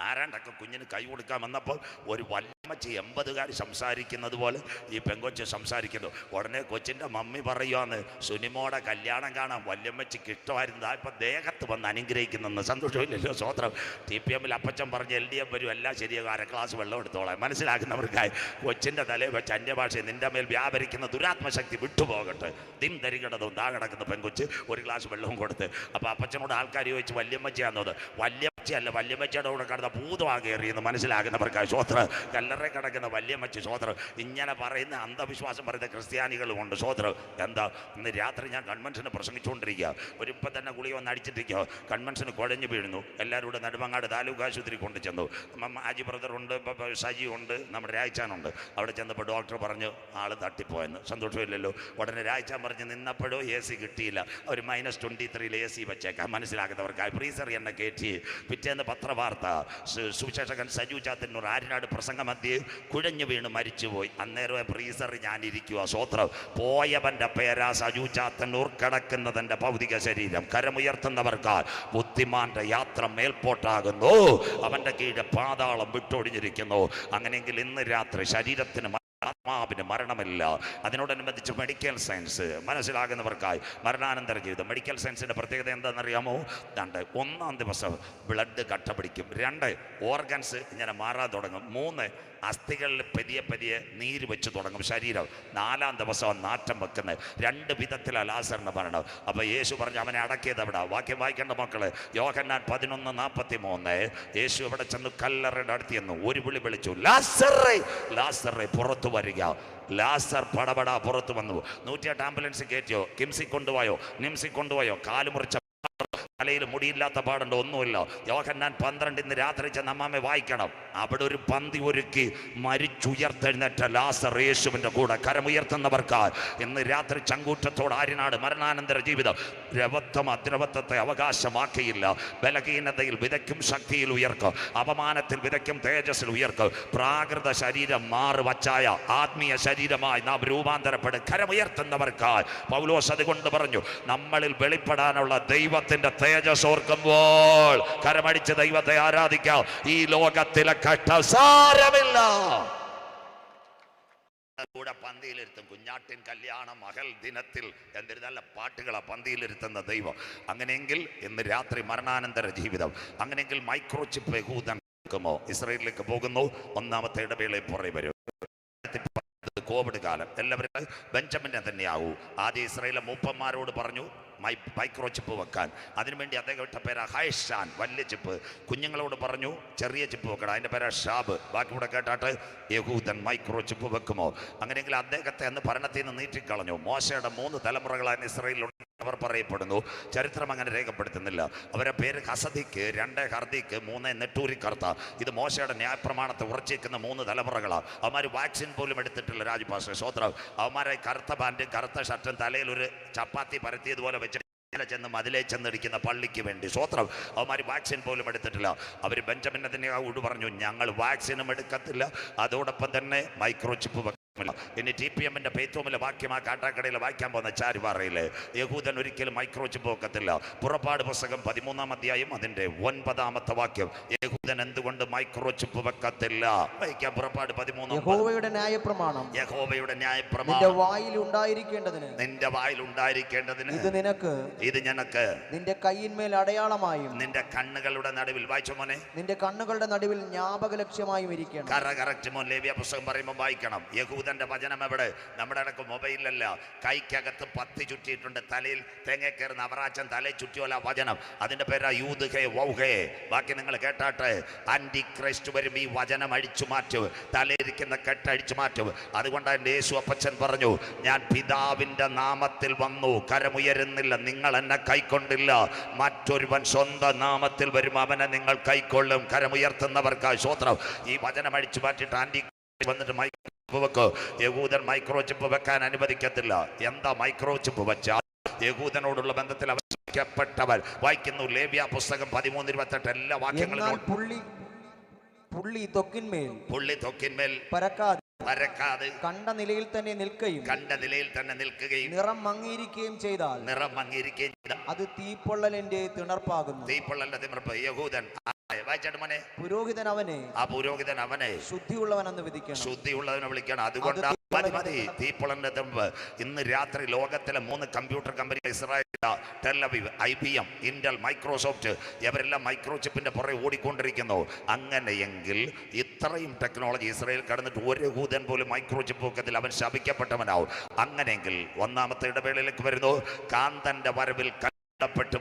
ആരാണ്ടൊക്കെ കുഞ്ഞിന് കൈ കൊടുക്കാൻ വന്നപ്പോൾ ഒരു വല്യമ്മച്ചി 80കാർ സംസാരിക്കുന്നത് പോലെ ഈ പെങ്കൊച്ച് സംസാരിക്കുന്നു. ഉടനെ കൊച്ചിൻ്റെ മമ്മി പറയുവാന്ന്, സുനിമോടെ കല്യാണം കാണാൻ വല്യമ്മച്ചിക്ക് ഇഷ്ടമായിരുന്നു. ഇപ്പം ദേഹത്ത് വന്ന് അനുഗ്രഹിക്കുന്നെന്ന്. സന്തോഷമില്ലല്ലോ, സ്വോത്രം. TPMൽ അപ്പച്ചൻ പറഞ്ഞ് LDF വരും, എല്ലാം ശരിയാകും, 1/2 ഗ്ലാസ് വെള്ളം എടുത്തോളാം. മനസ്സിലാക്കുന്നവർക്കായി കൊച്ചിൻ്റെ തലയിൽ വെച്ച് അന്യഭാഷ നിൻ്റെ മേൽ വ്യാപരിക്കുന്ന ദുരാത്മശക്തി വിട്ടുപോകട്ടെ. ദിം ധരികടതും താ കിടക്കുന്ന പെങ്കൊച്ച് 1 ഗ്ലാസ് വെള്ളവും കൊടുത്ത്. അപ്പോൾ അപ്പച്ചനോട് ആൾക്കാർ ചോദിച്ചു, വല്യമ്മച്ചിയാണെന്നത്. വല്യമ്മച്ചിയല്ല, വല്യമ്മച്ചിയുടെ കൂടെ കിടന്ന ഭൂതമാകേറിയെന്ന്. മനസ്സിലാക്കുന്നവർക്കായി സ്വോത്രം. കല്ലറ കിടക്കുന്ന വല്യമ്മച്ചി. സ്വോത്രം. ഇങ്ങനെ പറയുന്ന അന്ധവിശ്വാസം പറയുന്ന ക്രിസ്ത്യാനികളുമുണ്ട്. സ്വോത്രം. എന്താ, ഇന്ന് രാത്രി ഞാൻ കൺവെൻഷന് പ്രസംഗിച്ചുകൊണ്ടിരിക്കുക. ഇപ്പം തന്നെ ഗുളിക വന്ന് അടിച്ചിട്ടിരിക്കുക. കൺവെൻഷന് കുഴഞ്ഞു വീഴുന്നു. എല്ലാവരും കൂടെ നെടുമങ്ങാട് താലൂക്ക് ആശുപത്രി കൊണ്ട് ചെന്നു. ആജി ബ്രദറുണ്ട്, സജി ഉണ്ട്, നമ്മുടെ രായ്ച്ചാനുണ്ട്. അവിടെ ചെന്നപ്പോൾ ഡോക്ടർ പറഞ്ഞു ആൾ തട്ടിപ്പോയെന്ന്. സന്തോഷമില്ലല്ലോ. ഉടനെ രായ്ച്ചാൻ പറഞ്ഞ് നിന്നപ്പോഴോ AC കിട്ടിയില്ല, ഒരു -23 AC വെച്ചേക്കാം. മനസ്സിലാക്കുന്നവർക്കായി ഫ്രീസർ എന്നെ കയറ്റി. പിറ്റേന്ന് പത്രവാർത്ത, സുവിശേഷകൻ സജു ചാത്തന്നൂർ ആര്യനാട് പ്രസംഗമധ്യേ കുഴഞ്ഞു വീണ് മരിച്ചുപോയി. അന്നേരം ഫ്രീസർ ഞാനിരിക്കുക. സ്വോത്രം. പോയവൻ്റെ പേരാ സജു ചാത്തന്നൂർ, കിടക്കുന്നതിൻ്റെ ഭൗതിക ശരീരം. കരമുയർത്തുന്നവർക്കാൽ ബുദ്ധിമാന്റെ യാത്ര മേൽപോട്ടാകുന്നു, അവൻ്റെ കീഴ് പാതാളം വിട്ടൊഴിഞ്ഞിരിക്കുന്നു. അങ്ങനെയെങ്കിൽ ഇന്ന് രാത്രി ശരീരത്തിന് ആത്മാവിന് മരണമില്ല. അതിനോടനുബന്ധിച്ച് മെഡിക്കൽ സയൻസ് മനസ്സിലാകുന്നവർക്കായി മരണാനന്തര ജീവിതം. മെഡിക്കൽ സയൻസിൻ്റെ പ്രത്യേകത എന്താണെന്നറിയാമോ? 1-ാം ദിവസം ബ്ലഡ് കട്ട പിടിക്കും. 2 ഓർഗൻസ് ഇങ്ങനെ മാറാൻ തുടങ്ങും. 3 അസ്ഥികളിൽ പതിയെ നീര് വെച്ച് തുടങ്ങും ശരീരം. 4-ാം ദിവസം നാറ്റം വെക്കുന്നത്. 2 വിധത്തിലാണ് ലാസറിന് മരണം. അപ്പോൾ യേശു പറഞ്ഞു അവനെ അടക്കിയത് എവിടെ? വാക്യം വായിക്കേണ്ട മക്കള്. യോഹന്നാൻ 11:43. യേശു എവിടെ ചെന്നു? കല്ലറയുടെ അടുത്ത് ചെന്നു. ഒരു വിളി വിളിച്ചു, ലാസറേ, ലാസറേ പുറത്തു വരിക. ലാസർ പടപട പുറത്തു വന്നു. 108 ആംബുലൻസ് കയറ്റിയോ, കിംസി കൊണ്ടുപോയോ, നിംസി കൊണ്ടുപോയോ, കാല് മുറിച്ച തലയിൽ മുടിയില്ലാത്ത പാടുണ്ട്, ഒന്നുമില്ല. യോഹന്നാൻ 12 ഇന്ന് രാത്രി ചെന്ന് അമ്മാമ്മ വായിക്കണം. അവിടെ ഒരു പന്തി ഒരുക്കി മരിച്ചുയർത്തെഴുന്നേറ്റ ലാസർ യേശുവിൻ്റെ കൂടെ. കരമുയർത്തുന്നവർക്ക് ഇന്ന് രാത്രി ചങ്കൂറ്റത്തോട് ആര്യനാട് മരണാനന്തര ജീവിതം. ദ്രവത്വം അദ്രവത്വത്തെ അവകാശമാക്കിയില്ല. ബലഹീനതയിൽ വിതയ്ക്കും ശക്തിയിൽ ഉയർക്കും, അപമാനത്തിൽ വിതയ്ക്കും തേജസ്സിൽ ഉയർക്കും. പ്രാകൃത ശരീരം മാറുവച്ചായ ആത്മീയ ശരീരമായി നാം രൂപാന്തരപ്പെടും. കരമുയർത്തുന്നവർക്കായി പൗലോസ് അതുകൊണ്ട് പറഞ്ഞു, നമ്മളിൽ വെളിപ്പെടാനുള്ള ദൈവത്തിന്റെ തേജസ് ഓർക്കുമ്പോൾ കരമടിച്ച് ദൈവത്തെ ആരാധിക്കാം. ഈ ലോകത്തിലെ കഷ്ടം സാരമില്ല. കൂടെ പന്തിയിലിരുത്തും. കുഞ്ഞാട്ടിൻ കല്യാണ മകൾ ദിനത്തിൽ എന്തൊരു നല്ല പാട്ടുകളാണ് പന്തിയിലിരുത്തുന്ന ദൈവം. അങ്ങനെയെങ്കിൽ ഇന്ന് രാത്രി മരണാനന്തര ജീവിതം. അങ്ങനെയെങ്കിൽ മൈക്രോ ചിപ്പ് യഹൂദൻ ഇസ്രായേലിലേക്ക് പോകുന്നു. ഒന്നാമത്തെ ഇടവേളയിൽ പുറകെ വരും. കോവിഡ് കാലം എല്ലാവരും ബെഞ്ചമിനെ തന്നെയാവൂ. ആദ്യം ഇസ്രായേലിലെ മൂപ്പന്മാരോട് പറഞ്ഞു മൈക്രോ ചിപ്പ് വെക്കാൻ. അതിനുവേണ്ടി അദ്ദേഹം ഇട്ട പേരാ ഹൈഷാൻ, വലിയ ചിപ്പ്. കുഞ്ഞുങ്ങളോട് പറഞ്ഞു ചെറിയ ചിപ്പ് വെക്കണം, അതിൻ്റെ പേരാ ഷാബ്. ബാക്കി കൂടെ കേട്ടാട്ട് യഹൂദൻ മൈക്രോ ചിപ്പ് വെക്കുമോ? അങ്ങനെയെങ്കിൽ അദ്ദേഹത്തെ അന്ന് ഭരണത്തിൽ നിന്ന് നീറ്റിക്കളഞ്ഞു. മോശയുടെ 3 തലമുറകളാണ് ഇസ്രായേലിലുണ്ട് അവർ പറയപ്പെടുന്നു. ചരിത്രം അങ്ങനെ രേഖപ്പെടുത്തുന്നില്ല. അവരുടെ പേര് ഹസദിക്ക്, 2 ഹർദിക്ക്, 3 നെട്ടൂരി കർത്ത. ഇത് മോശയുടെ ന്യായപ്രമാണത്തെ ഉറച്ചിരിക്കുന്ന 3 തലമുറകളാണ്. അവന്മാർ വാക്സിൻ പോലും എടുത്തിട്ടില്ല. രാജപാഷ സ്വോത്രം. അവന്മാരെ കറുത്ത പാൻറ്റും കറുത്ത ഷർട്ടും തലയിൽ ഒരു ചപ്പാത്തി പരത്തിയതുപോലെ വെച്ച് ചെന്ന് മതിലേ ചെന്നിരിക്കുന്ന പള്ളിക്ക് വേണ്ടി സ്വോത്രം. അവന്മാർ വാക്സിൻ പോലും എടുത്തിട്ടില്ല. അവർ ബെഞ്ചമിനെ തന്നെ പറഞ്ഞു, ഞങ്ങൾ വാക്സിനും എടുക്കത്തില്ല, അതോടൊപ്പം തന്നെ മൈക്രോ ചിപ്പ്. ഇനി TPM-ന്റെ പേത്തോമിലെ വാക്യം ആ കാട്ടാക്കടയിൽ വായിക്കാൻ പോകുന്ന ചാരുപാറയിലെ യഹൂദൻ ഒരിക്കലും മൈക്രോ ചിപ്പ് വെക്കത്തില്ല. പുറപ്പാട് പുസ്തകം 13-ാം അധ്യായം അതിന്റെ 9-ാമത്തെ വാക്യം. യഹൂദൻ എന്തുകൊണ്ട് മൈക്രോ ചിപ്പ് വെക്കത്തില്ല? വായിക്കാം. പുറപ്പാട് 13. യഹോവയുടെ ന്യായപ്രമാണം, യഹോവയുടെ ന്യായപ്രമാണം നിന്റെ വായിൽ ഉണ്ടായിരിക്കേണ്ടതിന്, നിന്റെ വായിൽ ഉണ്ടായിരിക്കേണ്ടതിന്, ഇത് നിനക്ക്, ഇത് ഞനക്ക് നിന്റെ കയ്യിന്മേൽ അടയാളമായും, നിന്റെ കണ്ണുകളുടെ നടുവിൽ, വായിച്ചോ മോനെ, നിന്റെ കണ്ണുകളുടെ നടുവിൽ ജ്ഞാപക ലക്ഷ്യമായും ഇരിക്കണം. കറക്റ്റ് മോൻ. ലേവ്യ പുസ്തകം പറയുമ്പോൾ വായിക്കണം. യഹൂദന്റെ വചനം എവിടെ? നമ്മുടെ ഇടക്ക് മൊബൈലിലല്ല, കൈക്കകത്ത് 10 ചുറ്റിയിട്ടുണ്ട്. തലയിൽ തേങ്ങ കയറുന്ന അവറാച്ചൻ തലയിൽ ചുറ്റിയോല വചനം. അതിന്റെ പേരാ യൂത് ഹേ വൗഹേ. ബാക്കി നിങ്ങൾ കേട്ടാട്ടെ. ആന്റി ക്രൈസ്റ്റ് വരും, ഈ വചനം അടിച്ചു മാറ്റും, തലയിരിക്കുന്ന കെട്ടടിച്ചു മാറ്റും. അതുകൊണ്ടാണ് എൻ്റെ യേശു അപ്പച്ചൻ പറഞ്ഞു, ഞാൻ പിതാവിന്റെ നാമത്തിൽ വന്നു, കരമുയരുന്നില്ല, നിങ്ങൾ എന്നെ കൈക്കൊണ്ടില്ല. മറ്റൊരുവൻ സ്വന്തം നാമത്തിൽ വരും, അവനെ നിങ്ങൾ കൈക്കൊള്ളും. കരമുയർത്തുന്നവർക്കായി സ്വോത്രം. ഈ വചനം അടിച്ചു മാറ്റിയിട്ട് ആന്റി വന്നിട്ട് വെക്ക്. യഹൂദൻ മൈക്രോ ചിപ്പ് വെക്കാൻ അനുവദിക്കത്തില്ല. എന്താ മൈക്രോ ചിപ്പ് വെച്ചാൽ? യഹൂദനോടുള്ള ബന്ധത്തിൽ അവശേഷിക്കപ്പെട്ടവർ. വായിക്കുന്നു ലേവ്യ പുസ്തകം 13:28. എല്ലാ വാക്യങ്ങളും. പുള്ളി തൊക്കിന്മേൽ പരക്കാതെ കണ്ട നിലയിൽ തന്നെ നിൽക്കുകയും നിറം മങ്ങിയിരിക്കുകയും ചെയ്താൽ അത് തീപ്പൊള്ളലിന്റെ തിണർപ്പാകുന്നു. തീപ്പൊള്ളലിന്റെ തിണർപ്പ്. യഹൂദൻ പുരോഹിതൻ അവനെ ശുദ്ധിയുള്ളവനെന്ന് വിധിക്കണം, ശുദ്ധിയുള്ളവനെ വിളിക്കണം. അതുകൊണ്ട് മതി തീപ്പൊള്ളലിന്റെ തിണർപ്പ്. ഇന്ന് രാത്രി ലോകത്തിലെ 3 computer company, Israel, Tel Aviv, IBM, Intel, Microsoft, ഇവരെല്ലാം മൈക്രോ ചിപ്പിന്റെ പുറകെ ഓടിക്കൊണ്ടിരിക്കുന്നു. അങ്ങനെയെങ്കിൽ ഇത്രയും ടെക്നോളജി ഇസ്രായേൽ കടന്നിട്ട് ഒരു യഹൂദൻ പോലും മൈക്രോ ചിപ്പ് വെക്കത്തിൽ, അവൻ ശപിക്കപ്പെട്ടവനാവും. അങ്ങനെയെങ്കിൽ 1-ാമത്തെ ഇടവേളയിലേക്ക് വരുന്നു. കാന്തന്റെ വരവിൽ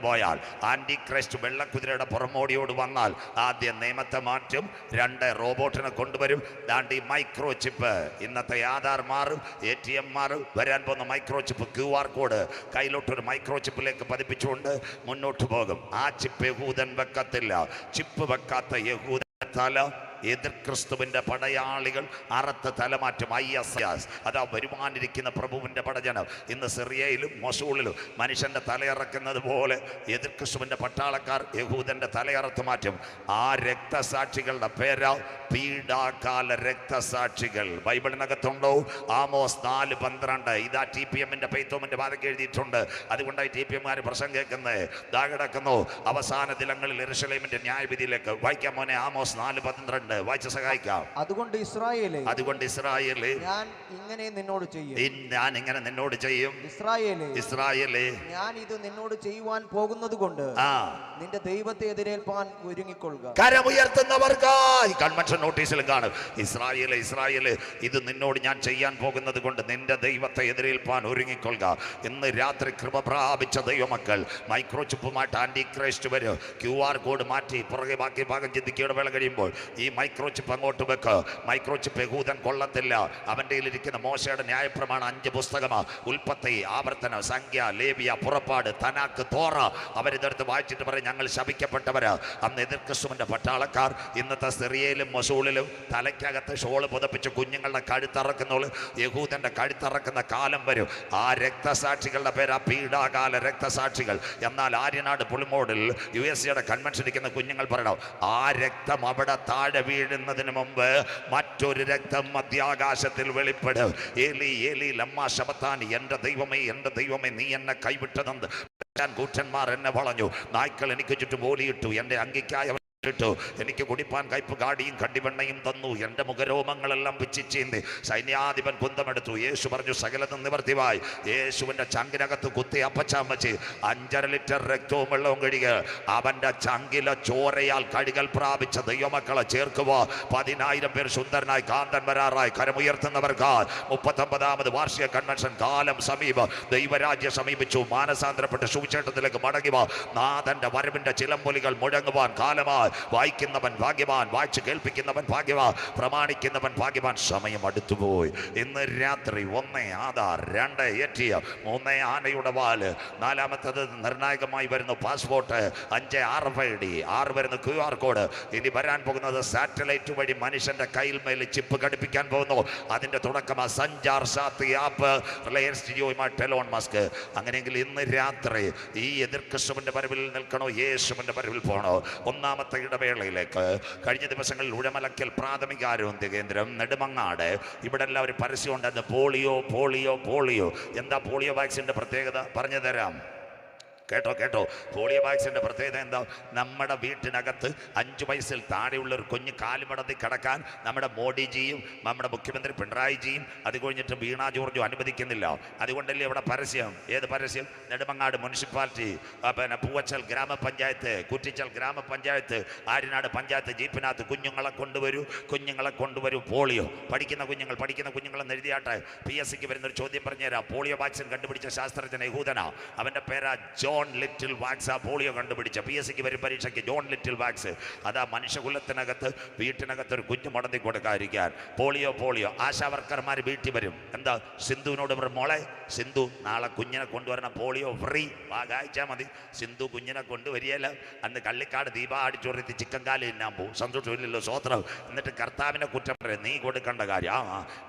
പോയാൽ ആന്റി ക്രൈസ്റ്റ് വെള്ളക്കുതിരയുടെ പുറമോടിയോട് വന്നാൽ ആദ്യം നിയമത്തെ മാറ്റും, 2 റോബോട്ടിനെ കൊണ്ടുവരും. ദാണ്ടി മൈക്രോ ചിപ്പ്. ഇന്നത്തെ ആധാർ മാറും, ATM മാറും. വരാൻ പോകുന്ന മൈക്രോ ചിപ്പ് QR കോഡ് കയ്യിലോട്ടൊരു മൈക്രോ ചിപ്പിലേക്ക് പതിപ്പിച്ചുകൊണ്ട് മുന്നോട്ട് പോകും. ആ ചിപ്പ് യഹൂദൻ വെക്കത്തില്ല. ചിപ്പ് വെക്കാത്ത യഹൂദൻ തല എതിർ ക്രിസ്തുവിന്റെ പടയാളികൾ അറുത്ത് തലമാറ്റം. ISIS, അതാ വരുവാനിരിക്കുന്ന പ്രഭുവിന്റെ പടജനം. ഇന്ന് സിറിയയിലും മൊസൂളിലും മനുഷ്യന്റെ തലയിറക്കുന്നത് പോലെ എതിർ ക്രിസ്തുവിന്റെ പട്ടാളക്കാർ യഹൂദന്റെ തലയറുത്ത് മാറ്റും. ആ രക്തസാക്ഷികളുടെ പേരാ പീഡാകാല രക്തസാക്ഷികൾ. ബൈബിളിനകത്തുണ്ടോ? ആമോസ് 4:12. ഇതാ TPM-ന്റെ പെയ്ത്തോമിന്റെ വാദക്ക് എഴുതിയിട്ടുണ്ട്. അതുകൊണ്ടായി TPM-കാർ പ്രസംഗം കേൾക്കുന്നത്. ദാ കിടക്കുന്നു അവസാന ദിനങ്ങളിൽ യെരൂശലേമിന്റെ ന്യായവിധിയിലേക്ക്. വായിക്കാം മോനെ, ആമോസ് 4:12 വായിച്ച് സഹായിക്കാം. അതുകൊണ്ട് ഇസ്രായേലേ, ഞാൻ ഇങ്ങനെ നിന്നോട് ചെയ്യും. ഇസ്രായേലേ, ഞാൻ ഇത് നിന്നോട് ചെയ്യുവാൻ പോകുന്നത് കൊണ്ട് നിന്റെ ദൈവത്തെ എതിരേൽപ്പാൻ ഒരുങ്ങിക്കൊള്ളുക. കരമുയർത്തുന്നവർക്കായി കൺവെൻഷൻ നോട്ടീസിലും കാണും, ഇസ്രായേലേ, ഇത് നിന്നോട് ഞാൻ ചെയ്യാൻ പോകുന്നത് കൊണ്ട് നിന്റെ ദൈവത്തെ എതിരേൽപ്പാൻ ഒരുങ്ങിക്കൊള്ളുക. ഇന്ന് രാത്രി കൃപ പ്രാപിച്ച ദൈവമക്കൾ മൈക്രോ ചിപ്പുമായിട്ട് ആന്റി ക്രൈസ്റ്റ് വരും. QR കോഡ് മാറ്റി പുറകെ ബാക്കി ഭാഗം ചിന്തിക്കയുടെ വേള കഴിയുമ്പോൾ ഈ മൈക്രോചിപ്പ് അങ്ങോട്ട് വെക്ക്. മൈക്രോചിപ്പ് യഹൂദൻ കൊള്ളത്തില്ല. അവൻ്റെ ഇരിക്കുന്ന മോശയുടെ ന്യായപ്രമാണം 5 പുസ്തകമാണ്. ഉൽപ്പത്തി, ആവർത്തനം, സംഖ്യ, ലേവ്യ, പുറപ്പാട്, തനാക്ക്, തോറ. അവരിതെടുത്ത് വായിച്ചിട്ട് പറയും ഞങ്ങൾ ശപിക്കപ്പെട്ടവര്. അന്ന് എതിർ ക്രിസ്തുവിൻ്റെ പട്ടാളക്കാർ ഇന്നത്തെ സിറിയയിലും മൊസൂളിലും തലയ്ക്കകത്ത് ഷോള് പുതപ്പിച്ച് കുഞ്ഞുങ്ങളുടെ കഴുത്തറക്കുന്നോള് യഹൂദൻ്റെ കഴുത്തറക്കുന്ന കാലം വരും. ആ രക്തസാക്ഷികളുടെ പേര് പീഡാകാല രക്തസാക്ഷികൾ. എന്നാൽ ആര്യനാട് പുളിമോടിൽ USA കൺവെൻഷൻ ഇരിക്കുന്ന കുഞ്ഞുങ്ങൾ പറയണം, ആ രക്തം അവിടെ താഴെ വീഴുന്നതിന് മുമ്പ് മറ്റൊരു രക്തം മധ്യാകാശത്തിൽ വെളിപ്പെടും. ഏലി ഏലി ലമ്മാ ശബത്താനി, എൻ്റെ ദൈവമേ നീ എന്നെ കൈവിട്ടതെന്ത്. കൂറ്റന്മാർ എന്നെ വളഞ്ഞു, നായ്ക്കൾ എനിക്ക് ചുറ്റും ഓലിയിട്ടു, എൻ്റെ അങ്കിക്കായ ിട്ടു, എനിക്ക് കുടിപ്പാൻ കയ്പ് കാടിയും കണ്ടിവെണ്ണയും തന്നു, എൻ്റെ മുഖരോമങ്ങളെല്ലാം പിച്ചിച്ചീന്തി. സൈന്യാധിപൻ കുന്തമെടുത്തു. യേശു പറഞ്ഞു സകലതും നിവർത്തിവായി. യേശുവിൻ്റെ ചങ്കിനകത്ത് കുത്തി അപ്പച്ചാമ്മച്ച് 5.5 ലിറ്റർ രക്തവും വെള്ളവും കഴുകുക. അവൻ്റെ ചങ്കിലെ ചോരയാൽ കഴുകൽ പ്രാപിച്ച ദൈവമക്കളെ ചേർക്കുക. 10,000 പേർ ശുദ്ധരനായി കാന്തൻ വരാറായി. കരമുയർത്തുന്നവർക്ക് 39ാമത് വാർഷിക കൺവെൻഷൻ കാലം സമീപം. ദൈവരാജ്യം സമീപിച്ചു. മാനസാന്തരപ്പെട്ട് സുവിശേഷത്തിലേക്ക് മടങ്ങുക. നാഥന്റെ വരവിന്റെ ചിലമ്പൊലികൾ മുഴങ്ങുവാൻ കാലമായി. വായിക്കുന്നവൻ ഭാഗ്യവാൻ, വായിച്ചു കേൾപ്പിക്കുന്നവൻ ഭാഗ്യവാൻ, പ്രമാണിക്കുന്നവൻ ഭാഗ്യവാൻ. സമയം അടുത്തുപോയി. ഇന്ന് രാത്രി 1 ആധാർ, 2 ATM, 3 ആനയുടെ വാല്, 4ാമത്തത് നിർണായകമായി വരുന്നു പാസ്പോർട്ട്, 5 RFID, 6 വരുന്നു QR കോഡ്. ഇനി വരാൻ പോകുന്നത് സാറ്റലൈറ്റ് വഴി മനുഷ്യന്റെ കയ്യിൽ മേൽ ചിപ്പ് ഘടിപ്പിക്കാൻ പോകുന്നു. അതിന്റെ തുടക്കമാണ് സഞ്ചാർ സാത്തി ആപ്പ്, റിലയൻസ് ജിയോയുമായി ടെലോൺ മസ്ക്. അങ്ങനെയെങ്കിൽ ഇന്ന് രാത്രി ഈ എതിർ ക്രിസ്തുവിന്റെ വരവിൽ നിൽക്കണോ, യേശുവിന്റെ വരവിൽ പോകണോ? 1ാമത്തെ ഇടവേളയിലേക്ക്. കഴിഞ്ഞ ദിവസങ്ങളിൽ ഉഴമലക്കൽ പ്രാഥമിക ആരോഗ്യ കേന്ദ്രം, നെടുമങ്ങാട്, ഇവിടെ എല്ലാം ഒരു പരസ്യം ഉണ്ടെന്ന്. പോളിയോ. എന്താ പോളിയോ വാക്സിൻ്റെ പ്രത്യേകത പറഞ്ഞു തരാം. കേട്ടോ. പോളിയോ വാക്സിൻ്റെ പ്രത്യേകത എന്താ? നമ്മുടെ വീട്ടിനകത്ത് 5 വയസ്സിൽ താഴെയുള്ള ഒരു കുഞ്ഞ് കാലുമടത്തി കിടക്കാൻ നമ്മുടെ മോഡിജിയും നമ്മുടെ മുഖ്യമന്ത്രി പിണറായിജിയും അത് കഴിഞ്ഞിട്ട് വീണ ജോർജും അനുവദിക്കുന്നില്ല. അതുകൊണ്ടല്ലേ ഇവിടെ പരസ്യം. ഏത് പരസ്യം? നെടുമങ്ങാട് മുനിസിപ്പാലിറ്റി, പിന്നെ പൂവച്ചൽ ഗ്രാമപഞ്ചായത്ത്, കുറ്റിച്ചൽ ഗ്രാമപഞ്ചായത്ത്, ആര്യനാട് പഞ്ചായത്ത് ജീപ്പിനകത്ത് കുഞ്ഞുങ്ങളെ കൊണ്ടുവരൂ. പോളിയോ പഠിക്കുന്ന കുഞ്ഞുങ്ങളെന്ന് എഴുതിയാട്ടെ. PSCക്ക് വരുന്നൊരു ചോദ്യം പറഞ്ഞുതരാം. പോളിയോ വാക്സിൻ കണ്ടുപിടിച്ച ശാസ്ത്രജ്ഞൻ യഹൂദനാ. അവൻ്റെ പേരാ ജോൺ ലിറ്റിൽ വാക്സ്. പോളിയോ കണ്ടുപിടിച്ച PSCക്ക് വരും പരീക്ഷയ്ക്ക് ജോൺ ലിറ്റിൽ വാക്സ്. അതാ മനുഷ്യകുലത്തിനകത്ത് വീട്ടിനകത്ത് ഒരു കുഞ്ഞു മടന്തി കൊടുക്കാതിരിക്കാൻ. പോളിയോ. ആശാവർക്കർമാർ വീട്ടിൽ വരും. എന്താ? സിന്ധുവിനോട് മോളെ സിന്ധു, നാളെ കുഞ്ഞിനെ കൊണ്ടുവരണം, പോളിയോ ഫ്രീ, വായിച്ചാൽ മതി. സിന്ധു കുഞ്ഞിനെ കൊണ്ടുവരികയല്ല. അന്ന് കള്ളിക്കാട് ദീപ ആടിച്ചോറിയത്തി ചിക്കൻ കാല് തിന്നാൻ പോകും. സന്തോഷമില്ലല്ലോ, സ്വോത്രം. എന്നിട്ട് കർത്താവിനെ കുറ്റം പറയും, നീ കൊടുക്കേണ്ട കാര്യം.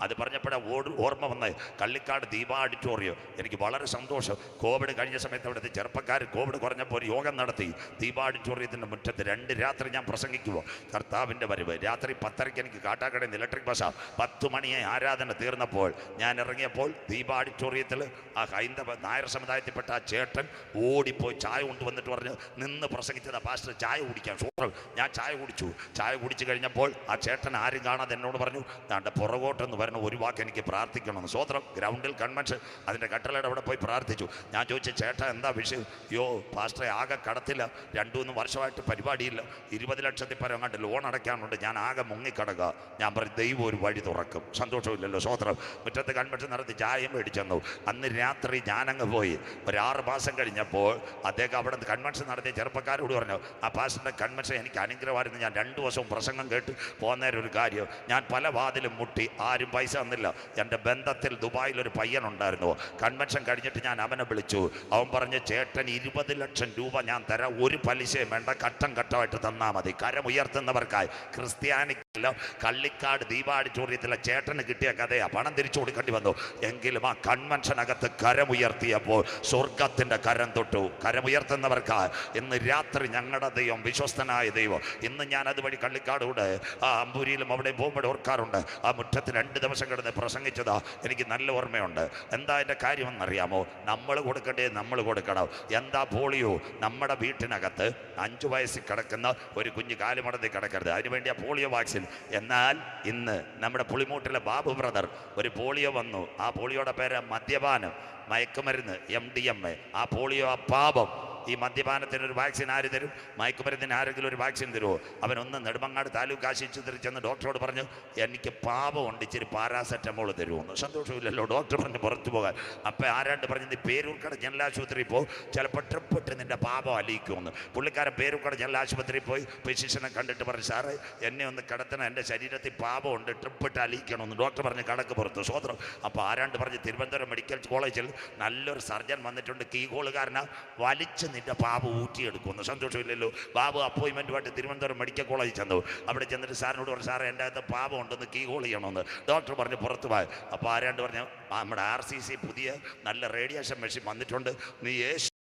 അത് പറഞ്ഞപ്പോഴേ ഓർമ്മ വന്ന് കള്ളിക്കാട് ദീപ ആഡിറ്റോറിയം. എനിക്ക് വളരെ സന്തോഷം. കോവിഡ് കഴിഞ്ഞ സമയത്ത് അവിടുത്തെ ചെറുപ്പക്കാർ കോവിഡ് കുറഞ്ഞപ്പോൾ ഒരു യോഗം നടത്തി. ദീപ ആഡിറ്റോറിയത്തിൻ്റെ മുറ്റത്ത് 2 രാത്രി ഞാൻ പ്രസംഗിക്കുമോ കർത്താവിൻ്റെ വരവ്. രാത്രി 10:30 എനിക്ക് കാട്ടാക്കടയിൽ നിന്ന് ഇലക്ട്രിക് ബസ്സാ. 10 മണിയെ ആരാധന തീർന്നപ്പോൾ ഞാൻ ഇറങ്ങിയപ്പോൾ ദീപ ആഡിറ്റോറിയത്തിൽ ആ ഹൈന്ദവ നായർ സമുദായത്തിൽപ്പെട്ട ആ ചേട്ടൻ ഓടിപ്പോയി ചായ കൊണ്ടുവന്നിട്ട് പറഞ്ഞ് നിന്ന് പ്രസംഗിച്ചതാ, പാസ്റ്റർ ചായ കുടിക്കാൻ. ഞാൻ ചായ കുടിച്ചു കഴിഞ്ഞപ്പോൾ ആ ചേട്ടൻ ആരും കാണാതെ എന്നോട് പറഞ്ഞു, താണ്ട പുറകോട്ടെന്ന് പറഞ്ഞ ഒരു വാക്ക് എനിക്ക് പ്രാർത്ഥിക്കണമെന്ന്. സ്വോത്രം. ഗ്രൗണ്ടിൽ കൺവെൻഷൻ, അതിൻ്റെ കട്ടളയുടെ അവിടെ പോയി പ്രാർത്ഥിച്ചു. ഞാൻ ചോദിച്ചു, ചേട്ടാ എന്താ വിഷയം? പാസ്റ്ററെ ആകെ കടത്തില്ല, 2-3 വർഷമായിട്ട് പരിപാടിയില്ല, 20 ലക്ഷത്തിൽ പരം അങ്ങോട്ട് ലോൺ അടയ്ക്കാനുണ്ട്, ഞാൻ ആകെ മുങ്ങിക്കിടക്കുക. ഞാൻ പറഞ്ഞു, ദൈവം ഒരു വഴി തുറക്കും. സന്തോഷമില്ലല്ലോ, സ്വോത്രം. മുറ്റത്ത് കൺവെൻഷൻ നടത്തി ചായയും മേടിച്ചെന്നു. അന്ന് രാത്രി ഞാനങ്ങ് പോയി. ഒരു 6 മാസം കഴിഞ്ഞപ്പോൾ അദ്ദേഹം അവിടെ കൺവെൻഷൻ നടത്തിയ ചെറുപ്പക്കാരോട് പറഞ്ഞു, ആ പാസ്റ്ററിൻ്റെ കൺവെൻഷൻ എനിക്ക് അനുഗ്രഹമായിരുന്നു. ഞാൻ 2 ദിവസവും പ്രസംഗം കേട്ട് പോകുന്നേരം ഒരു കാര്യം, ഞാൻ പല വാതിലും മുട്ടി, ആരും പൈസ തന്നില്ല. എൻ്റെ ബന്ധത്തിൽ ദുബായിലൊരു പയ്യനുണ്ടായിരുന്നു. കൺവെൻഷൻ കഴിഞ്ഞിട്ട് ഞാൻ അവനെ വിളിച്ചു. അവൻ പറഞ്ഞ്, ചേട്ടൻ 20 ലക്ഷം രൂപ ഞാൻ തരാം, ഒരു പലിശയും വേണ്ട, ഘട്ടമായിട്ട് തന്നാൽ മതി. കരമുയർത്തുന്നവർക്കായി. ക്രിസ്ത്യാനിക്കല്ല, കള്ളിക്കാട് ദീപാടിച്ചോറിയത്തിലെ ചേട്ടന് കിട്ടിയ കഥയാ. പണം തിരിച്ചു കൊടുക്കേണ്ടി വന്നു. എങ്കിലും ആ കൺവെൻഷനകത്ത് കരമുയർത്തിയപ്പോൾ സ്വർഗത്തിൻ്റെ കരം തൊട്ടു. കരമുയർത്തുന്നവർക്കായി ഇന്ന് രാത്രി ഞങ്ങളുടെ ദൈവം, വിശ്വസ്തനായ ദൈവം. ഇന്ന് ഞാൻ അതുവഴി കള്ളിക്കാടൂടെ ആ അമ്പൂരിയിലും അവിടെ പോകുമ്പോൾ ഓർക്കാറുണ്ട്. ആ മുറ്റത്ത് 2 ദിവസം കിടന്ന് പ്രസംഗിച്ചതാ, എനിക്ക് നല്ല ഓർമ്മയുണ്ട്. എന്താ എൻ്റെ കാര്യമെന്നറിയാമോ? നമ്മൾ കൊടുക്കേണ്ടത് നമ്മൾ കൊടുക്കണം. എന്താ പോളിയോ? നമ്മുടെ വീട്ടിനകത്ത് 5 വയസ്സിൽ കിടക്കുന്ന ഒരു കുഞ്ഞ് കാലുമടത്തി കിടക്കരുത്. അതിനുവേണ്ടിയാ പോളിയോ വാക്സിൻ. എന്നാൽ ഇന്ന് നമ്മുടെ പുളിമൂട്ടിലെ ബാബു ബ്രദർ ഒരു പോളിയോ വന്നു. ആ പോളിയോയുടെ പേര് മദ്യപാനം, മയക്കുമരുന്ന്, MDMA. ആ പോളിയോ, ആ പാപം ഈ മദ്യപാനത്തിനൊരു വാക്സിൻ ആര് തരും? മയക്കുമരുന്നിന് ആരെങ്കിലും ഒരു വാക്സിൻ തരുമോ? അവനൊന്ന് നെടുമങ്ങാട് താലൂക്ക് ആശുപത്രി ചെന്ന് ഡോക്ടറോട് പറഞ്ഞു, എനിക്ക് പാപമുണ്ട്, ഇച്ചിരി പാരാസെറ്റമോൾ തരുമെന്ന്. സന്തോഷമില്ലല്ലോ, ഡോക്ടർ പറഞ്ഞ് പുറത്തു പോകാൻ. അപ്പം ആരാണ്ട് പറഞ്ഞു, നീ പേരൂർക്കട ജനറൽ ആശുപത്രിയിൽ പോ, ചിലപ്പോൾ ട്രിപ്പിട്ട് നിന്റെ പാപം അലിയിക്കുമെന്ന്. പുള്ളിക്കാരൻ പേരൂർക്കട ജനറൽ ആശുപത്രിയിൽ പോയി ഫിസിഷ്യനെ കണ്ടിട്ട് പറഞ്ഞു, സാറേ എന്നെ ഒന്ന് കിടത്തണം, എൻ്റെ ശരീരത്തിൽ പാപമുണ്ട്, ട്രിപ്പിട്ട് അലിയിക്കണമെന്ന്. ഡോക്ടർ പറഞ്ഞ് കടക്ക് പുറത്ത്. സ്വോത്രം. അപ്പോൾ ആരാണ്ട് പറഞ്ഞ്, തിരുവനന്തപുരം മെഡിക്കൽ കോളേജിൽ നല്ലൊരു സർജൻ വന്നിട്ടുണ്ട്, കീഹോളുകാരനാ, വലിച്ച് നിന്റെ പാപം ഊറ്റിയെടുക്കുമെന്ന്. സന്തോഷമില്ലല്ലോ. ബാബു അപ്പോയിൻമെൻറ്റുമായിട്ട് തിരുവനന്തപുരം മെഡിക്കൽ കോളേജിൽ ചെന്നു. അവിടെ ചെന്നിട്ട് സാറിനോട് പറഞ്ഞു, സാറേ എൻ്റെ അകത്ത് പാപം ഉണ്ടെന്ന് കീഹോൾ ചെയ്യണമെന്ന്. ഡോക്ടർ പറഞ്ഞ് പുറത്ത് പോയി. അപ്പോൾ ആരാണ്ട് പറഞ്ഞു, നമ്മുടെ RCC പുതിയ നല്ല റേഡിയേഷൻ മെഷീൻ വന്നിട്ടുണ്ട്, നീ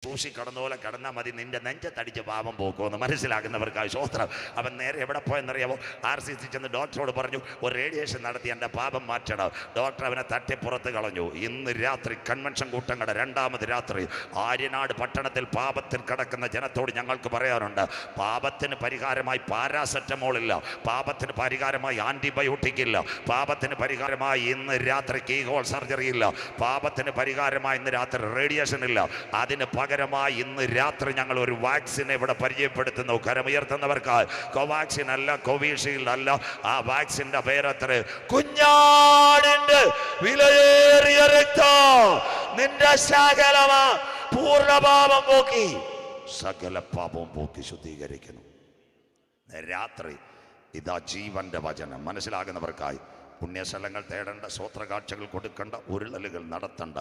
സൂക്ഷി കടന്ന പോലെ കടന്നാൽ മതി, നിന്റെ നെഞ്ചത്തടിച്ച് പാപം പോക്കുമെന്ന്. മനസ്സിലാകുന്നവർക്കായി സ്വോത്രം. അവൻ നേരെ എവിടെ പോയെന്നറിയാമോ? RCC ചെന്ന് ഡോക്ടറോട് പറഞ്ഞു, ഒരു റേഡിയേഷൻ നടത്തി എൻ്റെ പാപം മാറ്റണം. ഡോക്ടർ അവനെ തട്ടി പുറത്ത് കളഞ്ഞു. ഇന്ന് രാത്രി കൺവെൻഷൻ കൂട്ടങ്ങളുടെ 2ാമത് രാത്രി ആര്യനാട് പട്ടണത്തിൽ പാപത്തിൽ കിടക്കുന്ന ജനത്തോട് ഞങ്ങൾക്ക് പറയാനുണ്ട്, പാപത്തിന് പരിഹാരമായി പാരാസെറ്റമോൾ ഇല്ല, പാപത്തിന് പരിഹാരമായി ആൻറ്റിബയോട്ടിക് ഇല്ല, പാപത്തിന് പരിഹാരമായി ഇന്ന് രാത്രി കീഹോൾ സർജറി ഇല്ല, പാപത്തിന് പരിഹാരമായി ഇന്ന് രാത്രി റേഡിയേഷൻ ഇല്ല. അതിന് പകരമായി ഇന്ന് രാത്രി ഞങ്ങൾ ഒരു വാക്സിൻ ഇവിടെ പരിചയപ്പെടുത്തുന്നു. കരമുയർത്തുന്നവർക്കായി. കോവാക്സിൻ അല്ല, കോവിഷീൽഡ് അല്ല, ആ വാക്സിന്റെ പേരത്ര കുഞ്ഞാടിന്റെ വിലയേറിയ രക്തം നിന്റെ പൂർണ്ണ പാപം പോക്കി, സകല പാപവും പോക്കി ശുദ്ധീകരിക്കുന്നു. രാത്രി ഇതാ ജീവന്റെ വചനം. മനസ്സിലാകുന്നവർക്കായി. പുണ്യസ്ഥലങ്ങൾ തേടേണ്ട, സ്വോത്രകാഴ്ചകൾ കൊടുക്കേണ്ട, ഉരുളലുകൾ നടത്തേണ്ട,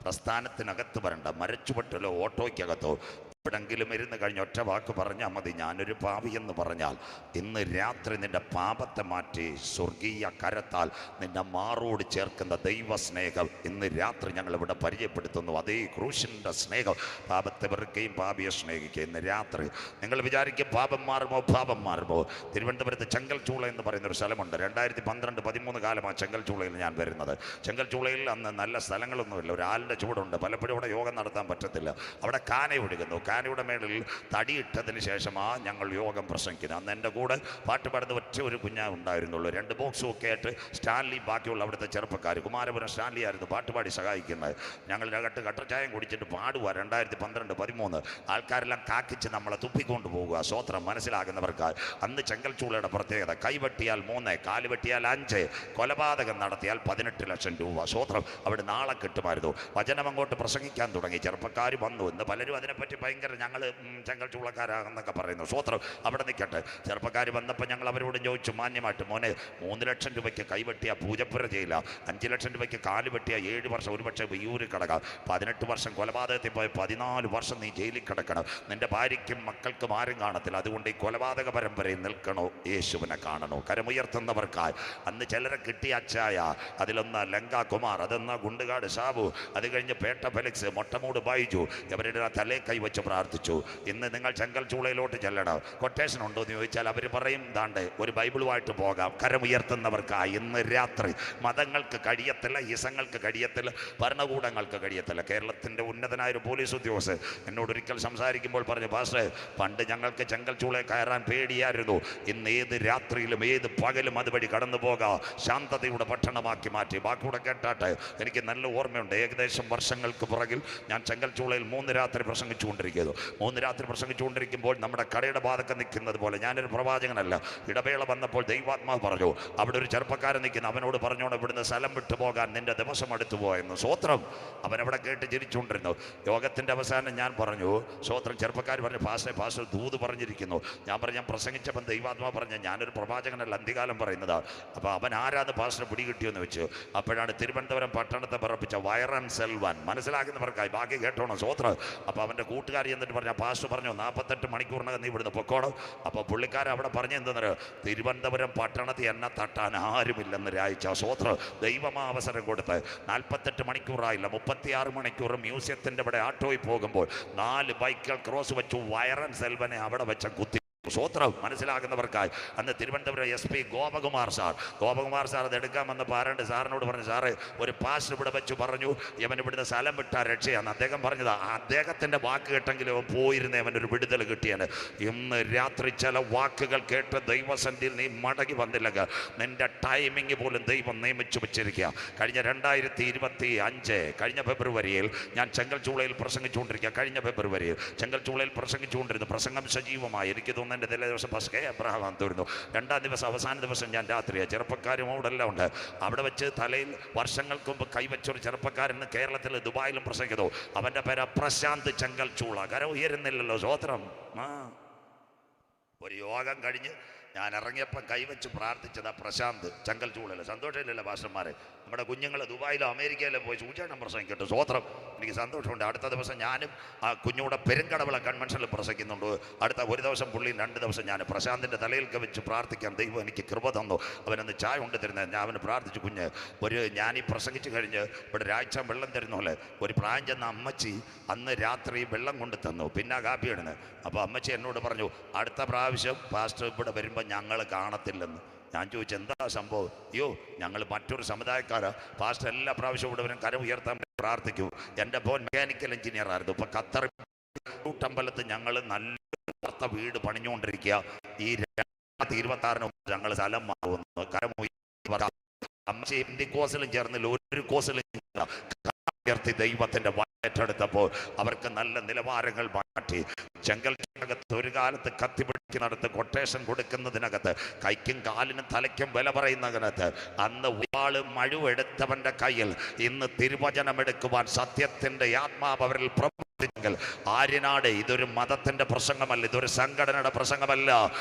പ്രസ്ഥാനത്തിനകത്ത് വരേണ്ട, മരച്ചുവട്ടിലോ ഓട്ടോയ്ക്കകത്തോ എവിടെങ്കിലും ഇരുന്ന് കഴിഞ്ഞ് ഒറ്റ വാക്ക് പറഞ്ഞാൽ മതി, ഞാനൊരു പാപി എന്ന് പറഞ്ഞാൽ ഇന്ന് രാത്രി നിന്റെ പാപത്തെ മാറ്റി സ്വർഗീയ കരത്താൽ നിന്റെ മാറോട് ചേർക്കുന്ന ദൈവസ്നേഹം ഇന്ന് രാത്രി ഞങ്ങൾ ഇവിടെ പരിചയപ്പെടുത്തുന്നു. അതേ ക്രൂശിൻ്റെ സ്നേഹം. പാപത്തെ വെറുക്കുകയും പാപിയെ സ്നേഹിക്കുകയും. ഇന്ന് രാത്രി നിങ്ങൾ വിചാരിക്കും പാപം മാറുമോ, പാപം മാറുമോ? തിരുവനന്തപുരത്ത് ചെങ്കൽച്ചൂള എന്ന് പറയുന്നൊരു സ്ഥലമുണ്ട്. 2012-13 കാലമാണ് ചെങ്കൽച്ചൂളയിൽ ഞാൻ വരുന്നത്. ചെങ്കൽച്ചൂളയിൽ അന്ന് നല്ല സ്ഥലങ്ങളൊന്നുമില്ല, ഒരു ആലിൻ്റെ ചൂടുണ്ട്, പലപ്പോഴും ഇവിടെ യോഗം നടത്താൻ പറ്റത്തില്ല. അവിടെ കാന ഒഴുകുന്നു. കാനയുടെ മേളിൽ തടിയിട്ടതിന് ശേഷമാണ് ഞങ്ങൾ യോഗം പ്രസംഗിക്കുന്നത്. അന്ന് എൻ്റെ കൂടെ പാട്ട് പാടുന്ന ഒരു കുഞ്ഞാ ഉണ്ടായിരുന്നുള്ളൂ. 2 ബോക്സും ഒക്കെ ആയിട്ട് സ്റ്റാൻലി, ബാക്കിയുള്ള അവിടുത്തെ ചെറുപ്പക്കാർ, കുമാരപുരം സ്റ്റാൻലി ആയിരുന്നു പാട്ടുപാടി സഹായിക്കുന്നത്. ഞങ്ങൾ കട്ടച്ചായം കുടിച്ചിട്ട് പാടുക. 2012-13 ആൾക്കാരെല്ലാം കാക്കിച്ച് നമ്മളെ തുപ്പിക്കൊണ്ട് പോകുക. സ്വോത്രം. മനസ്സിലാകുന്നവർക്കായി. അന്ന് ചെങ്കൽച്ചൂളയുടെ പ്രത്യേകത, കൈവെട്ടിയാൽ 3, കാല് വെട്ടിയാൽ 5, കൊലപാതകം നടത്തിയാൽ 18 ലക്ഷം രൂപ. സ്വോത്രം. അവിടെ നാളെ കിട്ടുമായിരുന്നു. വചനം അങ്ങോട്ട് പ്രസംഗിക്കാൻ തുടങ്ങി. ചെറുപ്പക്കാർ വന്നു. ഇന്ന് പലരും അതിനെപ്പറ്റി ഭയങ്കര ഞങ്ങൾ ചെങ്കൽച്ചൂളക്കാരാണെന്നൊക്കെ പറയുന്നു. സ്വോത്രം. അവിടെ നിൽക്കട്ടെ. ചെറുപ്പക്കാർ വന്നപ്പോൾ ഞങ്ങൾ അവരോട് ചോദിച്ചു മാന്യമായിട്ട്, മോനെ 3 ലക്ഷം രൂപയ്ക്ക് കൈവെട്ടിയ പൂജപ്പുര ചെയ്യില്ല, 5 ലക്ഷം രൂപയ്ക്ക് കാല് വെട്ടിയ 7 വർഷം ഒരുപക്ഷെ വിയൂരിൽ കിടക്കാം, 18 വർഷം കൊലപാതകത്തിൽ പോയ 14 വർഷം നീ ജയിലിൽ കിടക്കണം, നിന്റെ ഭാര്യയ്ക്കും മക്കൾക്കും ആരും കാണത്തില്ല, അതുകൊണ്ട് ഈ കൊലപാതക പരമ്പരയിൽ നിൽക്കണോ, യേശുവിനെ കാണണോ? കരമുയർത്തുന്നവർക്കായി. അന്ന് ചിലരെ കിട്ടിയ അച്ചായ, അതിലൊന്ന് ലങ്ക കുമാർ, അതൊന്ന് ഗുണ്ടുകാട് ഷാബു, അത് കഴിഞ്ഞ് പേട്ട ഫെലിക്സ്, മൊട്ടമൂട് ബൈജു, ഇവരുടെ തലേ കൈവച്ച് പ്രാർത്ഥിച്ചു. ഇന്ന് നിങ്ങൾ ചെങ്കൽച്ചൂളയിലോട്ട് ചെല്ലണം. കൊട്ടേഷൻ ഉണ്ടോ എന്ന് ചോദിച്ചാൽ അവർ പറയും, ദാണ്ട് ഒരു ബൈബിളുമായിട്ട് പോകാം. കരമുയർത്തുന്നവർക്കായി. ഇന്ന് രാത്രി മതങ്ങൾക്ക് കഴിയത്തില്ല, ഇസങ്ങൾക്ക് കഴിയത്തില്ല, ഭരണകൂടങ്ങൾക്ക് കഴിയത്തില്ല. കേരളത്തിൻ്റെ ഉന്നതനായൊരു പോലീസ് ഉദ്യോഗസ്ഥൻ എന്നോടൊരിക്കൽ സംസാരിക്കുമ്പോൾ പറഞ്ഞു, പാസ്റ്റർ, പണ്ട് ഞങ്ങൾക്ക് ചെങ്കൽച്ചൂളയിൽ കയറാൻ പേടിയായിരുന്നു, ഇന്ന് ഏത് രാത്രിയിലും ഏത് പകലും അതുവഴി കടന്നു പോകാം, ശാന്തതയുടെ പട്ടണമാക്കി മാറ്റി. ബാക്കിയൂടെ കേട്ടാട്ടെ. എനിക്ക് നല്ല ഓർമ്മയുണ്ട്. ഏകദേശം വർഷങ്ങൾക്ക് പുറകിൽ ഞാൻ ചെങ്കൽച്ചൂളയിൽ 3 രാത്രി പ്രസംഗിച്ചുകൊണ്ടിരിക്കുന്നു. 3 രാത്രി പ്രസംഗിച്ചുകൊണ്ടിരിക്കുമ്പോൾ നമ്മുടെ കടയുടെ ഭാഗത്ത് നിൽക്കുന്നത് പോലെ, ഞാനൊരു പ്രവാചകനല്ല, ഇടവേള വന്നപ്പോൾ ദൈവാത്മാവ് പറഞ്ഞു, അവിടെ ഒരു ചെറുപ്പക്കാരൻ നിൽക്കുന്നു, അവനോട് പറഞ്ഞോണം ഇവിടുന്ന് സ്ഥലം വിട്ടു പോകാൻ, നിന്റെ ദിവസം അടുത്തു പോയെന്ന്. സ്വോത്രം. അവനവിടെ കേട്ട് ചിരിച്ചുകൊണ്ടിരുന്നു. യോഗത്തിൻ്റെ അവസാനം ഞാൻ പറഞ്ഞു, സ്വോത്രം. ചെറുപ്പക്കാർ പറഞ്ഞു, പാസ്റ്റർ ദൂത് പറഞ്ഞിരിക്കുന്നു. ഞാൻ പറഞ്ഞു, ഞാൻ പ്രസംഗിച്ചപ്പം ദൈവാത്മാവ് പറഞ്ഞു, ഞാനൊരു പ്രവാചകനല്ല, അന്തികാലം പറയുന്നതാണ്. അപ്പോൾ അവൻ ആരാന്ന് പാസ്റ്റർ പിടികിട്ടിയെന്ന് വെച്ചു. അപ്പോഴാണ് തിരുവനന്തപുരം പട്ടണത്തെ പറപ്പിച്ച വയറൻ സെൽവൻ. മനസ്സിലാക്കുന്നവർക്കായി. ബാക്കി കേട്ടോണം. സ്വോത്രം. അപ്പോൾ അവൻ്റെ കൂട്ടുകാരി എന്നിട്ട് പറഞ്ഞു, പാസ്റ്റർ പറഞ്ഞു 48 മണിക്കൂറിനകം നീ ഇവിടുന്ന് പൊക്കോണം. അപ്പോൾ പുള്ളിക്കാരൻ അവിടെ പറഞ്ഞു, എന്തെന്നറിയോ, തിരുവനന്തപുരം പട്ടണത്തിൽ എന്നെ തട്ടാൻ ആരുമില്ലെന്ന് രായിച്ച. സ്വോത്രം. ദൈവമാ അവസരം കൊടുത്ത് 48 മണിക്കൂറായില്ല, 36 മണിക്കൂർ മ്യൂസിയത്തിൻ്റെ ഇവിടെ ആട്ടോയിൽ പോകുമ്പോൾ 4 ബൈക്കുകൾ ക്രോസ് വെച്ചു. വയറൻ സെൽവനെ അവിടെ വെച്ച കുത്തി. സ്വോത്രം മനസ്സിലാകുന്നവർക്കായി. അന്ന് തിരുവനന്തപുരം SP ഗോപകുമാർ സാർ അത് എടുക്കാൻ വന്നപ്പോൾ ആരാണ്ട് സാറിനോട് പറഞ്ഞു, സാറേ ഒരു പാസ്റ്റർ ഇവിടെ വെച്ച് പറഞ്ഞു ഇവൻ ഇവിടുന്ന് സ്ഥലം വിട്ടാൽ രക്ഷയാന്ന്. അദ്ദേഹം പറഞ്ഞതാ, അദ്ദേഹത്തിൻ്റെ വാക്ക് കേട്ടെങ്കിലും അവൻ പോയിരുന്നേ അവനൊരു വിടുതൽ കിട്ടിയാണ്. ഇന്ന് രാത്രി ചില വാക്കുകൾ കേട്ട് ദൈവസന്നിധിയിൽ നീ മടങ്ങി വന്നില്ലെങ്കിൽ നിന്റെ ടൈമിങ് പോലും ദൈവം നിയമിച്ചു വെച്ചിരിക്കുക. കഴിഞ്ഞ 2025 കഴിഞ്ഞ ഫെബ്രുവരിയിൽ ഞാൻ ചെങ്കൽച്ചൂളയിൽ പ്രസംഗിച്ചുകൊണ്ടിരിക്കുക. കഴിഞ്ഞ ഫെബ്രുവരിയിൽ ചെങ്കൽച്ചൂളയിൽ പ്രസംഗിച്ചുകൊണ്ടിരുന്നു. പ്രസംഗം സജീവമായി. എനിക്ക് തോന്നുന്നു എൻ്റെ തലേ ദിവസം ഫസ്റ്റ് അബ്രഹാം തീർന്നു. 2-ാം ദിവസം അവസാന ദിവസം ഞാൻ രാത്രിയാണ്. ചെറുപ്പക്കാരും അവിടെല്ലാം ഉണ്ട്. അവിടെ വെച്ച് തലയിൽ വർഷങ്ങൾക്ക് മുമ്പ് കൈവച്ചൊരു ചെറുപ്പക്കാരൻ കേരളത്തിൽ ദുബായിലും പ്രസംഗിക്കുന്നു. അവൻ്റെ പേര് പ്രശാന്ത് ചെങ്കൽച്ചൂള. കരം ഉയരുന്നില്ലല്ലോ, സ്വോത്രം. ഒരു യോഗം കഴിഞ്ഞ് ഞാൻ ഇറങ്ങിയപ്പം കൈവച്ച് പ്രാർത്ഥിച്ചതാ പ്രശാന്ത് ചെങ്കൽച്ചൂളല്ല. സന്തോഷമില്ലല്ലോ പാസ്റ്റർമാരെ? നമ്മുടെ കുഞ്ഞുങ്ങൾ ദുബായിലോ അമേരിക്കയിലോ പോയി സൂചന പ്രസംഗിക്കട്ടെ, സ്വോത്രം. എനിക്ക് സന്തോഷമുണ്ട്. അടുത്ത ദിവസം ഞാനും ആ കുഞ്ഞുകൂടെ പെരുങ്കടവിള കൺവെൻഷനിൽ പ്രസംഗിക്കുന്നുണ്ട്. അടുത്ത ഒരു ദിവസം പുള്ളിയും 2 ദിവസം ഞാൻ പ്രശാന്തിൻ്റെ തലയിൽ വെച്ച് പ്രാർത്ഥിക്കാൻ ദൈവം എനിക്ക് കൃപ തന്നു. അവനൊന്ന് ചായ കൊണ്ട് തരുന്നത് ഞാൻ അവന് പ്രാർത്ഥിച്ചു. കുഞ്ഞ് ഞാൻ ഈ പ്രസംഗിച്ച് കഴിഞ്ഞ് ഇവിടെ രാഴ്ച വെള്ളം തരുന്നപോലെ ഒരു പ്രായം ചെന്ന അമ്മച്ചി അന്ന് രാത്രി വെള്ളം കൊണ്ട് തന്നു, പിന്നെ കാപ്പി ഇടുന്നത്. അപ്പോൾ അമ്മച്ചി എന്നോട് പറഞ്ഞു, അടുത്ത പ്രാവശ്യം പാസ്റ്റർ ഇവിടെ വരുമ്പോൾ ഞങ്ങൾ കാണത്തില്ലെന്ന്. ഞാൻ ചോദിച്ചു, എന്താ സംഭവം? അയ്യോ, ഞങ്ങൾ മറ്റൊരു സമുദായക്കാരാ, പാസ്റ്റർ എല്ലാ പ്രാവശ്യവും ഇവിടെ വരും, കരം ഉയർത്താൻ പ്രാർത്ഥിക്കൂ. എൻ്റെ മോൻ മെക്കാനിക്കൽ എഞ്ചിനീയർ ആയിരുന്നു. ഇപ്പം ഖത്തർ അമ്പലത്ത് ഞങ്ങൾ നല്ല വീട് പണിഞ്ഞുകൊണ്ടിരിക്കുക. ഈ 2026 ഞങ്ങൾ സ്ഥലം മാറുന്നു. കരം അമ്മച്ചി ഇന്ത്യക്കോസിലും ചേർന്നില്ല, ഒരു കോസിലും ഉയർത്തി ദൈവത്തിന്റെ ഏറ്റെടുത്തപ്പോൾ അവർക്ക് നല്ല നിലവാരങ്ങൾ മാറ്റി. ചെങ്കൽക്കകത്ത് ഒരു കാലത്ത് കത്തിപിടിക്കുന്നിടത്ത് കൊട്ടേഷൻ കൊടുക്കുന്നതിനകത്ത് കൈക്കും കാലിനും തലയ്ക്കും വില പറയുന്നതിനകത്ത് അന്ന് വാള് മഴുവെടുത്തവന്റെ കയ്യിൽ ഇന്ന് തിരുവചനമെടുക്കുവാൻ സത്യത്തിന്റെ ആത്മാവ് അവരിൽ പ്രവർത്തിച്ചെങ്കിൽ ആര്യനാട് ഇതൊരു മതത്തിന്റെ പ്രസംഗമല്ല, ഇതൊരു സംഘടനയുടെ പ്രസംഗമല്ല.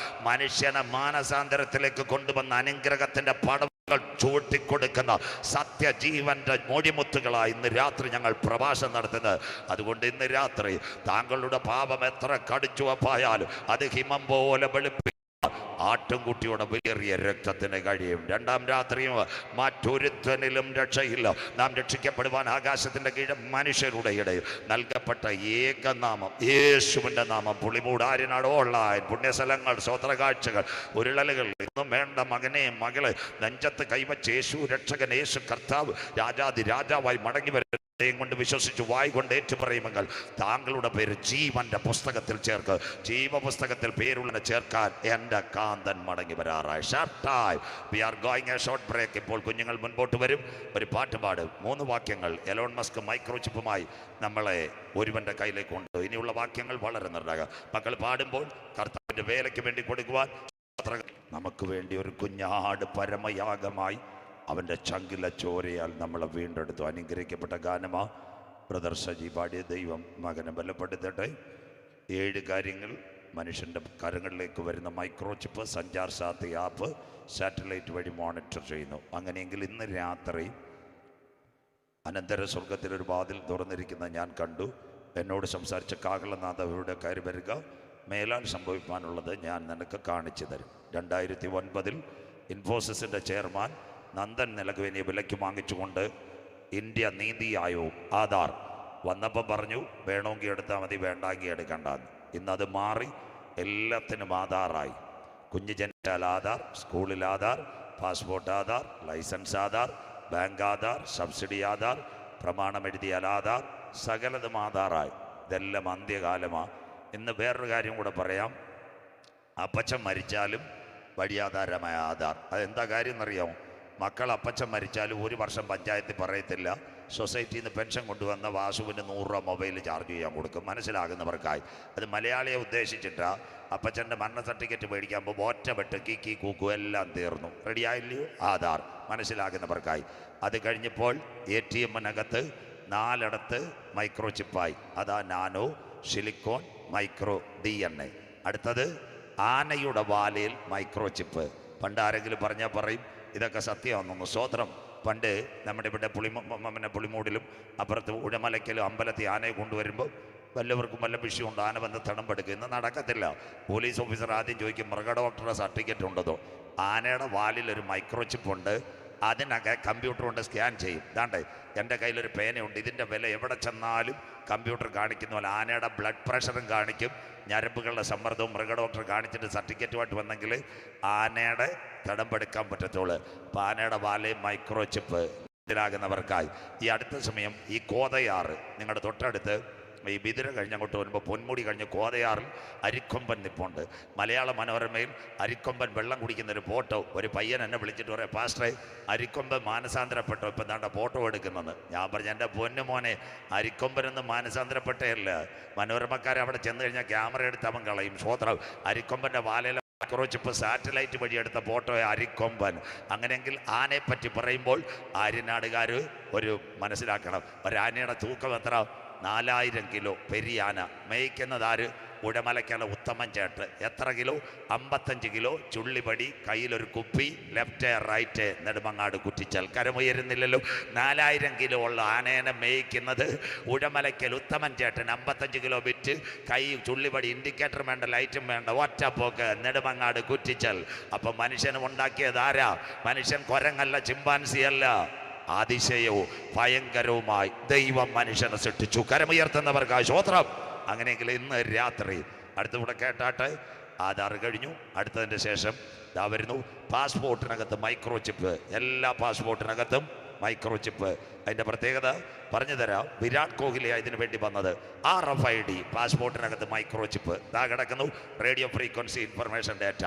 മനുഷ്യനെ മാനസാന്തരത്തിലേക്ക് കൊണ്ടുവന്ന അനുഗ്രഹത്തിന്റെ പടം ചൂട്ടിക്കൊടുക്കുന്ന സത്യജീവന്റെ മൊഴിമുത്തുകളായി ഇന്ന് രാത്രി ഞങ്ങൾ പ്രഭാഷണം നടത്തുന്നത്. അതുകൊണ്ട് ഇന്ന് രാത്രി താങ്കളുടെ പാപം എത്ര കടിച്ചുവപ്പായാലും അത് ഹിമം പോലെ വെളുപ്പി ആട്ടുംകുട്ടിയുടെ വേറിയ രക്തത്തിന് കഴിയും. 2-ാം രാത്രിയും മറ്റൊരുത്തനിലും രക്ഷയില്ല. നാം രക്ഷിക്കപ്പെടുവാൻ ആകാശത്തിന്റെ കീഴ് മനുഷ്യരുടെ ഇടയിൽ നൽകപ്പെട്ട ഏക നാമം യേശുവിന്റെ നാമം. പുളിമൂട്, ആര്യനാട്, ഓൺലൈൻ പുണ്യസ്ഥലങ്ങൾ, സ്വോത്രകാഴ്ചകൾ, ഉരുളലുകൾ ഒന്നും വേണ്ട. മകനെ മകളെ നെഞ്ചത്ത് കൈവച്ച് യേശു രക്ഷകൻ, യേശു കർത്താവ്, രാജാതി രാജാവായി മടങ്ങി വരും കൊണ്ട് വിശ്വസിച്ചു വായി കൊണ്ട് ഏറ്റുപറയുമെങ്കിൽ താങ്കളുടെ പേര് ജീവന്റെ പുസ്തകത്തിൽ ചേർക്ക്. ജീവപുസ്തകത്തിൽ പേരുള്ള ചേർക്കാൻ എൻ്റെ കാന്തൻ മടങ്ങി വരാറായി. We are going a short break. ഇപ്പോൾ കുഞ്ഞുങ്ങൾ മുൻപോട്ട് വരും, ഒരു പാട്ട് പാടും. 3 വാക്യങ്ങൾ എലോൺ മസ്ക് മൈക്രോചിപ്പുമായി നമ്മളെ ഒരുവന്റെ കയ്യിലേക്ക് കൊണ്ട്. ഇനിയുള്ള വാക്യങ്ങൾ വളരെ നിർണായക. മക്കൾ പാടുമ്പോൾ കർത്താവിന്റെ വേലയ്ക്ക് വേണ്ടി കൊടുക്കുവാൻ നമുക്ക് വേണ്ടി ഒരു കുഞ്ഞാട് പരമയാഗമായി അവൻ്റെ ചങ്കില ചോരയാൽ നമ്മളെ വീണ്ടെടുത്തു. അനുഗ്രഹിക്കപ്പെട്ട ഗാനമാ ബ്രദർ സജി പാടിയ. ദൈവം മകനെ ബലപ്പെടുത്തട്ടെ. 7 കാര്യങ്ങൾ മനുഷ്യൻ്റെ കരങ്ങളിലേക്ക് വരുന്ന മൈക്രോചിപ്പ്, സഞ്ചാർ സാത്തി ആപ്പ്, സാറ്റലൈറ്റ് വഴി മോണിറ്റർ ചെയ്യുന്നു. അങ്ങനെയെങ്കിൽ ഇന്ന് രാത്രി അനന്തര സ്വർഗത്തിലൊരു വാതിൽ തുറന്നിരിക്കുന്ന ഞാൻ കണ്ടു. എന്നോട് സംസാരിച്ച കാകളനാഥയുടെ കയറി വരിക, മേലാൽ സംഭവിക്കാനുള്ളത് ഞാൻ നിനക്ക് കാണിച്ചു തരും. 2009 ഇൻഫോസിസിൻ്റെ ചെയർമാൻ നന്ദൻ നിലകുവിനെ വിലയ്ക്ക് വാങ്ങിച്ചുകൊണ്ട് ഇന്ത്യ നീതി ആയോഗ് ആധാർ വന്നപ്പോൾ പറഞ്ഞു വേണമെങ്കിൽ എടുത്താൽ മതി, വേണ്ടെങ്കിൽ എടുക്കണ്ടെന്ന്. ഇന്നത് മാറി, എല്ലാത്തിനും ആധാറായി. കുഞ്ഞ് ജനിച്ചാൽ ആധാർ, സ്കൂളിൽ Aadhaar, passport Aadhaar, licence Aadhaar, bank Aadhaar, subsidy Aadhaar, പ്രമാണം എഴുതിയാൽ ആധാർ, സകലതും ആധാറായി. ഇതെല്ലാം അന്ത്യകാലമാണ്. ഇന്ന് വേറൊരു കാര്യം കൂടെ പറയാം. അപ്പച്ചൻ മരിച്ചാലും വഴിയാധാരമായ ആധാർ. അതെന്താ കാര്യം എന്നറിയാമോ? മക്കൾ അപ്പച്ചൻ മരിച്ചാലും 1 വർഷം പഞ്ചായത്തിൽ പറയത്തില്ല. സൊസൈറ്റിയിൽ നിന്ന് പെൻഷൻ കൊണ്ടുവന്ന വാസുവിന് 100 രൂപ മൊബൈൽ ചാർജ് ചെയ്യാൻ കൊടുക്കും. മനസ്സിലാകുന്നവർക്കായി. അത് മലയാളിയെ ഉദ്ദേശിച്ചിട്ടാണ്. അപ്പച്ചൻ്റെ മരണ സർട്ടിഫിക്കറ്റ് മേടിക്കുമ്പോൾ ഒറ്റപ്പെട്ട് കീക്കി കൂക്കു എല്ലാം തീർന്നു. റെഡിയായില്ലയോ? ആധാർ. മനസ്സിലാകുന്നവർക്കായി. അത് കഴിഞ്ഞപ്പോൾ ATM-നകത്ത് 4 മൈക്രോചിപ്പായി. അതാ നാനോ, സിലിക്കോൺ, മൈക്രോ, DNA. അടുത്തത് ആനയുടെ വാലയിൽ മൈക്രോചിപ്പ്. പണ്ട് ആരെങ്കിലും പറഞ്ഞാൽ പറയും ഇതൊക്കെ സത്യമാണെന്നൊന്ന്. സ്വോത്രം. പണ്ട് നമ്മുടെ ഇവിടെ പുളിമൂടിലും അപ്പുറത്ത് ഉഴമലയ്ക്കലും അമ്പലത്തിൽ ആനയെ കൊണ്ടുവരുമ്പോൾ വല്ലവർക്കും വല്ല വിഷയമുണ്ട്, ആന വന്ന് തണമ്പെടുക്കും. ഇന്ന് നടക്കത്തില്ല. പോലീസ് ഓഫീസർ ആദ്യം ചോദിക്കും മൃഗഡോക്ടറുടെ സർട്ടിഫിക്കറ്റ് ഉണ്ടോ. ആനയുടെ വാലിൽ ഒരു മൈക്രോചിപ്പുണ്ട്. അതിനകെ കമ്പ്യൂട്ടർ കൊണ്ട് സ്കാൻ ചെയ്യും. ഇതാണ്ട് എൻ്റെ കയ്യിലൊരു പേനയുണ്ട്, ഇതിൻ്റെ വില എവിടെ ചെന്നാലും കമ്പ്യൂട്ടർ കാണിക്കുന്ന പോലെ ആനയുടെ ബ്ലഡ് പ്രഷറും കാണിക്കും, ഞരമ്പുകളുടെ സമ്മർദ്ദവും മൃഗഡോക്ടർ കാണിച്ചിട്ട് സർട്ടിഫിക്കറ്റുമായിട്ട് വന്നെങ്കിൽ ആനയുടെ തടമ്പെടുക്കാൻ പറ്റത്തുള്ളൂ. അപ്പോൾ ആനയുടെ വാലയും മൈക്രോ ചിപ്പ് ഇതിലാകുന്നവർക്കായി ഈ അടുത്ത സമയം ഈ കോതയാറ് നിങ്ങളുടെ തൊട്ടടുത്ത് ഈ ബിദിര കഴിഞ്ഞങ്ങോട്ട് വരുമ്പോൾ പൊന്മുടി കഴിഞ്ഞ് കോതയാറിൽ അരിക്കൊമ്പൻ നിപ്പുണ്ട്. മലയാള മനോരമയിൽ അരിക്കൊമ്പൻ വെള്ളം കുടിക്കുന്നൊരു ഫോട്ടോ ഒരു പയ്യൻ എന്നെ വിളിച്ചിട്ട് പറയാം, പാസ്റ്ററെ അരിക്കൊമ്പൻ മാനസാന്തരപ്പെട്ടോ, ഇപ്പം എന്താണ്ട ഫോട്ടോ എടുക്കുന്നത്. ഞാൻ പറഞ്ഞു, എൻ്റെ പൊന്നു മോനെ, അരിക്കൊമ്പനൊന്നും മാനസാന്തരപ്പെട്ടേ അല്ല. മനോരമക്കാരെ അവിടെ ചെന്ന് കഴിഞ്ഞാൽ ക്യാമറ എടുത്ത് അവൻ കളയും. സ്വോത്രം. അരിക്കൊമ്പൻ്റെ വാലയിലെ കുറച്ചിപ്പോൾ സാറ്റലൈറ്റ് വഴി എടുത്ത ഫോട്ടോ അരിക്കൊമ്പൻ. അങ്ങനെയെങ്കിൽ ആനയെപ്പറ്റി പറയുമ്പോൾ ആര്യനാടുകാർ ഒരു മനസ്സിലാക്കണം, ഒരാനയുടെ തൂക്കം എത്ര? 4000 കിലോ. പെരിയാന മേയ്ക്കുന്നതാര്? ഉടമലയ്ക്കുള്ള ഉത്തമൻ ചേട്ട്. എത്ര കിലോ? 55 കിലോ. ചുള്ളിപടി, കയ്യിലൊരു കുപ്പി, ലെഫ്റ്റ് റൈറ്റ്, നെടുമങ്ങാട് കുറ്റിച്ചാൽ. കരമുയരുന്നില്ലല്ലോ. 4000 കിലോ ഉള്ള ആനേനെ മേയ്ക്കുന്നത് ഉടമലയ്ക്കൽ ഉത്തമൻ ചേട്ടൻ. 55 കിലോ വിറ്റ്, കൈ ചുള്ളിപടി, ഇൻഡിക്കേറ്റർ വേണ്ട, ലൈറ്റും വേണ്ട, ഒറ്റ പോക്ക്, നെടുമങ്ങാട് കുറ്റിച്ചാൽ. അപ്പം മനുഷ്യനും ഉണ്ടാക്കിയത് ആരാ? മനുഷ്യൻ കുരങ്ങല്ല, ചിമ്പാൻസി അല്ല. അതിശയവും ഭയങ്കരവുമായി ദൈവം മനുഷ്യനെ സൃഷ്ടിച്ചു. കരമുയർത്തുന്നവർക്കായി സ്തോത്രം. അങ്ങനെയെങ്കിൽ ഇന്ന് രാത്രി അടുത്തുകൂടെ കേട്ടാട്ടെ. ആധാർ കഴിഞ്ഞു. അടുത്തതിൻ്റെ ശേഷം ഇതാ വരുന്നു പാസ്പോർട്ടിനകത്ത് മൈക്രോ ചിപ്പ്. എല്ലാ പാസ്പോർട്ടിനകത്തും മൈക്രോ ചിപ്പ്. അതിൻ്റെ പ്രത്യേകത പറഞ്ഞു തരാം. വിരാട് കോഹ്ലിയാണ് ഇതിനു വേണ്ടി വന്നത്. RFID പാസ്പോർട്ടിനകത്ത് മൈക്രോ ചിപ്പ്. ഇതാ കിടക്കുന്നു റേഡിയോ ഫ്രീക്വൻസി ഇൻഫർമേഷൻ ഡേറ്റ.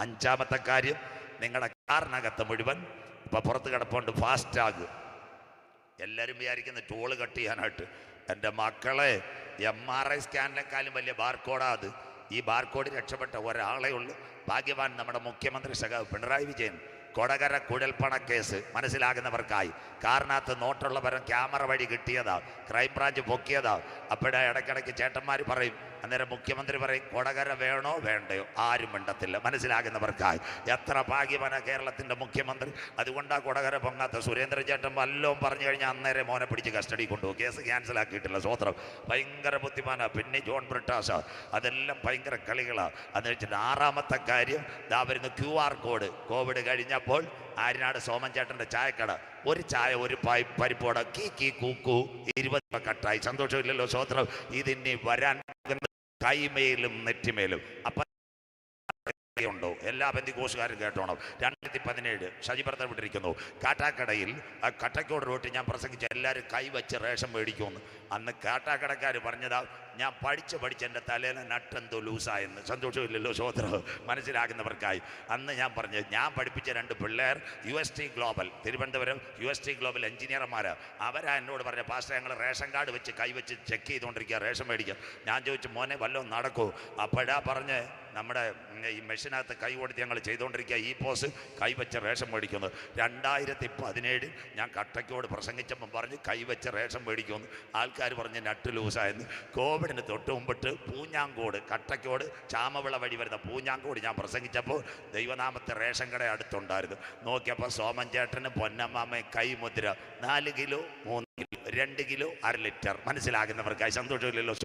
5-ാമത്തെ കാര്യം, നിങ്ങളുടെ കാറിനകത്ത് മുഴുവൻ ഇപ്പം പുറത്ത് കിടപ്പുണ്ട് ഫാസ്റ്റാഗ്. എല്ലാവരും വിചാരിക്കുന്ന ടോള് കട്ട് ചെയ്യാനായിട്ട്. എൻ്റെ മക്കളെ, MRI സ്കാനിനേക്കാളും വലിയ ബാർകോഡാ അത്. ഈ ബാർകോഡ് രക്ഷപ്പെട്ട ഒരാളെ ഉള്ളൂ. ഭാഗ്യവാൻ നമ്മുടെ മുഖ്യമന്ത്രി സഖാവ് പിണറായി വിജയൻ. കൊടകര കുഴൽപ്പണ കേസ് മനസ്സിലാകുന്നവർക്കായി കാറിനകത്ത് നോട്ടുള്ള പരം ക്യാമറ വഴി കിട്ടിയതാ. ക്രൈംബ്രാഞ്ച് പൊക്കിയതാ. അപ്പോഴേ ഇടയ്ക്കിടയ്ക്ക് ചേട്ടന്മാർ പറയും, അന്നേരം മുഖ്യമന്ത്രി പറയും, കൊടകര വേണോ വേണ്ടയോ? ആരും മിണ്ടത്തില്ല. മനസ്സിലാകുന്നവർക്കായി എത്ര ഭാഗ്യവാന കേരളത്തിൻ്റെ മുഖ്യമന്ത്രി. അതുകൊണ്ടാണ് കൊടകര പൊങ്ങാത്ത. സുരേന്ദ്ര ചേട്ടൻ വല്ലതും പറഞ്ഞു കഴിഞ്ഞാൽ അന്നേരം മോനെ പിടിച്ച് കസ്റ്റഡി കൊണ്ടുപോകും. കേസ് ക്യാൻസൽ ആക്കിയിട്ടില്ല. സ്വോത്രം. ഭയങ്കര ബുദ്ധിമാനാണ്. പിന്നെ ജോൺ ബ്രിട്ടാസ. അതെല്ലാം ഭയങ്കര കളികളാണ്. എന്ന് വെച്ചിട്ട് 6-ാമത്തെ കാര്യം, ഇതാ വരുന്നു QR കോഡ്. കോവിഡ് കഴിഞ്ഞപ്പോൾ ആര്യനാട് സോമൻ ചേട്ടൻ്റെ ചായക്കട. ഒരു ചായ, ഒരു പരിപ്പോട, കീ കൂക്കു 20 കട്ടായി. സന്തോഷമില്ലല്ലോ. സ്വോത്രം. ഇതിനി വരാൻ കൈമേലും നെറ്റിമേലും. അപ്പം ഉണ്ടോ? എല്ലാ ബന്ധികോസുകാരും കേട്ടോണം. 2017 ശശിഭരതൻ വിട്ടിരിക്കുന്നു. കാട്ടാക്കടയിൽ കട്ടക്കോട് റോട്ടിൽ ഞാൻ പ്രസംഗിച്ച എല്ലാവരും കൈവച്ച് റേഷൻ മേടിക്കുമെന്ന്. അന്ന് കാട്ടാക്കടക്കാർ പറഞ്ഞതാ, ഞാൻ പഠിച്ച് എൻ്റെ തലേനെ നട്ടെന്തോ ലൂസായെന്ന്. സന്തോഷമില്ലല്ലോ. സ്വോത്രം. മനസ്സിലാകുന്നവർക്കായി അന്ന് ഞാൻ പറഞ്ഞു, ഞാൻ പഠിപ്പിച്ച 2 പിള്ളേർ UST global, Thiruvananthapuram UST global എഞ്ചിനീയർമാർ. അവരാ എന്നോട് പറഞ്ഞ, പാസ്റ്റർ ഞങ്ങൾ റേഷൻ കാർഡ് വെച്ച് കൈവച്ച് ചെക്ക് ചെയ്തുകൊണ്ടിരിക്കുക, റേഷൻ മേടിക്കുക. ഞാൻ ചോദിച്ചു, മോനെ വല്ലതും നടക്കുമോ? അപ്പോഴാ പറഞ്ഞ്, നമ്മുടെ ഈ മെഷീനകത്ത് കൈ കൊടുത്ത് ഞങ്ങൾ ചെയ്തുകൊണ്ടിരിക്കുക, ഈ പോസ് കൈവച്ച് റേഷൻ മേടിക്കുന്നു. 2017 ഞാൻ കട്ടക്കോട് പ്രസംഗിച്ചപ്പം പറഞ്ഞ് കൈവച്ച് റേഷൻ മേടിക്കുമെന്ന്. ആൾക്കാർ പറഞ്ഞ് നട്ട് ലൂസായെന്ന്. കോവിഡിന് തൊട്ട് മുമ്പിട്ട് പൂഞ്ഞാങ്കോട്, കട്ടക്കോട് ചാമവിള വഴി വരുന്ന പൂഞ്ഞാങ്കോട് ഞാൻ പ്രസംഗിച്ചപ്പോൾ ദൈവനാമത്തെ റേഷൻ കട അടുത്തുണ്ടായിരുന്നു. നോക്കിയപ്പോൾ സോമൻ ചേട്ടന് പൊന്നമ്മാമ്മ കൈമുദ്ര. 4 കിലോ 3 കിലോ 2 കിലോ 1/2 ലിറ്റർ. മനസ്സിലാകുന്നവർക്കായി സന്തോഷമില്ലല്ലോ.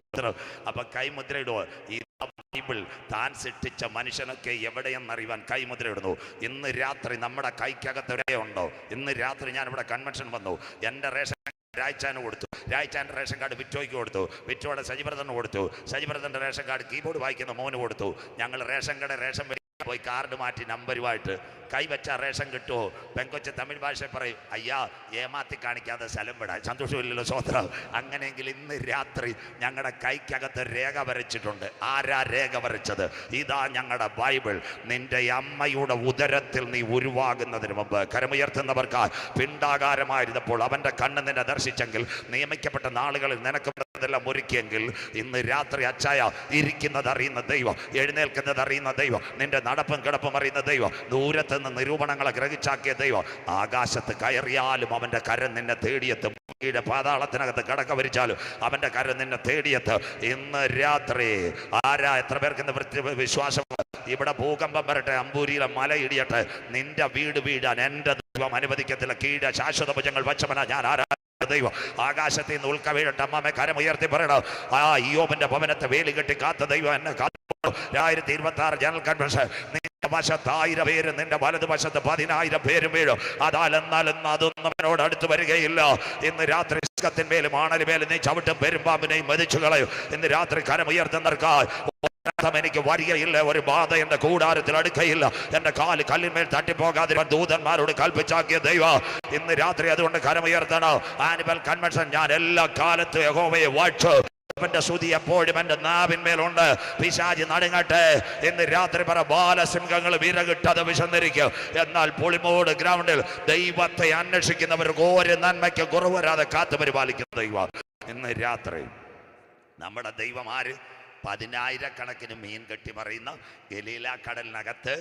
അപ്പം കൈമുദ്ര ഇടുവോ? ഈ ബൈബിൾ താൻ സൃഷ്ടിച്ച മനുഷ്യനൊക്കെ എവിടെയെന്നറിയുവാൻ കൈമുദ്ര ഇടുന്നു. ഇന്ന് രാത്രി നമ്മുടെ കൈക്കകത്ത് ഉണ്ടോ? ഇന്ന് രാത്രി ഞാൻ ഇവിടെ കൺവെൻഷൻ വന്നു. എൻ്റെ റേഷൻ രായ്ച്ചാന് കൊടുത്തു. രായ്ച്ചാൻ്റെ റേഷൻ കാർഡ് വിറ്റോയ്ക്ക് കൊടുത്തു. വിറ്റോയുടെ സജിഭരതന് കൊടുത്തു. സജിഭരതൻ്റെ റേഷൻ കാർഡ് കീബോർഡ് വായിക്കുന്ന മോന് കൊടുത്തു. ഞങ്ങൾ റേഷൻ കട റേഷൻ പോയി കാർഡ് മാറ്റി നമ്പരുമായിട്ട് കൈവച്ച റേഷൻ കിട്ടുമോ? പെങ്കൊച്ച് തമിഴ് ഭാഷ പറയും, അയ്യാ ഏമാത്തി കാണിക്കാതെ സ്ഥലം വിടാൻ. സന്തോഷമില്ലല്ലോ. സ്വോത്രം. അങ്ങനെയെങ്കിൽ ഇന്ന് രാത്രി ഞങ്ങളുടെ കൈക്കകത്ത് രേഖ വരച്ചിട്ടുണ്ട്. ആരാ രേഖ വരച്ചത്? ഇതാ ഞങ്ങളുടെ ബൈബിൾ. നിന്റെ അമ്മയുടെ ഉദരത്തിൽ നീ ഉരുവാകുന്നതിന് മുമ്പ് കരമുയർത്തുന്നവർക്ക് പിണ്ടാകാരമായിരുന്നപ്പോൾ അവൻ്റെ കണ്ണ് നിന്നെ ദർശിച്ചെങ്കിൽ, നിയമിക്കപ്പെട്ട നാളുകളിൽ നിനക്ക് െല്ലാം ഒരുക്കിയെങ്കിൽ, ഇന്ന് രാത്രി അച്ചായ ഇരിക്കുന്നത് അറിയുന്ന ദൈവം, എഴുന്നേൽക്കുന്നത് അറിയുന്ന ദൈവം, നിന്റെ നടപ്പും കിടപ്പും അറിയുന്ന ദൈവം, ദൂരത്ത് നിന്ന് നിരൂപണങ്ങളെ ഗ്രഹിച്ചാക്കിയ ദൈവം, ആകാശത്ത് കയറിയാലും അവൻ്റെ കരം നിന്നെ തേടിയെത്തും. പാതാളത്തിനകത്ത് കടക്ക വരിച്ചാലും അവൻ്റെ കരം നിന്നെ തേടിയെത്ത്. ഇന്ന് രാത്രി ആരാ? എത്ര പേർക്ക് വിശ്വാസം? ഇവിടെ ഭൂകമ്പം വരട്ടെ, അമ്പൂരിയിലെ മല ഇടിയട്ടെ, നിന്റെ വീട് വീഴാൻ എൻ്റെ ദൈവം അനുവദിക്കത്തില്ല. കീഴ ശാശ്വത ഭുജങ്ങൾ വച്ചവനാ ഞാൻ. ആരാ? ദൈവം. ആകാശത്തിൽ നിന്ന് ഉൾക്ക വീഴട്ടെ. അമ്മമ്മ കരമുയർത്തി പറയണം, ആ ഇയ്യോബിന്റെ ഭവനത്തെ വേലി കെട്ടി കാത്ത ദൈവം എന്നെ കാത്തു. 2026 ജനറൽ കൺവെൻഷൻ. നിന്റെ വശത്ത് 1000 പേര്, നിന്റെ വലതുവശത്ത് 10,000 പേരും വീഴും. എന്നാലും അതൊന്നും അവനോട് അടുത്ത് വരികയില്ല. ഇന്ന് രാത്രി ത്തിന്മേലും ആണലിമേലും നീ ചവിട്ടും പെരുമ്പാമ്പിനെയും മതിച്ചു കളയും. ഇന്ന് രാത്രി കരമുയർത്തുന്നവർക്കായി എനിക്ക് വരികയില്ല, ഒരു ബാധ എന്റെ കൂടാരത്തിൽ അടുക്കയില്ല, എന്റെ കാല് കല്ലിന്മേൽ തട്ടിപ്പോകാതിരിക്കാൻ ദൂതന്മാരോട് കൽപ്പിച്ചാക്കിയ ദൈവം ഇന്ന് രാത്രി അതുകൊണ്ട് കരമുയർത്തണം. ആനുവൽ കൺവെൻഷൻ ഞാൻ എല്ലാ കാലത്തും യഹോവയെ വാഴ്ച ന്റെ സ്തുതി എപ്പോഴും എന്റെ നാവിന്മേലുണ്ട്. പിശാചി നടുങ്ങട്ടെ. ഇന്ന് രാത്രി പറ ബാലസിംഹങ്ങൾ വിറകിട്ടത് വിശന്നിരിക്കും. എന്നാൽ പുളിമോട് ഗ്രൗണ്ടിൽ ദൈവത്തെ അന്വേഷിക്കുന്നവർക്ക് ഒരു നന്മയ്ക്ക് കുറവ് വരാതെ കാത്തു പരിപാലിക്കുന്ന ദൈവം. ഇന്ന് രാത്രി നമ്മുടെ ദൈവം ആര്? 10,000 മീൻ കെട്ടി പറയുന്ന ഗലീല കടലിനകത്ത്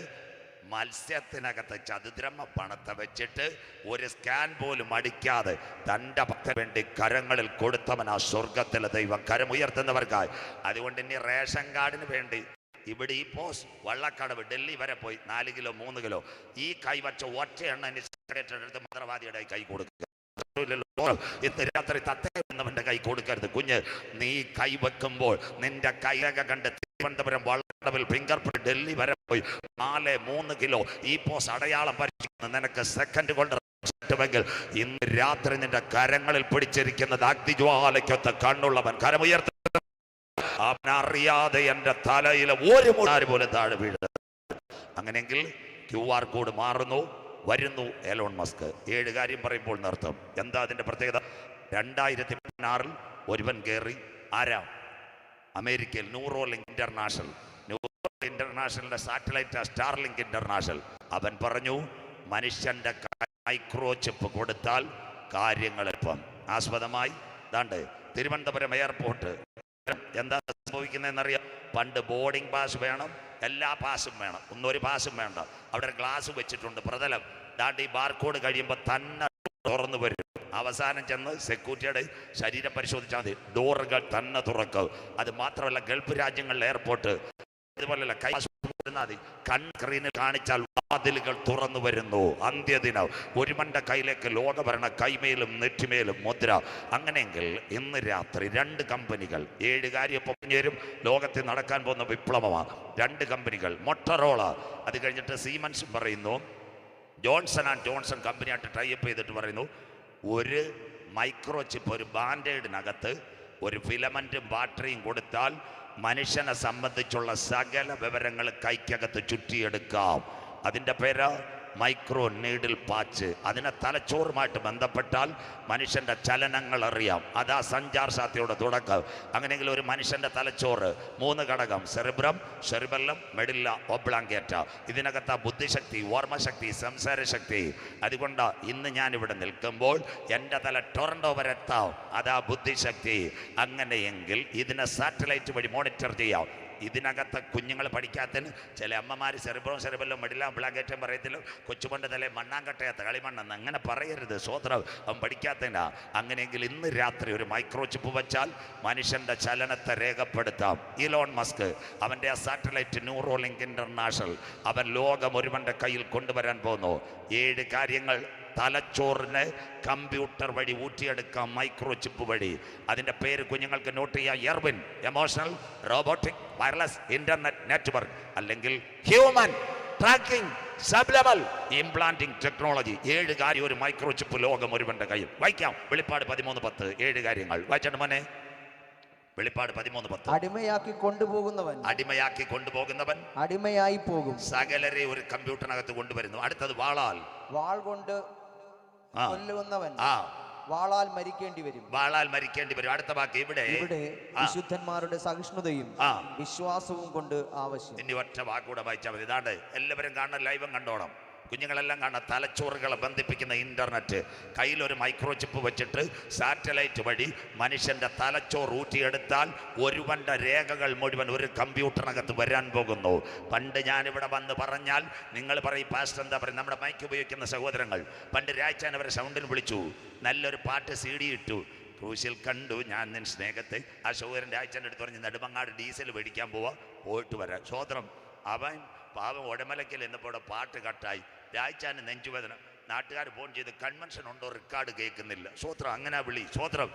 മത്സ്യത്തിനകത്ത് ചതുദ്രമ പണത്തെ വെച്ചിട്ട് ഒരു സ്കാൻ പോലും അടിക്കാതെ തൻ്റെ ഭക്തന് വേണ്ടി കരങ്ങളിൽ കൊടുത്തവൻ ആ സ്വർഗത്തിലെ ദൈവം. കരമുയർത്തുന്നവർക്കായി. അതുകൊണ്ട് ഇനി റേഷൻ കാർഡിന് വേണ്ടി ഇവിടെ ഈ പോസ്റ്റ് വള്ളക്കടവ് ഡൽഹി വരെ പോയി 4 കിലോ 3 കിലോ ഈ കൈവച്ച ഒറ്റ എണ്ണ എടുത്ത് മന്ത്രവാദിയുടെ കൈ കൊടുക്കുക. ഇന്ന് രാത്രി തത്തവന്റെ കൈ കൊടുക്കരുത്. കുഞ്ഞ്, നീ കൈ വെക്കുമ്പോൾ നിന്റെ കൈരക കണ്ട് തിരുവനന്തപുരം വള്ളക്കടവിൽ ഫിംഗർ പ്രിന്റ് ഡൽഹി വരെ പോയി 4-3 കിലോ ഈ പോസ് അടയാളം പരിശോധിക്കുന്ന നിനക്ക് സെക്കൻഡ് കൊണ്ട് െങ്കിൽ ഇന്ന് രാത്രി നിന്റെ കരങ്ങളിൽ പിടിച്ചിരിക്കുന്നത് അഗ്നിജ്വാലയ്ക്കൊത്ത കണ്ണുള്ളവൻ. കരമുയർത്ത അവനറിയാതെ എന്റെ തലയിലെ ഒരു മുടാര് പോലും താഴെ വീഴുന്നത്. അങ്ങനെയെങ്കിൽ QR കോഡ് മാറുന്നു. വരുന്നു എലോൺ മസ്ക്. 7 കാര്യം പറയുമ്പോൾ നിർത്തും. എന്താ അതിന്റെ പ്രത്യേകത? 2016 ഒരുവൻ കയറി. ആരാ? അമേരിക്കയിൽ ന്യൂറോലിങ്ക് ഇന്റർനാഷണലിന്റെ സാറ്റലൈറ്റ് സ്റ്റാർലിങ്ക് ഇന്റർനാഷണൽ. അവൻ പറഞ്ഞു, മനുഷ്യന്റെ മൈക്രോ ചിപ്പ് കൊടുത്താൽ കാര്യങ്ങൾ ഇപ്പം ആസ്പദമായി. ദാണ്ട് തിരുവനന്തപുരം എയർപോർട്ട് എന്താ സംഭവിക്കുന്നതെന്നറിയാം? പണ്ട് ബോർഡിംഗ് പാസ് വേണം, എല്ലാ പാസും വേണം, ഒന്നൊരു പാസും വേണ്ട. അവിടെ ഒരു ഗ്ലാസ് വെച്ചിട്ടുണ്ട്, പ്രതലം. ദാണ്ട് ഈ ബാർകോഡ് കഴിയുമ്പോൾ തന്നെ തുറന്നു വരും. അവസാനം ചെന്ന് സെക്യൂരിറ്റിയുടെ ശരീരം പരിശോധിച്ചാൽ മതി, ഡോറുകൾ തന്നെ തുറക്കും. അത് മാത്രമല്ല, ഗൾഫ് രാജ്യങ്ങളിലെ എയർപോർട്ട് ഇതുപോലെയല്ല, കൈ സ്ക്രീനിൽ കാണിച്ചാൽ വാതിലുകൾ തുറന്നു വരുന്നു. അന്ത്യദിനം ഒരുവന്റെ കയ്യിലേക്ക് ലോകഭരണ കൈമേലും നെറ്റിമേലും മുദ്ര. അങ്ങനെയെങ്കിൽ ഇന്ന് രാത്രി 2 കമ്പനികൾ 7 കാര്യം പറഞ്ഞുതരും. ലോകത്തിൽ നടക്കാൻ പോകുന്ന വിപ്ലവമാണ്. 2 കമ്പനികൾ, മൊട്ടറോള, അത് കഴിഞ്ഞിട്ട് സീമൻസും പറയുന്നു, ജോൺസൺ ആൻഡ് ജോൺസൺ കമ്പനിയായിട്ട് ടൈപ്പ് ചെയ്തിട്ട് പറയുന്നു, ഒരു മൈക്രോ ചിപ്പ്, ഒരു ബാൻഡേഡിനകത്ത് ഒരു ഫിലമെന്റും ബാറ്ററിയും കൊടുത്താൽ മനുഷ്യനെ സംബന്ധിച്ചുള്ള സകല വിവരങ്ങൾ കൈക്കകത്ത് ചുറ്റിയെടുക്കാം. അതിൻ്റെ പേര് മൈക്രോ നീഡിൽ പാച്ച്. അതിനെ തലച്ചോറുമായിട്ട് ബന്ധപ്പെട്ടാൽ മനുഷ്യൻ്റെ ചലനങ്ങൾ അറിയാം. അതാ സഞ്ചാർ സാധ്യതയുടെ തുടക്കം. അങ്ങനെയെങ്കിൽ ഒരു മനുഷ്യൻ്റെ തലച്ചോറ് 3 ഘടകം: സെറിബ്രം, സെറിബെല്ലം, മെഡില്ല, ഒബ്ലാങ്കേറ്റ. ഇതിനകത്ത് ബുദ്ധിശക്തി, ഓർമ്മശക്തി, സംസാരശക്തി. അതുകൊണ്ട് ഇന്ന് ഞാനിവിടെ നിൽക്കുമ്പോൾ എൻ്റെ തല ടൊറൻഡോ വരെ എത്താം. അതാ ബുദ്ധിശക്തി. അങ്ങനെയെങ്കിൽ ഇതിനെ സാറ്റലൈറ്റ് വഴി മോണിറ്റർ ചെയ്യാം. ഇതിനകത്ത് കുഞ്ഞുങ്ങൾ പഠിക്കാത്തതിന് ചില അമ്മമാർ സെറിബെല്ലം, മെഡില്ല, ഒബ്ലാങ്കേറ്റം പറയത്തില്ല. കൊച്ചുപണ്ട് തലേ മണ്ണാങ്കട്ടയത്ത കളിമണ്ണെന്ന് അങ്ങനെ പറയരുത്. സ്വോത്രം, അവൻ പഠിക്കാത്തതിനാ. അങ്ങനെയെങ്കിൽ ഇന്ന് രാത്രി ഒരു മൈക്രോ ചിപ്പ് വെച്ചാൽ മനുഷ്യന്റെ ചലനത്തെ രേഖപ്പെടുത്താം. ഇലോൺ മസ്ക് അവൻ്റെ ആ സാറ്റലൈറ്റ് ന്യൂറോലിങ്ക് ഇന്റർനാഷണൽ അവൻ ലോകം ഒരുവന്റെ കയ്യിൽ കൊണ്ടുവരാൻ പോകുന്നു. 7 കാര്യങ്ങൾ തലച്ചോറിന് കമ്പ്യൂട്ടർ വഴി ഊറ്റിയെടുക്കാം, മൈക്രോ ചിപ്പ് വഴി. അതിൻ്റെ പേര് കുഞ്ഞുങ്ങൾക്ക് നോട്ട് ചെയ്യാം: Erwin, emotional robotic wireless internet network, അല്ലെങ്കിൽ human tracking sub level implanting technology. 7 കാര്യം ഒരു മൈക്രോ ചിപ്പ് ലോകം ഒരുവന്റെ കയ്യിൽ. വായിക്കാം വെളിപ്പാട് 13:10. 7 കാര്യങ്ങൾ വായിച്ചാണ് മോനെ. വെളിപ്പാട് 13:10. അടിമയാക്കി കൊണ്ടുപോകുന്നവൻ അടിമയായി പോകും. സകലരെ ഒരു കമ്പ്യൂട്ടറിനകത്ത് കൊണ്ടുവരുന്നു. അടുത്തത് വാളാൽ കൊണ്ട് കൊല്ലുന്നവൻ വാളാൽ മരിക്കേണ്ടി വരും. അടുത്ത വാക്ക് ഇവിടെ വിശുദ്ധന്മാരുടെ സഹിഷ്ണുതയും വിശ്വാസവും കൊണ്ട് ആവശ്യം. ഇനി ഒറ്റ വാക്കുകൂടെ വായിച്ചാൽ മതി. ഇതാണ് എല്ലാവരും കാണണം, ലൈവും കണ്ടോണം. കുഞ്ഞുങ്ങളെല്ലാം കാണാം. തലച്ചോറുകളെ ബന്ധിപ്പിക്കുന്ന ഇന്റർനെറ്റ്. കയ്യിലൊരു മൈക്രോ ചിപ്പ് വെച്ചിട്ട് സാറ്റലൈറ്റ് വഴി മനുഷ്യന്റെ തലച്ചോറ് ഊറ്റിയെടുത്താൽ ഒരുവന്റെ രേഖകൾ മുഴുവൻ ഒരു കമ്പ്യൂട്ടറിനകത്ത് വരാൻ പോകുന്നു. പണ്ട് ഞാനിവിടെ വന്ന് പറഞ്ഞാൽ നിങ്ങൾ പറയും, പാസ്റ്റർ എന്താ പറയും? നമ്മുടെ മൈക്ക് ഉപയോഗിക്കുന്ന സഹോദരങ്ങൾ പണ്ട് രാഴ്ചാൻ അവരെ സൗണ്ടിൽ വിളിച്ചു, നല്ലൊരു പാട്ട് CD ഇട്ടു, ക്രൂശിൽ കണ്ടു ഞാൻ നിൻ സ്നേഹത്തെ. ആ സഹോദരൻ്റെ ആഴ്ചൻ്റെ അടുത്ത് പറഞ്ഞ് നെടുമങ്ങാട് ഡീസൽ മേടിക്കാൻ പോയിട്ട് വരാം. സ്വോത്രം. അവൻ പാവം ഉടമലക്കൽ എന്നപ്പോൾ പാട്ട് കട്ടായി. രാഴ്ചാന് നെഞ്ചുവേദന. നാട്ടുകാർ ഫോൺ ചെയ്ത് കൺവെൻഷൻ ഉണ്ടോ, റെക്കോർഡ് കേൾക്കുന്നില്ല. സ്വോത്രം. അങ്ങനെ വിളി. സ്വോത്രം.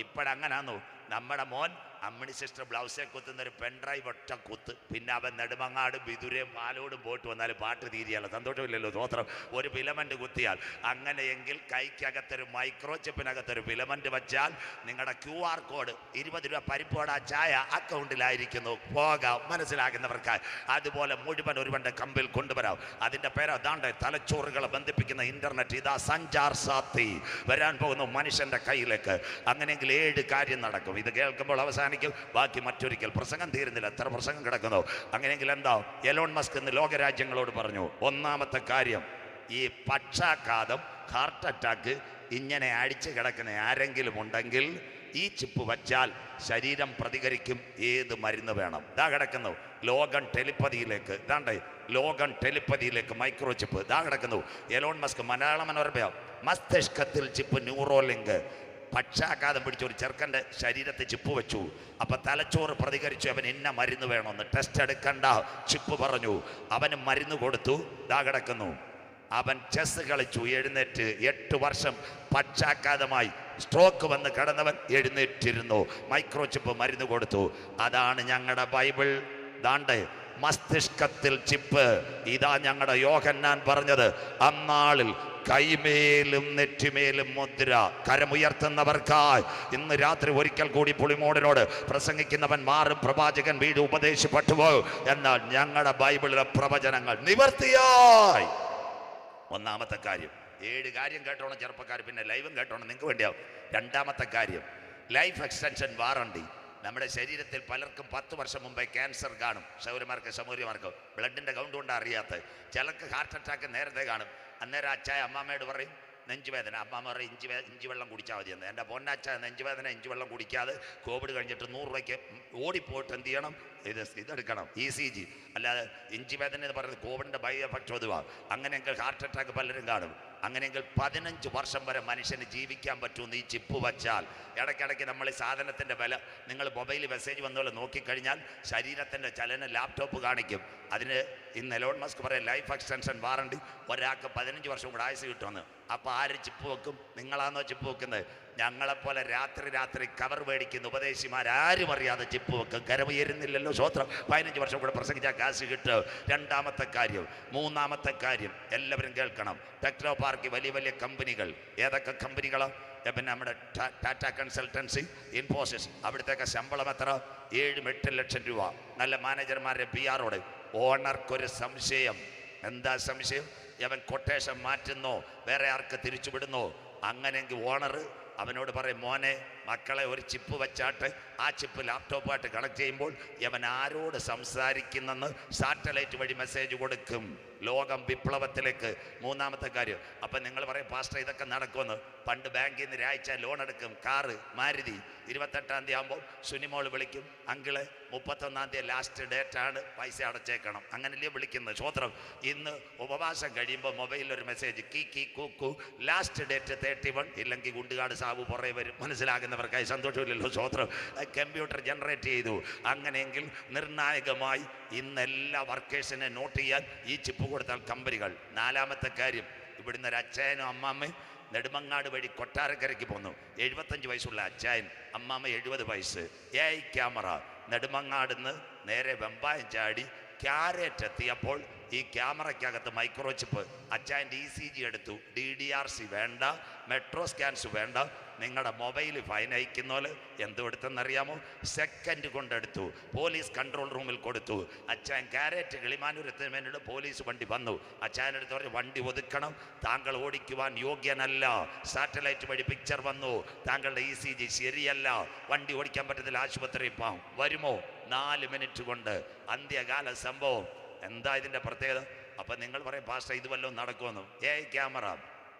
ഇപ്പോഴങ്ങനാന്നു. നമ്മുടെ മോൻ അമ്മണി സിസ്റ്റർ ബ്ലൗസെ കുത്തുന്ന ഒരു പെൺഡ്രൈവ് ഒറ്റ കുത്ത്, പിന്നെ അവൻ നെടുമങ്ങാടും വിതുരയും പാലോടും പോയിട്ട് വന്നാലും പാട്ട് തീരിയല്ല, സന്തോഷമില്ലല്ലോ. സ്വോത്രം. ഒരു ഫിലമെന്റ് കുത്തിയാൽ, അങ്ങനെയെങ്കിൽ കൈക്കകത്തൊരു മൈക്രോ ചിപ്പിനകത്തൊരു ഫിലമെന്റ് വെച്ചാൽ നിങ്ങളുടെ QR കോഡ് 20 രൂപ പരിപ്പോട ചായ അക്കൗണ്ടിലായിരിക്കുന്നു. പോകാം, മനസ്സിലാകുന്നവർക്കായി. അതുപോലെ മുഴുവൻ ഒരുവന്റെ കമ്പിൽ കൊണ്ടുവരാം. അതിന്റെ പേര് അതാണ്ട് തലച്ചോറുകളെ ബന്ധിപ്പിക്കുന്ന ഇന്റർനെറ്റ്. ഇതാ സഞ്ചാർ സാത്തി വരാൻ പോകുന്നു മനുഷ്യന്റെ കയ്യിലേക്ക്. അങ്ങനെയെങ്കിൽ 7 കാര്യം നടക്കും. ഇത് കേൾക്കുമ്പോൾ അവസാനിക്കും, ബാക്കി മറ്റൊരിക്കൽ. പ്രസംഗം തീരുന്നില്ല, എത്ര പ്രസംഗം കിടക്കുന്നു. അങ്ങനെയെങ്കിൽ എന്താ എലോൺ മസ്ക് ഇന്ന് ലോകരാജ്യങ്ങളോട് പറഞ്ഞു, ഒന്നാമത്തെ കാര്യം, ഈ പക്ഷാഘാതം, ഹാർട്ട് അറ്റാക്ക് ഇങ്ങനെ അടിച്ചു കിടക്കുന്ന ആരെങ്കിലും ഉണ്ടെങ്കിൽ ഈ ചിപ്പ് വച്ചാൽ ശരീരം പ്രതികരിക്കും. ഏത് മരുന്ന് വേണം? ഇതാ കിടക്കുന്നു ലോകൻ ടെലിപ്പതിയിലേക്ക്. ഇതാണ്ടേ ലോകൻ ടെലിപ്പതിയിലേക്ക് മൈക്രോ ചിപ്പ് ഇതാ കിടക്കുന്നു. Elon Musk Malayala Manorama മസ്തിഷ്കത്തിൽ chip Neuralink. പക്ഷാഘാതം പിടിച്ച ഒരു ചെറുക്കൻ്റെ ശരീരത്തിൽ ചിപ്പ് വെച്ചു. അപ്പം തലച്ചോറ് പ്രതികരിച്ചു, അവൻ ഇന്ന മരുന്ന് വേണമെന്ന്. ടെസ്റ്റ് എടുക്കണ്ട, ചിപ്പ് പറഞ്ഞു. അവന് മരുന്ന് കൊടുത്തു. ഇതാ കിടക്കുന്നു. അവൻ ചെസ് കളിച്ചു, എഴുന്നേറ്റ്. 8 വർഷം പക്ഷാഘാതമായി സ്ട്രോക്ക് വന്ന് കിടന്നവൻ എഴുന്നേറ്റിരുന്നു. മൈക്രോ ചിപ്പ് മരുന്ന് കൊടുത്തു. അതാണ് ഞങ്ങളുടെ ബൈബിൾ. ദാണ്ട് മസ്തിഷ്കത്തിൽ ചിപ്പ്. ഇതാ ഞങ്ങളുടെ യോഹന്നാൻ പറഞ്ഞത്, അന്നാളിൽ കൈമേലും നെറ്റിമേലും മുദ്ര. കരമുയർത്തുന്നവർക്കായി ഇന്ന് രാത്രി ഒരിക്കൽ കൂടി പുളിമോടിനോട് പ്രസംഗിക്കുന്നവൻ മാറും, പ്രവാചകൻ വീട് ഉപദേശിപ്പെട്ടുപോ. എന്നാൽ ഞങ്ങളുടെ ബൈബിളിലെ പ്രവചനങ്ങൾ നിവർത്തിയായി. ഒന്നാമത്തെ കാര്യം. 7 കാര്യം കേട്ടോണം ചെറുപ്പക്കാർ, പിന്നെ ലൈവും കേട്ടോണം, നിങ്ങൾക്ക് വേണ്ടിയാവും. രണ്ടാമത്തെ കാര്യം, ലൈഫ് എക്സ്റ്റൻഷൻ വാറണ്ടി. നമ്മുടെ ശരീരത്തിൽ പലർക്കും 10 വർഷം മുമ്പേ ക്യാൻസർ കാണും. ശൗര്യമാർക്ക് ശമൂര്യമാർക്ക് ബ്ലഡിൻ്റെ കൗണ്ട് കൊണ്ട് അറിയാത്ത ചിലർക്ക് ഹാർട്ട് അറ്റാക്ക് നേരത്തെ കാണും. അന്നേരം അച്ചായ അമ്മാമ്മയോട് പറയും നെഞ്ചുവേദന. അമ്മാമ്മ പറയും ഇഞ്ചി വെള്ളം കുടിച്ചാൽ മതി എന്ന്. എൻ്റെ പൊന്നച്ചായ നെഞ്ചുവേദന ഇഞ്ചി വെള്ളം കുടിക്കാതെ കോവിഡ് കഴിഞ്ഞിട്ട് 100 രൂപയ്ക്ക് ഓടിപ്പോയിട്ട് എന്ത് ചെയ്യണം? ഇതെടുക്കണം, ECG. അല്ലാതെ ഇഞ്ചി വേദന എന്ന് പറയുന്നത് കോവിഡിൻ്റെ ബൈ എഫക്റ്റ് ഒതുവാണ്. അങ്ങനെയെങ്കിൽ ഹാർട്ട് അറ്റാക്ക് പലരും കാണും. അങ്ങനെയെങ്കിൽ 15 വർഷം വരെ മനുഷ്യന് ജീവിക്കാൻ പറ്റുമെന്ന് ഈ ചിപ്പ് വച്ചാൽ. ഇടയ്ക്കിടയ്ക്ക് നമ്മൾ ഈ സാധനത്തിൻ്റെ വില, നിങ്ങൾ മൊബൈലിൽ മെസ്സേജ് വന്നപോലെ നോക്കിക്കഴിഞ്ഞാൽ ശരീരത്തിൻ്റെ ചലനം ലാപ്ടോപ്പ് കാണിക്കും. അതിന് ഇന്ന് എലോൺ മസ്ക് പറയും ലൈഫ് എക്സ്റ്റൻഷൻ വാറണ്ടി, ഒരാൾക്ക് 15 വർഷം കൂടെ ആയുസ് കിട്ടുമെന്ന്. അപ്പോൾ ആര് ചിപ്പ് വെക്കും? നിങ്ങളാണോ ചിപ്പ് വെക്കുന്നത്? ഞങ്ങളെപ്പോലെ രാത്രി കവർ മേടിക്കുന്ന ഉപദേശിമാരാരും അറിയാതെ ചിപ്പ് വെക്കും. കരമുയരുന്നില്ലല്ലോ. സ്വോത്രം. 15 വർഷം കൂടെ പ്രസംഗിച്ചാൽ കാശ് കിട്ടും. രണ്ടാമത്തെ കാര്യം. മൂന്നാമത്തെ കാര്യം എല്ലാവരും കേൾക്കണം. ടെക്നോ പാർക്ക് വലിയ വലിയ കമ്പനികൾ. ഏതൊക്കെ കമ്പനികളാണ്? പിന്നെ നമ്മുടെ ടാറ്റ കൺസൾട്ടൻസി, ഇൻഫോസിസ്. അവിടുത്തേക്ക് ശമ്പളം എത്ര? 7-8 ലക്ഷം രൂപ. നല്ല മാനേജർമാരുടെ PR-ഓട്. ഓണർക്കൊരു സംശയം. എന്താ സംശയം? അവൻ കൊട്ടേഷൻ മാറ്റുന്നോ, വേറെ ആർക്ക് തിരിച്ചുവിടുന്നോ? അങ്ങനെയെങ്കിൽ ഓണർ അവനോട് പറയും, മോനെ മക്കളെ ഒരു ചിപ്പ് വെച്ചാട്ട് ആ ചിപ്പ് ലാപ്ടോപ്പായിട്ട് കണക്ട് ചെയ്യുമ്പോൾ അവൻ ആരോട് സംസാരിക്കുന്നെന്ന് സാറ്റലൈറ്റ് വഴി മെസ്സേജ് കൊടുക്കും. ലോകം വിപ്ലവത്തിലേക്ക്. മൂന്നാമത്തെ കാര്യം. അപ്പം നിങ്ങൾ പറയും പാസ്റ്റർ ഇതൊക്കെ നടക്കുമെന്ന്. പണ്ട് ബാങ്കിൽ നിന്ന് ഒരാഴ്ച ലോൺ എടുക്കും. കാറ് മാരുതി. 28-ാം തീയതി ആകുമ്പോൾ സുനിമോൾ വിളിക്കും, അങ്കിള് 31-ാം തീയതി ലാസ്റ്റ് ഡേറ്റ് ആണ്, പൈസ അടച്ചേക്കണം. അങ്ങനെയല്ലേ വിളിക്കുന്നത്. സ്വോത്രം. ഇന്ന് ഉപവാസം കഴിയുമ്പോൾ മൊബൈലിൽ ഒരു മെസ്സേജ്, കീ കൂക്കു, ലാസ്റ്റ് ഡേറ്റ് 31, ഇല്ലെങ്കിൽ ഗുണ്ടുകാട് സാബു പുറകെ വരും. മനസ്സിലാകുന്നവർക്കായി സന്തോഷമില്ലല്ലോ. സ്വോത്രം. കമ്പ്യൂട്ടർ ജനറേറ്റ് ചെയ്തു. അങ്ങനെയെങ്കിൽ നിർണായകമായി ഇന്ന് എല്ലാ വർക്കേഴ്സിനെ നോട്ട് ചെയ്യാൻ ഈ ചിപ്പ് കൊടുത്താൽ കമ്പനികൾ. നാലാമത്തെ കാര്യം. ഇവിടുന്ന് ഒരു അച്ചായനും അമ്മാമ്മയും നെടുമങ്ങാട് വഴി കൊട്ടാരക്കരയ്ക്ക് പോന്നു. 75 വയസ്സുള്ള അച്ചായൻ, അമ്മാമ്മ 70 വയസ്സ്. AI camera. നെടുമങ്ങാടുന്ന് നേരെ വെമ്പായം ചാടി ക്യാരറ്റ് എത്തിയപ്പോൾ ഈ ക്യാമറയ്ക്കകത്ത് മൈക്രോ ചിപ്പ്. അച്ചായൻ്റെ ECG എടുത്തു. DDRC വേണ്ട, മെട്രോ സ്കാൻസ് വേണ്ട. നിങ്ങളുടെ മൊബൈൽ ഫൈൻ അയക്കുന്ന പോലെ എന്തെടുത്തെന്നറിയാമോ? സെക്കൻഡ് കൊണ്ടെടുത്തു. പോലീസ് കൺട്രോൾ റൂമിൽ കൊടുത്തു. അച്ചായൻ ക്യാരറ്റ് കിളിമാനൂർ എത്തുന്നതിന് പോലീസ് വണ്ടി വന്നു. അച്ചായനെടുത്ത് പറഞ്ഞു, വണ്ടി ഒതുക്കണം, താങ്കൾ ഓടിക്കുവാൻ യോഗ്യനല്ല. സാറ്റലൈറ്റ് വഴി പിക്ചർ വന്നു, താങ്കളുടെ ECG ശരിയല്ല, വണ്ടി ഓടിക്കാൻ പറ്റത്തില്ല, ആശുപത്രിയിൽ പോകാം. വരുമോ? 4 മിനിറ്റ് കൊണ്ട്. അന്ത്യകാല സംഭവം. എന്താ ഇതിൻ്റെ പ്രത്യേകത? അപ്പം നിങ്ങൾ പറയും പാസ്റ്റർ ഇത് വല്ലതും നടക്കുമെന്ന്. AI camera.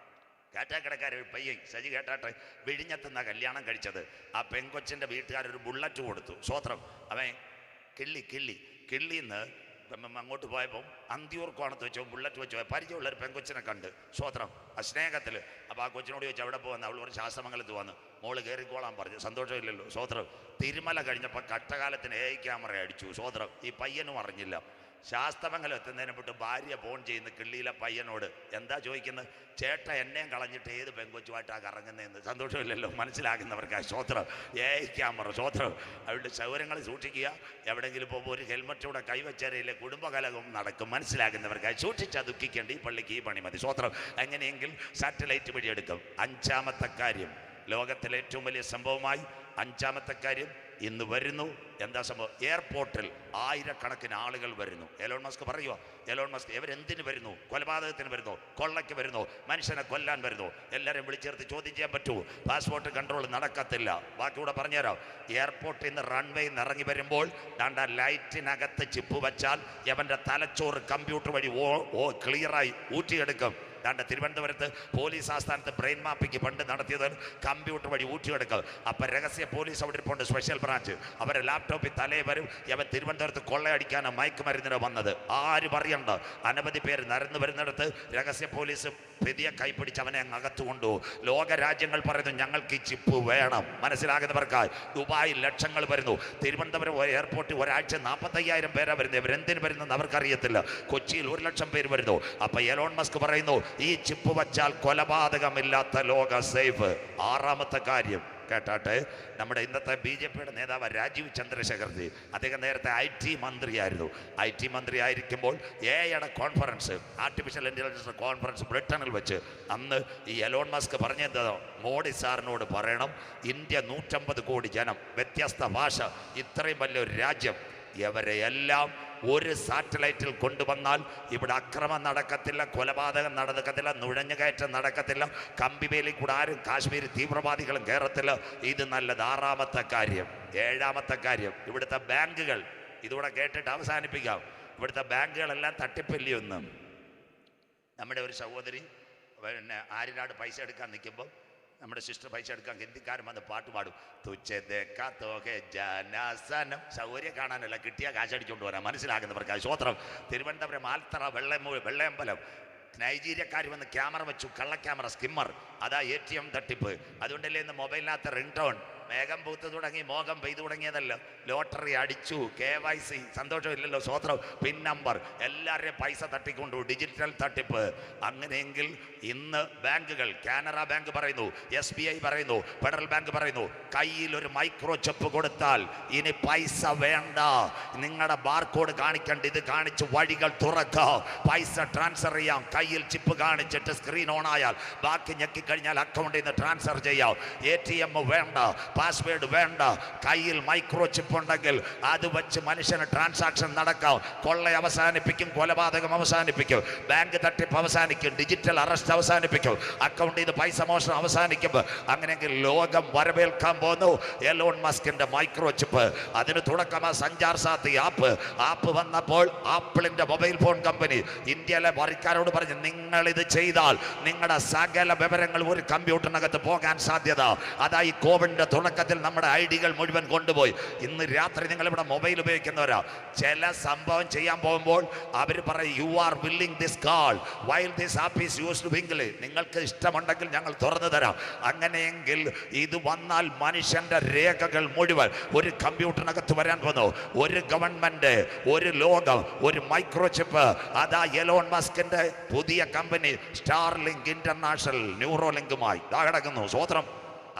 കാറ്റാക്കടക്കാർ പയ്യൻ സജി കേട്ടാട്ടെ വിഴിഞ്ഞത്തുനിന്ന കല്യാണം കഴിച്ചത്. ആ പെങ്കൊച്ചിൻ്റെ വീട്ടുകാരൊരു ബുള്ളറ്റ് കൊടുത്തു. സ്വോത്രം. അവൻ കിള്ളിന്ന് അങ്ങോട്ട് പോയപ്പോൾ അന്തിയൂർക്കോണത്ത് വെച്ചോ ബുള്ളറ്റ് വെച്ചോ പരിചയമുള്ളൊരു പെങ്കൊച്ചിനെ കണ്ട്. സ്വോത്രം. ആ സ്നേഹത്തിൽ. അപ്പോൾ ആ കൊച്ചിനോട് ചോദിച്ചു എവിടെ പോകുന്നത്? അവൾ പറഞ്ഞ് ശാസ്തമംഗലത്ത് വന്ന്. മോള് കയറിക്കോളാൻ പറഞ്ഞു. സന്തോഷമില്ലല്ലോ. സ്വോത്രം. തിരുമല കഴിഞ്ഞപ്പോൾ കഷ്ടകാലത്തിന് AI ക്യാമറ അടിച്ചു. സ്വോത്രം. ഈ പയ്യനും അറിഞ്ഞില്ല. ശാസ്തമംഗലം എത്തുന്നതിനെ വിട്ട് ഭാര്യ ഫോൺ ചെയ്യുന്ന കിള്ളിയിലെ പയ്യനോട് എന്താ ചോദിക്കുന്നത്? ചേട്ട എന്നെയും കളഞ്ഞിട്ട് ഏത് പെങ്കൊച്ചുമായിട്ടാണ് കറങ്ങുന്നതെന്ന്. സന്തോഷമില്ലല്ലോ, മനസ്സിലാക്കുന്നവർക്ക് ശ്രോത്രം. ക്യാമറ ശ്രോത്രം. അവരുടെ സൗകര്യങ്ങൾ സൂക്ഷിക്കുക. എവിടെയെങ്കിലും പോകുമ്പോൾ ഒരു ഹെൽമറ്റൂടെ കൈവച്ചേരയിലെ കുടുംബകലകം നടക്കും. മനസ്സിലാക്കുന്നവർക്ക് സൂക്ഷിച്ചാൽ ദുഃഖിക്കേണ്ട. ഈ പള്ളിക്ക് ഈ പണി മതി. ശ്രോത്രം. എങ്ങനെയെങ്കിൽ സാറ്റലൈറ്റ് വഴി എടുക്കും. അഞ്ചാമത്തെ കാര്യം, ലോകത്തിലെ ഏറ്റവും വലിയ സംഭവമായി അഞ്ചാമത്തെ കാര്യം ഇന്ന് വരുന്നു. എന്താ സംഭവം? എയർപോർട്ടിൽ ആയിരക്കണക്കിന് ആളുകൾ വരുന്നു. എലോൺ മസ്ക് പറയുമോ? എലോൺ മസ്ക് ഇവരെന്തിന് വരുന്നു? കൊലപാതകത്തിന് വരുന്നു, കൊള്ളയ്ക്ക് വരുന്നു, മനുഷ്യനെ കൊല്ലാൻ വരുന്നു. എല്ലാവരും വിളിച്ചേർത്ത് ചോദ്യം ചെയ്യാൻ പറ്റുമോ? പാസ്പോർട്ട് കൺട്രോൾ നടക്കത്തില്ല. ബാക്കിയൂടെ പറഞ്ഞുതരാം. എയർപോർട്ടിൽ നിന്ന് റൺവേയിൽ നിന്ന് ഇറങ്ങി വരുമ്പോൾ ദാണ്ട ലൈറ്റിനകത്ത് ചിപ്പ് വച്ചാൽ അവൻ്റെ തലച്ചോറ് കമ്പ്യൂട്ടർ വഴി ക്ലിയറായി ഊറ്റിയെടുക്കും. ദാണ്ട തിരുവനന്തപുരത്ത് പോലീസ് ആസ്ഥാനത്ത് ബ്രെയിൻ മാപ്പിംഗ് പണ്ട് നടത്തിയത് കമ്പ്യൂട്ടർ വഴി ഊറ്റിയെടുക്കും. അപ്പം രഹസ്യ പോലീസ് അവിടെ ഇരിപ്പുണ്ട്, സ്പെഷ്യൽ ബ്രാഞ്ച്. അവരെ ലാപ്ടോപ്പിൽ തലേ വരും. അവൻ തിരുവനന്തപുരത്ത് കൊള്ളയടിക്കാനോ മയക്കുമരുന്നിനോ വന്നത് ആരും അറിയണ്ട. അനവധി പേര് നിരന്നു വരുന്നിടത്ത് രഹസ്യ പോലീസ് പ്രതിയെ കൈപ്പിടിച്ച് അവനെ അങ്ങ് അകത്ത് കൊണ്ടുപോകും. ലോക രാജ്യങ്ങൾ പറയുന്നു ഞങ്ങൾക്ക് ഈ ചിപ്പ് വേണം. മനസ്സിലാകുന്നവർക്കായി ദുബായിൽ ലക്ഷങ്ങൾ വരുന്നു. തിരുവനന്തപുരം എയർപോർട്ടിൽ ഒരാഴ്ച 45,000 പേരാണ് വരുന്നത്. ഇവരെന്തിന് വരുന്നത് അവർക്കറിയത്തില്ല. കൊച്ചിയിൽ 1,00,000 പേര് വരുന്നു. അപ്പം എലോൺ മസ്ക് പറയുന്നു ഈ ചിപ്പ് വച്ചാൽ കൊലപാതകമില്ലാത്ത ലോക സേഫ്. ആറാമത്തെ കാര്യം കേട്ടാട്ടെ. നമ്മുടെ ഇന്നത്തെ BJPയുടെ നേതാവ് രാജീവ് ചന്ദ്രശേഖർജി, അദ്ദേഹം നേരത്തെ IT മന്ത്രിയായിരുന്നു. IT മന്ത്രി ആയിരിക്കുമ്പോൾ AI conference, artificial intelligence conference ബ്രിട്ടനിൽ വെച്ച് അന്ന് ഈ എലോൺ മസ്ക് പറഞ്ഞത് മോഡി സാറിനോട് പറയണം, ഇന്ത്യ 150 കോടി ജനം, വ്യത്യസ്ത ഭാഷ, ഇത്രയും വലിയൊരു രാജ്യം, ഇവരെയെല്ലാം ഒരു സാറ്റലൈറ്റിൽ കൊണ്ടുവന്നാൽ ഇവിടെ അക്രമം നടക്കത്തില്ല, കൊലപാതകം നടക്കത്തില്ല, നുഴഞ്ഞുകയറ്റം നടക്കത്തില്ല, കമ്പിവേലി കൂടെ ആരും കാശ്മീർ തീവ്രവാദികളും കയറത്തില്ല. ഇത് നല്ലത്. ആറാമത്തെ കാര്യം. ഏഴാമത്തെ കാര്യം, ഇവിടുത്തെ ബാങ്കുകൾ, ഇതുകൂടെ കേട്ടിട്ട് അവസാനിപ്പിക്കാം. ഇവിടുത്തെ ബാങ്കുകളെല്ലാം തട്ടിപ്പില്ലയൊന്നും. നമ്മുടെ ഒരു സഹോദരി പിന്നെ ആര്യനാട് പൈസ എടുക്കാൻ നിൽക്കുമ്പോൾ നമ്മുടെ സിസ്റ്റർ പൈസ എടുക്കാൻ ഹിന്ദിക്കാരൻ വന്ന് പാട്ട് പാടും. ജനാസനം. സൗകര്യം കാണാനല്ല, കിട്ടിയ കാശടിച്ചുകൊണ്ട് വരാം. മനസ്സിലാക്കുന്നവർക്ക് ശ്രോത്രം. തിരുവനന്തപുരം ആൽത്തറ വെള്ളയമ്പലം നൈജീരിയക്കാർ വന്ന് ക്യാമറ വെച്ചു, കള്ള ക്യാമറ, സ്കിമ്മർ. അതാ ATM തട്ടിപ്പ്. അതുകൊണ്ടല്ലേ ഇന്ന് മൊബൈലിനകത്ത് റിംഗ് ടോൺ. മേഘം പൂത്ത് തുടങ്ങി, മോഹം പെയ്തു തുടങ്ങിയതല്ല. ലോട്ടറി അടിച്ചു, KYC. സന്തോഷമില്ലല്ലോ സ്വോത്രം. പിൻ നമ്പർ, എല്ലാവരുടെയും പൈസ തട്ടിക്കൊണ്ടു. ഡിജിറ്റൽ തട്ടിപ്പ്. അങ്ങനെയെങ്കിൽ ഇന്ന് ബാങ്കുകൾ, കാനറ ബാങ്ക് പറയുന്നു, SBI പറയുന്നു, ഫെഡറൽ ബാങ്ക് പറയുന്നു, കയ്യിൽ ഒരു മൈക്രോ ചിപ്പ് കൊടുത്താൽ ഇനി പൈസ വേണ്ട. നിങ്ങളുടെ ബാർകോഡ് കാണിക്കേണ്ട, ഇത് കാണിച്ച് വഴികൾ തുറക്കാം. പൈസ ട്രാൻസ്ഫർ ചെയ്യാം. കയ്യിൽ ചിപ്പ് കാണിച്ചിട്ട് സ്ക്രീൻ ഓൺ ആയാൽ ബാക്കി ഞെക്കിക്കഴിഞ്ഞാൽ അക്കൗണ്ടിൽ നിന്ന് ട്രാൻസ്ഫർ ചെയ്യാം. ATM വേണ്ട, പാസ്വേഡ് വേണ്ട. കയ്യിൽ മൈക്രോ ചിപ്പ് ഉണ്ടെങ്കിൽ അത് വെച്ച് മനുഷ്യന് ട്രാൻസാക്ഷൻ നടക്കാം. കൊള്ള അവസാനിപ്പിക്കും, കൊലപാതകം അവസാനിപ്പിക്കും, ബാങ്ക് തട്ടിപ്പ് അവസാനിക്കും, ഡിജിറ്റൽ അറസ്റ്റ് അവസാനിപ്പിക്കും, അക്കൗണ്ടിൽ നിന്ന് പൈസ മോഷണം അവസാനിക്കും. അങ്ങനെയെങ്കിൽ ലോകം വരവേൽക്കാൻ പോകുന്നു എലോൺ മസ്കിന്റെ മൈക്രോ ചിപ്പ്. അതിന് തുടക്കമാ സഞ്ചാർ സാത്തി ആപ്പ് വന്നപ്പോൾ ആപ്പിളിന്റെ മൊബൈൽ ഫോൺ കമ്പനി ഇന്ത്യയിലെ വരിക്കാരോട് പറഞ്ഞു, നിങ്ങൾ ഇത് ചെയ്താൽ നിങ്ങളുടെ സകല വിവരങ്ങൾ ഒരു കമ്പ്യൂട്ടറിനകത്ത് പോകാൻ സാധ്യത. അതായി കോവിഡിന്റെ തുടക്കത്തിൽ നമ്മുടെ ഐഡികൾ മുഴുവൻ കൊണ്ടുപോയി. ഇന്ന് രാത്രി നിങ്ങൾ ഇവിടെ മൊബൈൽ ഉപയോഗിക്കുന്നവരാ, ചില സംഭവം ചെയ്യാൻ പോകുമ്പോൾ അവർ പറയും you are willing this call while this app is used വിംഗിൾ. നിങ്ങൾക്ക് ഇഷ്ടമുണ്ടെങ്കിൽ ഞങ്ങൾ തുറന്നു തരാം. അങ്ങനെയെങ്കിൽ ഇത് വന്നാൽ മനുഷ്യന്റെ രേഖകൾ മുഴുവൻ ഒരു കമ്പ്യൂട്ടറിനകത്ത് വരാൻ പോകുന്നു. ഒരു ഗവൺമെന്റ്, ഒരു ലോകം, ഒരു മൈക്രോ ചിപ്പ്. അതാ എലോൺ മസ്കിന്റെ പുതിയ കമ്പനി സ്റ്റാർലിങ്ക് ഇന്റർനാഷണൽ ന്യൂറോലിങ്കുമായി കിടക്കുന്നു. സ്വോത്രം.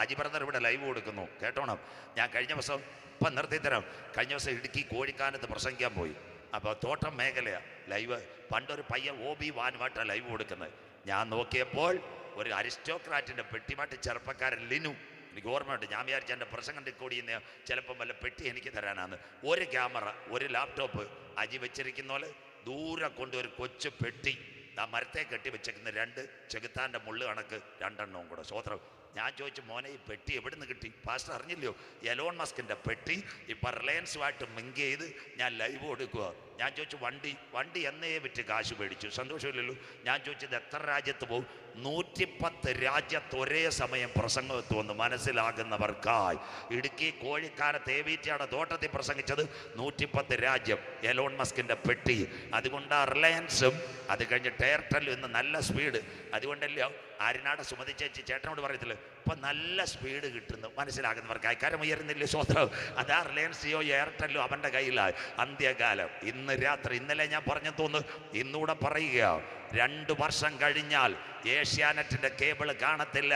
അജി ബ്രദർ ഇവിടെ ലൈവ് കൊടുക്കുന്നു, കേട്ടോണം. ഞാൻ കഴിഞ്ഞ ദിവസം ഇപ്പം നിർത്തിത്തരാം. കഴിഞ്ഞ ദിവസം ഇടുക്കി കോഴിക്കാനത്ത് പ്രസംഗിക്കാൻ പോയി. അപ്പോൾ തോട്ടം മേഖലയാണ് ലൈവ്. പണ്ടൊരു പയ്യൻ OB വാനുമായിട്ടാണ് ലൈവ് കൊടുക്കുന്നത്. ഞാൻ നോക്കിയപ്പോൾ ഒരു അരിസ്റ്റോക്രാറ്റിൻ്റെ പെട്ടിമാട്ട് ചെറുപ്പക്കാരൻ ലിനു. എനിക്ക് ഓർമ്മയുണ്ട്. ഞാൻ വിചാരിച്ച എൻ്റെ പ്രസംഗം റെക്കോർഡ് ചെയ്യുന്ന ചിലപ്പം വല്ല പെട്ടി എനിക്ക് തരാനാണ്. ഒരു ക്യാമറ, ഒരു ലാപ്ടോപ്പ്, അജി വെച്ചിരിക്കുന്ന പോലെ ദൂരെ കൊണ്ട് ഒരു കൊച്ചു പെട്ടി, ആ മരത്തെ കെട്ടി വെച്ചേക്കുന്ന 2 ചെകുത്താൻ്റെ മുള്ളു കണക്ക് 2 എണ്ണവും കൂടെ. സ്വോത്രം. ഞാൻ ചോദിച്ചു, മോനെ ഈ പെട്ടി എവിടെ നിന്ന് കിട്ടി? പാസ്റ്റർ അറിഞ്ഞില്ലയോ? എലോൺ മസ്കിൻ്റെ പെട്ടി ഇപ്പം റിലയൻസുമായിട്ട് മിങ്ക് ചെയ്ത് ഞാൻ ലൈവ് കൊടുക്കുക. ഞാൻ ചോദിച്ചു, വണ്ടി എന്നേ വിറ്റ് കാശ് മേടിച്ചു. സന്തോഷമില്ലല്ലോ. ഞാൻ ചോദിച്ചത് എത്ര രാജ്യത്ത് പോകും? 110 രാജ്യത്ത് ഒരേ സമയം പ്രസംഗം എത്തുമെന്ന് മനസ്സിലാകുന്നവർക്കായി. ഇടുക്കി കോഴിക്കാനത്ത് ഏവീറ്റയുടെ തോട്ടത്തിൽ പ്രസംഗിച്ചത് 110 രാജ്യം. എലോൺ മസ്കിൻ്റെ പെട്ടി. അതുകൊണ്ട് റിലയൻസും അത് കഴിഞ്ഞിട്ട് എയർടെല്ലും ഇന്ന് നല്ല സ്പീഡ്. അതുകൊണ്ടല്ലോ ആര്യനാട് സുമതി ചേച്ചി ചേട്ടനോട് പറയത്തില്ല, ഇപ്പൊ നല്ല സ്പീഡ് കിട്ടുന്നു. മനസ്സിലാകുന്നവർക്കായി കരമുയരുന്നില്ല സ്വത്രം. അതാ റിലയൻസ് ജിയോ എയർടെല്ലോ അവന്റെ കയ്യിലായി. അന്ത്യകാലം ഇന്ന് രാത്രി, ഇന്നലെ ഞാൻ പറഞ്ഞു തോന്നുന്നു, ഇന്നൂടെ പറയുക, 2 വർഷം കഴിഞ്ഞാൽ ഏഷ്യാനെറ്റിന്റെ കേബിൾ കാണത്തില്ല.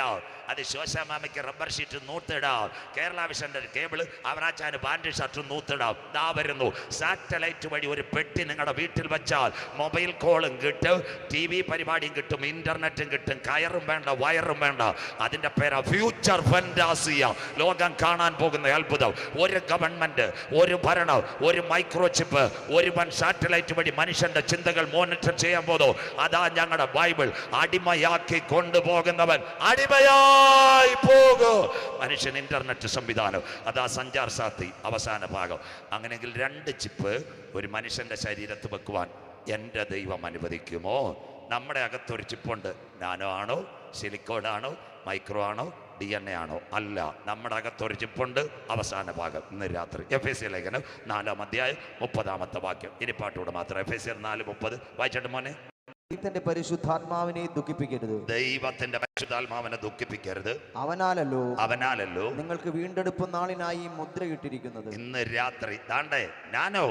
അത് ശോശാമാമയ്ക്ക് റബ്ബർ ഷീറ്റ് നൂത്തിടാം, കേരള വിഷന്റെ കേബിൾ അവറാച്ചാന് പാൻറ് ഷർട്ട് നൂത്തിടാം. ദാ വരുന്നു സാറ്റലൈറ്റ് വഴി ഒരു പെട്ടി നിങ്ങളുടെ വീട്ടിൽ വെച്ചാൽ മൊബൈൽ കോളും കിട്ടും, TV പരിപാടിയും കിട്ടും, ഇന്റർനെറ്റും കിട്ടും. കയറും വേണ്ട, വയറും വേണ്ട. അതിന്റെ പേരാ ഫ്യൂച്ചർ ഫാന്റാസിയ. ലോകം കാണാൻ പോകുന്ന അത്ഭുതം. ഒരു ഗവൺമെന്റ്, ഒരു ഭരണം, ഒരു മൈക്രോ ചിപ്പ്, ഒരു സാറ്റലൈറ്റ് വഴി മനുഷ്യന്റെ ചിന്തകൾ മോണിറ്റർ ചെയ്യാൻ പോകുന്നു. അതാ ഞങ്ങളുടെ ബൈബിൾ. അടിമയാക്കി കൊണ്ടുപോകുന്നവൻ അടിമയായി പോകും. മനുഷ്യൻ ഇന്റർനെറ്റ് സംവിധാനം, അതാ സഞ്ചാർ സാത്തി അവസാന ഭാഗം. അങ്ങനെയെങ്കിൽ 2 ചിപ്പ് ഒരു മനുഷ്യന്റെ ശരീരത്ത് വെക്കുവാൻ എൻ്റെ ദൈവം അനുവദിക്കുമോ? നമ്മുടെ അകത്തൊരു ചിപ്പുണ്ട്. നാനോ ആണോ, സിലിക്കോണാണോ, മൈക്രോ ആണോ, DNA ആണോ? അല്ല, നമ്മുടെ അകത്തൊരു ചിപ്പുണ്ട്. അവസാന ഭാഗം ഇന്ന് രാത്രി എഫേസ്യ ലേഖനം 4-ാം അധ്യായം 30-ാമത്തെ വാക്യം. ഇനി പാട്ടോട് മാത്രം. എഫേസ്യർ 4:30 വായിച്ചിട്ട് മോനെ. ദൈവത്തിന്റെ പരിശുദ്ധാത്മാവിനെ ദുഃഖിപ്പിക്കരുത്. ദൈവത്തിന്റെ പരിശുദ്ധാത്മാവിനെ ദുഃഖിപ്പിക്കരുത്. അവനാലല്ലോ നിങ്ങൾക്ക് വീണ്ടെടുപ്പ് നാളിനായി മുദ്രയിട്ടിരിക്കുന്നത്. ഇന്ന് രാത്രി താണ്ടേ നാനോ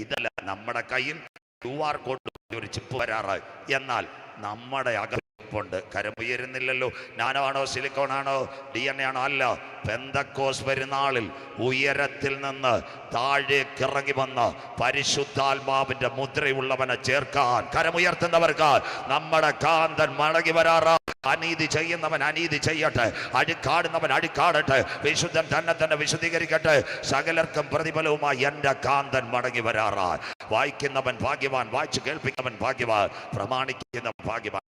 ഇതല്ല, നമ്മുടെ കയ്യിൽ QR കോഡ് ഒരു ചിപ്പ് വരാറായി. എന്നാൽ നമ്മുടെ അകപ്പുണ്ട്. കരമുയരുന്നില്ലല്ലോ. നാനോ ആണോ, സിലിക്കോൺ ആണോ, DNA ആണോ? അല്ല. പെന്തക്കോസ് പെരുന്നാളിൽ ഉയരത്തിൽ നിന്ന് താഴേക്കിറങ്ങി വന്ന് പരിശുദ്ധാത്മാവിന്റെ മുദ്രയുള്ളവനെ ചേർക്കാൻ കരമുയർത്തുന്നവർക്ക് നമ്മുടെ കാന്തൻ മടങ്ങി വരാറാ. അനീതി ചെയ്യുന്നവൻ അനീതി ചെയ്യട്ടെ, അഴുക്കാടുന്നവൻ അഴുക്കാടട്ടെ, വിശുദ്ധൻ തന്നെ വിശുദ്ധീകരിക്കട്ടെ. സകലർക്കും പ്രതിഫലവുമായി എൻ്റെ കാന്തൻ മടങ്ങി വരാറാൻ. വായിക്കുന്നവൻ ഭാഗ്യവാൻ, വായിച്ചു കേൾപ്പിക്കുന്നവൻ ഭാഗ്യവാൻ, പ്രമാണിക്കുന്ന ഭാഗ്യവാൻ.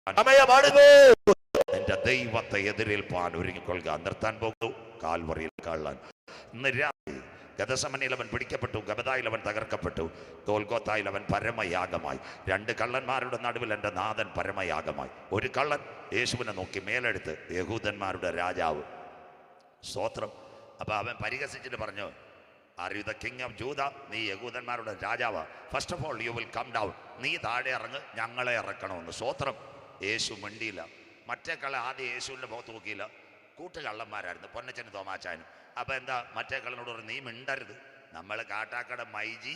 എന്റെ ദൈവത്തെ എതിരേൽപ്പാൻ ഒരുങ്ങിക്കൊള്ളുക. നിർത്താൻ പോകുന്നു കാൽവറിയിൽ കള്ളൻ. ഇന്ന് രാത്രി ഗതസമനയിൽ അവൻ പിടിക്കപ്പെട്ടു, ഗബദായിൽ അവൻ തകർക്കപ്പെട്ടു, ഗോൽഗോത്തായിൽ അവൻ പരമയാഗമായി. 2 കള്ളന്മാരുടെ നടുവിൽ എൻ്റെ നാഥൻ പരമയാഗമായി. ഒരു കള്ളൻ യേശുവിനെ നോക്കി മേലെടുത്ത് യഹൂദന്മാരുടെ രാജാവ്. സ്തോത്രം. അപ്പൊ അവൻ പരിഹസിച്ചിട്ട് പറഞ്ഞു, are you the king of Judah? നീ യഹൂദന്മാരുടെ രാജാവാ. First of all you will come down. നീ താഴെ ഇറങ്ങ്, ഞങ്ങളെ ഇറക്കണമെന്ന്. സ്തോത്രം. യേശു മിണ്ടിയില്ല. മറ്റേ കള്ള ആദ്യം യേശുവിൻ്റെ മുഖത്ത് നോക്കിയില്ല. കൂട്ടുകള്ളന്മാരായിരുന്നു, പൊന്നച്ചനും തോമാച്ചാനും. അപ്പൊ എന്താ മറ്റേ കള്ളനോട് പറഞ്ഞു, നീ മിണ്ടരുത്. നമ്മൾ കാട്ടാക്കട മൈജി,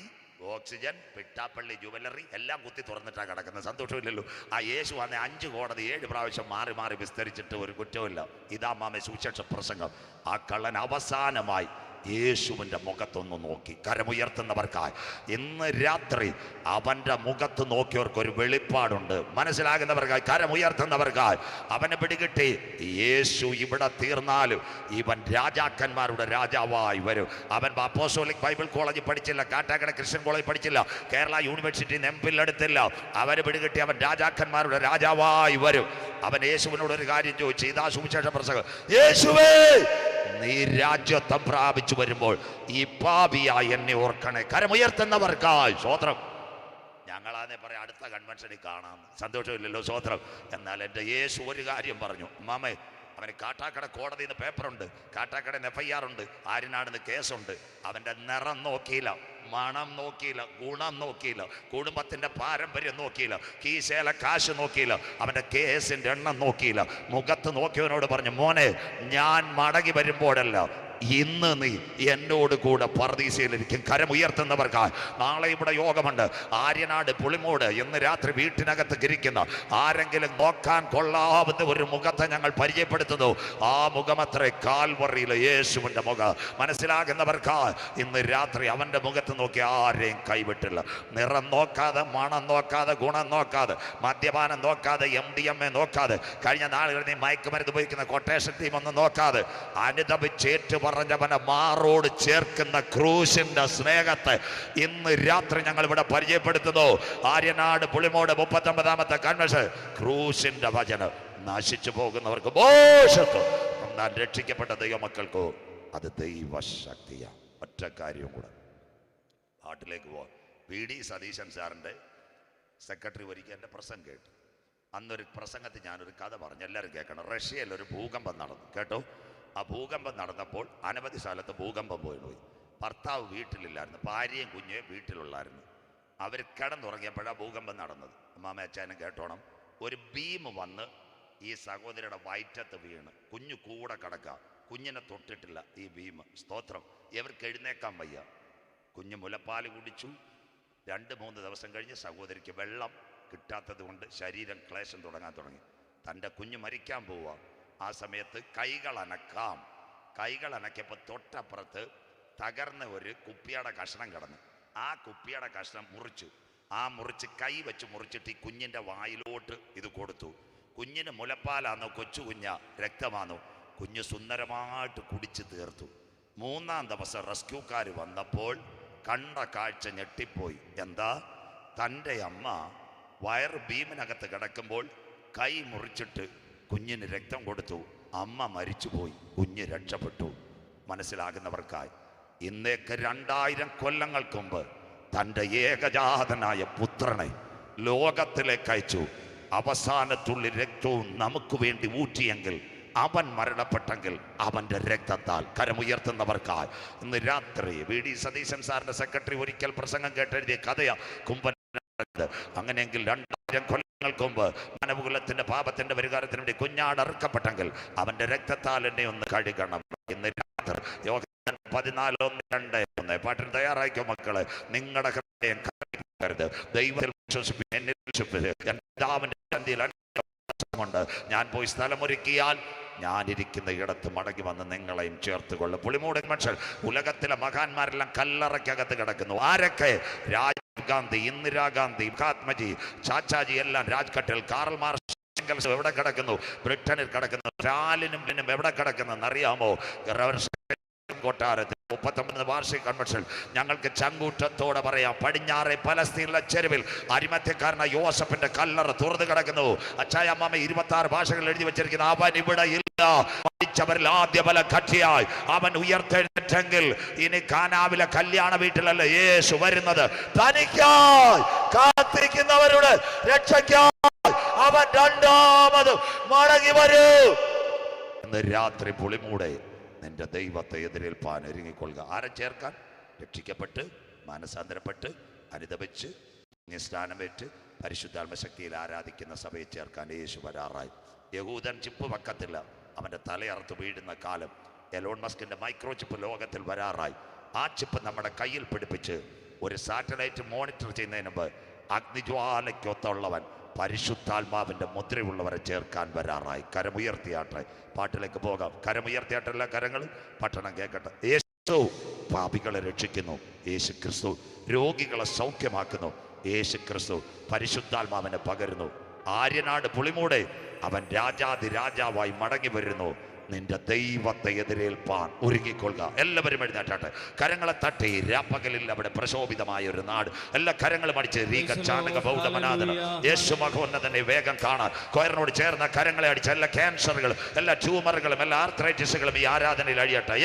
ഓക്സിജൻ, പിട്ടാപ്പള്ളി ജുവലറി എല്ലാം കുത്തി തുറന്നിട്ടാണ് കിടക്കുന്നത്. സന്തോഷമില്ലല്ലോ. ആ യേശു വന്ന 5 കോടതി 7 പ്രാവശ്യം മാറി മാറി വിസ്തരിച്ചിട്ട് ഒരു കുറ്റമില്ല. ഇതാ മാമ സുവിശേഷ പ്രസംഗം. ആ കള്ളൻ അവസാനമായി യേശുവിൻ്റെ മുഖത്തൊന്ന് നോക്കി. കരമുയർത്തുന്നവർക്കായി ഇന്ന് രാത്രി അവൻ്റെ മുഖത്ത് നോക്കിയവർക്കൊരു വെളിപ്പാടുണ്ട്. മനസ്സിലാകുന്നവർക്കായി, കരമുയർത്തുന്നവർക്കായി അവനെ പിടികിട്ടി. യേശു ഇവിടെ തീർന്നാലും ഇവൻ രാജാക്കന്മാരുടെ രാജാവായി വരും. അവൻ അപ്പോസ്തോലിക് ബൈബിൾ കോളേജിൽ പഠിച്ചില്ല, കാട്ടാക്കട ക്രിസ്ത്യൻ കോളേജിൽ പഠിച്ചില്ല, കേരള യൂണിവേഴ്സിറ്റി എംപിൽ എടുത്തില്ല. അവനെ പിടികിട്ടി അവൻ രാജാക്കന്മാരുടെ രാജാവായി വരും. അവൻ യേശുവിനോട് ഒരു കാര്യം ചോദിച്ചു. ഇതാ സുവിശേഷ പ്രസംഗം. യേശുവേ, നീ രാജ്യത്വം പ്രാപിച്ചു വരുമ്പോൾ ഈ പാപിയായി എന്നെ ഓർക്കണേ. കരമുയർത്തുന്നവർക്കായി സ്വോത്രം. ഞങ്ങളാന്നെ പറയാം, അടുത്ത കൺവെൻഷനിൽ കാണാം. സന്തോഷമില്ലല്ലോ. സ്വോത്രം. എന്നാൽ എൻ്റെ യേശു ഒരു കാര്യം പറഞ്ഞു. മാമേ, അവന് കാട്ടാക്കട കോടതിയിൽ നിന്ന് പേപ്പറുണ്ട്, കാട്ടാക്കട FIR ഉണ്ട്, ആര്യനാടിന് കേസുണ്ട്. അവൻ്റെ നിറം നോക്കിയില്ല, മണം നോക്കിയില്ല, ഗുണം നോക്കിയില്ല, കുടുംബത്തിന്റെ പാരമ്പര്യം നോക്കിയില്ല, കീശയിലെ കാശ് നോക്കിയില്ല, അവന്റെ കേസിന്റെ എണ്ണം നോക്കിയില്ല. മുഖത്ത് നോക്കിയവനോട് പറഞ്ഞു, മോനെ, ഞാൻ മടങ്ങി വരുമ്പോഴല്ല, ഇന്ന് നീ എന്നോട് കൂടെ പർദീസയിലിരിക്കും. കരമുയർത്തുന്നവർക്കായി നാളെ ഇവിടെ യോഗമുണ്ട്. ആര്യനാട് പുളിമോട് ഇന്ന് രാത്രി വീട്ടിനകത്ത് ഇരിക്കുന്ന ആരെങ്കിലും നോക്കാൻ കൊള്ളാവുന്ന ഒരു മുഖത്തെ ഞങ്ങൾ പരിചയപ്പെടുത്തുന്നു. ആ മുഖമത്രേ കാൽവറിയിലെ യേശുവിൻ്റെ മുഖം. മനസ്സിലാകുന്നവർക്കായി ഇന്ന് രാത്രി അവൻ്റെ മുഖത്ത് നോക്കി ആരെയും കൈവിട്ടില്ല. നിറം നോക്കാതെ, മണം നോക്കാതെ, ഗുണം നോക്കാതെ, മദ്യപാനം നോക്കാതെ, MDMA നോക്കാതെ, കഴിഞ്ഞ നാളുകളിൽ നീ മയക്കുമരുന്ന് ഉപയോഗിക്കുന്ന കൊട്ടേഷൻ ടീം ഒന്നും നോക്കാതെ, അനുദപിച്ചേറ്റ് പറഞ്ഞവനെ മാറോട് ചേർക്കുന്ന ക്രൂശിന്റെ സ്നേഹത്തെ ഇന്ന് രാത്രി ഞങ്ങൾ ഇവിടെ പരിചയപ്പെടുത്തുന്നു. ആര്യനാട് പുളിമോട് 39ാമത്തെ കൺവെൻഷൻ. ക്രൂശിന്റെ വചനം നശിച്ചു പോകുന്നവർക്ക് മോശത്വം, എന്നാൽ രക്ഷിക്കപ്പെട്ട ദൈവമക്കൾക്കോ അത് ദൈവശക്തിയാണ്. ഒറ്റ കാര്യം കൂടെ പാട്ടിലേക്ക് പോവാം. PD സതീശൻ സാറിൻ്റെ സെക്രട്ടറി ഒരിക്കൽ എൻ്റെ പ്രസംഗം കേട്ടു. അന്നൊരു പ്രസംഗത്തിൽ ഞാനൊരു കഥ പറഞ്ഞു, എല്ലാവരും കേൾക്കണം. റഷ്യയിൽ ഒരു ഭൂകമ്പം നടന്നു, കേട്ടോ. ആ ഭൂകമ്പം നടന്നപ്പോൾ അനവധി സ്ഥലത്ത് ഭൂകമ്പം പോയി. ഭർത്താവ് വീട്ടിലില്ലായിരുന്നു, ഭാര്യയും കുഞ്ഞും വീട്ടിലുള്ളായിരുന്നു. അവർ കിടന്നുറങ്ങിയപ്പോഴാണ് ഭൂകമ്പം നടന്നത്. അമ്മാമ അച്ഛനും കേട്ടോണം. ഒരു ബീം വന്ന് ഈ സഹോദരിയുടെ വയറ്റത്ത് വീണ് കുഞ്ഞു കൂടെ കിടക്കുക. കുഞ്ഞിനെ തൊട്ടിട്ടില്ല ഈ ഭീമ. സ്തോത്രം. ഇവർക്ക് എഴുന്നേക്കാൻ വയ്യ. കുഞ്ഞ് മുലപ്പാല് കുടിച്ചു. 2-3 ദിവസം കഴിഞ്ഞ് സഹോദരിക്ക് വെള്ളം കിട്ടാത്തത് കൊണ്ട് ശരീരം ക്ലേശം തുടങ്ങാൻ തുടങ്ങി. തൻ്റെ കുഞ്ഞ് മരിക്കാൻ പോവുക. ആ സമയത്ത് കൈകൾ അനക്കിയപ്പോൾ തൊട്ടപ്പുറത്ത് തകർന്ന ഒരു കുപ്പിയുടെ കഷ്ണം കിടന്നു. ആ കുപ്പിയുടെ കഷ്ണം മുറിച്ച് കൈ വെച്ച് മുറിച്ചിട്ട് ഈ കുഞ്ഞിൻ്റെ വായിലോട്ട് ഇത് കൊടുത്തു. കുഞ്ഞിന് മുലപ്പാലാന്നോ കൊച്ചു കുഞ്ഞ രക്തമാണോ? കുഞ്ഞ് സുന്ദരമായിട്ട് കുടിച്ച് തീർത്തു. 3-ാം ദിവസം റെസ്ക്യൂക്കാർ വന്നപ്പോൾ കണ്ട കാഴ്ച ഞെട്ടിപ്പോയി. എന്താ? തൻ്റെ അമ്മ വയറ് ഭീമിനകത്ത് കിടക്കുമ്പോൾ കൈ മുറിച്ചിട്ട് കുഞ്ഞിന് രക്തം കൊടുത്തു. അമ്മ മരിച്ചുപോയി, കുഞ്ഞ് രക്ഷപ്പെട്ടു. മനസ്സിലാകുന്നവർക്കായി ഇന്നേക്ക് 2000 കൊല്ലങ്ങൾക്ക് മുമ്പ് തൻ്റെ ഏകജാതനായ പുത്രനെ ലോകത്തിലേക്ക് അയച്ചു. അവസാനത്തുള്ളി രക്തവും നമുക്ക് വേണ്ടി ഊറ്റിയെങ്കിൽ, അവൻ മരണപ്പെട്ടെങ്കിൽ അവൻ്റെ രക്തത്താൽ കരമുയർത്തുന്നവർക്കായി ഇന്ന് രാത്രി VD സതീശൻ സാറിന്റെ സെക്രട്ടറി ഒരിക്കൽ പ്രസംഗം കേട്ടെഴുതിയ കഥയാ കുമ്പൻ. അങ്ങനെയെങ്കിൽ 2000 കൊല്ലങ്ങൾക്ക് മുമ്പ് മാനവകുലത്തിന്റെ പാപത്തിന്റെ പരിഹാരത്തിന് വേണ്ടി കുഞ്ഞാട് അറുക്കപ്പെട്ടെങ്കിൽ അവന്റെ രക്തത്താൽ എന്നെ ഒന്ന് കഴുകണം. ഇന്ന് രാത്രി 14:1-2 പാട്ടിന് തയ്യാറായിക്കോ മക്കള്. നിങ്ങളുടെ ഹൃദയം കരകരുത്. ദൈവത്തിൽ ണ്ട്. ഞാൻ പോയി സ്ഥലമൊരുക്കിയാൽ ഞാനിരിക്കുന്ന ഇടത്ത് മടങ്ങി വന്ന് നിങ്ങളെയും ചേർത്തുകൊള്ളും. പുളിമൂടൻ മനുഷ്യർ ഉലകത്തിലെ മഹാന്മാരെല്ലാം കല്ലറയ്ക്കകത്ത് കിടക്കുന്നു. ആരൊക്കെ? രാജീവ് ഗാന്ധി, ഇന്ദിരാഗാന്ധി, മഹാത്മജി, ചാച്ചാജി എല്ലാം രാജ്ഘട്ടിൽ. കാറൽ മാർക്സ് എവിടെ കിടക്കുന്നു? ബ്രിട്ടനിൽ കിടക്കുന്നു. സ്റ്റാലിനും എവിടെ കിടക്കുന്നെന്ന് അറിയാമോ? കൊട്ടാരത്തിൽ 39 വാർഷിക കൺവെൻഷൻ ഞങ്ങൾക്ക് ചങ്കൂറ്റത്തോടെ പറയാം. പടിഞ്ഞാറെ പലസ്തീനിലെ ചെരുവിൽ അരിമത്യക്കാരനായ യോസഫിന്റെ കല്ലറ തുറന്നു കിടക്കുന്നു. അച്ചായ അമ്മാമ 26 ഭാഷകൾ എഴുതി വെച്ചിരിക്കുന്നു. അവൻ ഇവിടെ ഇല്ല. മരിച്ചവരിൽ ആദ്യ ബല കക്ഷിയായി അവൻ ഉയർത്തെഴുന്നേറ്റെങ്കിൽ ഇനി കാനാവിലെ കല്യാണ വീട്ടിലല്ല യേശു വരുന്നത്. തനിക്കായി കാത്തിരിക്കുന്നവരുടെ രക്ഷയ്ക്കായി അവൻ രണ്ടാമത് മടങ്ങി വരൂ. ഇന്ന് രാത്രി പുളിമൂടെ നിന്റെ ദൈവത്തെ എതിരേൽപ്പാൻ ഒരുങ്ങിക്കൊള്ളുക. ആരെ ചേർക്കാൻ? രക്ഷിക്കപ്പെട്ട് മാനസാന്തരപ്പെട്ട് അനുദപിച്ച് സ്നാനമേറ്റ് പരിശുദ്ധാത്മശക്തിയിൽ ആരാധിക്കുന്ന സഭയെ ചേർക്കാൻ യേശു വരാറായി. യഹൂദൻ ചിപ്പ് വെക്കത്തില്ല. അവൻ്റെ തലയറുത്ത് വീഴുന്ന കാലം. എലോൺ മസ്കിന്റെ മൈക്രോ ചിപ്പ് ലോകത്തിൽ വരാറായി. ആ ചിപ്പ് നമ്മുടെ കയ്യിൽ പിടിപ്പിച്ച് ഒരു സാറ്റലൈറ്റ് മോണിറ്റർ ചെയ്യുന്നതിന് മുമ്പ് അഗ്നിജ്വാലയ്ക്കൊത്തുള്ളവൻ പരിശുദ്ധാത്മാവിന്റെ മുദ്രയുള്ളവരെ ചേർക്കാൻ വരാറായി. കരമുയർത്തിയാട്ടെ. പാട്ടിലേക്ക് പോകാം. കരമുയർത്തിയാട്ടെ എല്ലാ കരങ്ങളും. പട്ടണം കേൾക്കട്ടെ. യേശു പാപികളെ രക്ഷിക്കുന്നു. യേശു ക്രിസ്തു രോഗികളെ സൗഖ്യമാക്കുന്നു. യേശു ക്രിസ്തു പരിശുദ്ധാത്മാവിനെ പകരുന്നു. ആര്യനാട് പുളിമൂടെ അവൻ രാജാതിരാജാവായി മടങ്ങി വരുന്നു. നിന്റെ ദൈവത്തെ എതിരേൽപ്പാൻ ഒരുങ്ങിക്കൊള്ളുക. എല്ലാവരും എഴുന്നേറ്റാട്ടെ. കരങ്ങളെ തട്ടി. രാപ്പകലിൽ അവിടെ പ്രശോഭിതമായ ഒരു നാട്. എല്ലാ കരങ്ങളും അടിച്ച് യേശു മഹോന്നതനെ വേഗം കാണാൻ കൊയറിനോട് ചേർന്ന കരങ്ങളെ അടിച്ച് എല്ലാ ക്യാൻസറുകളും എല്ലാ ട്യൂമറുകളും എല്ലാ ആർത്രൈറ്റിസുകളും ഈ ആരാധനയിൽ അഴിയട്ടെ.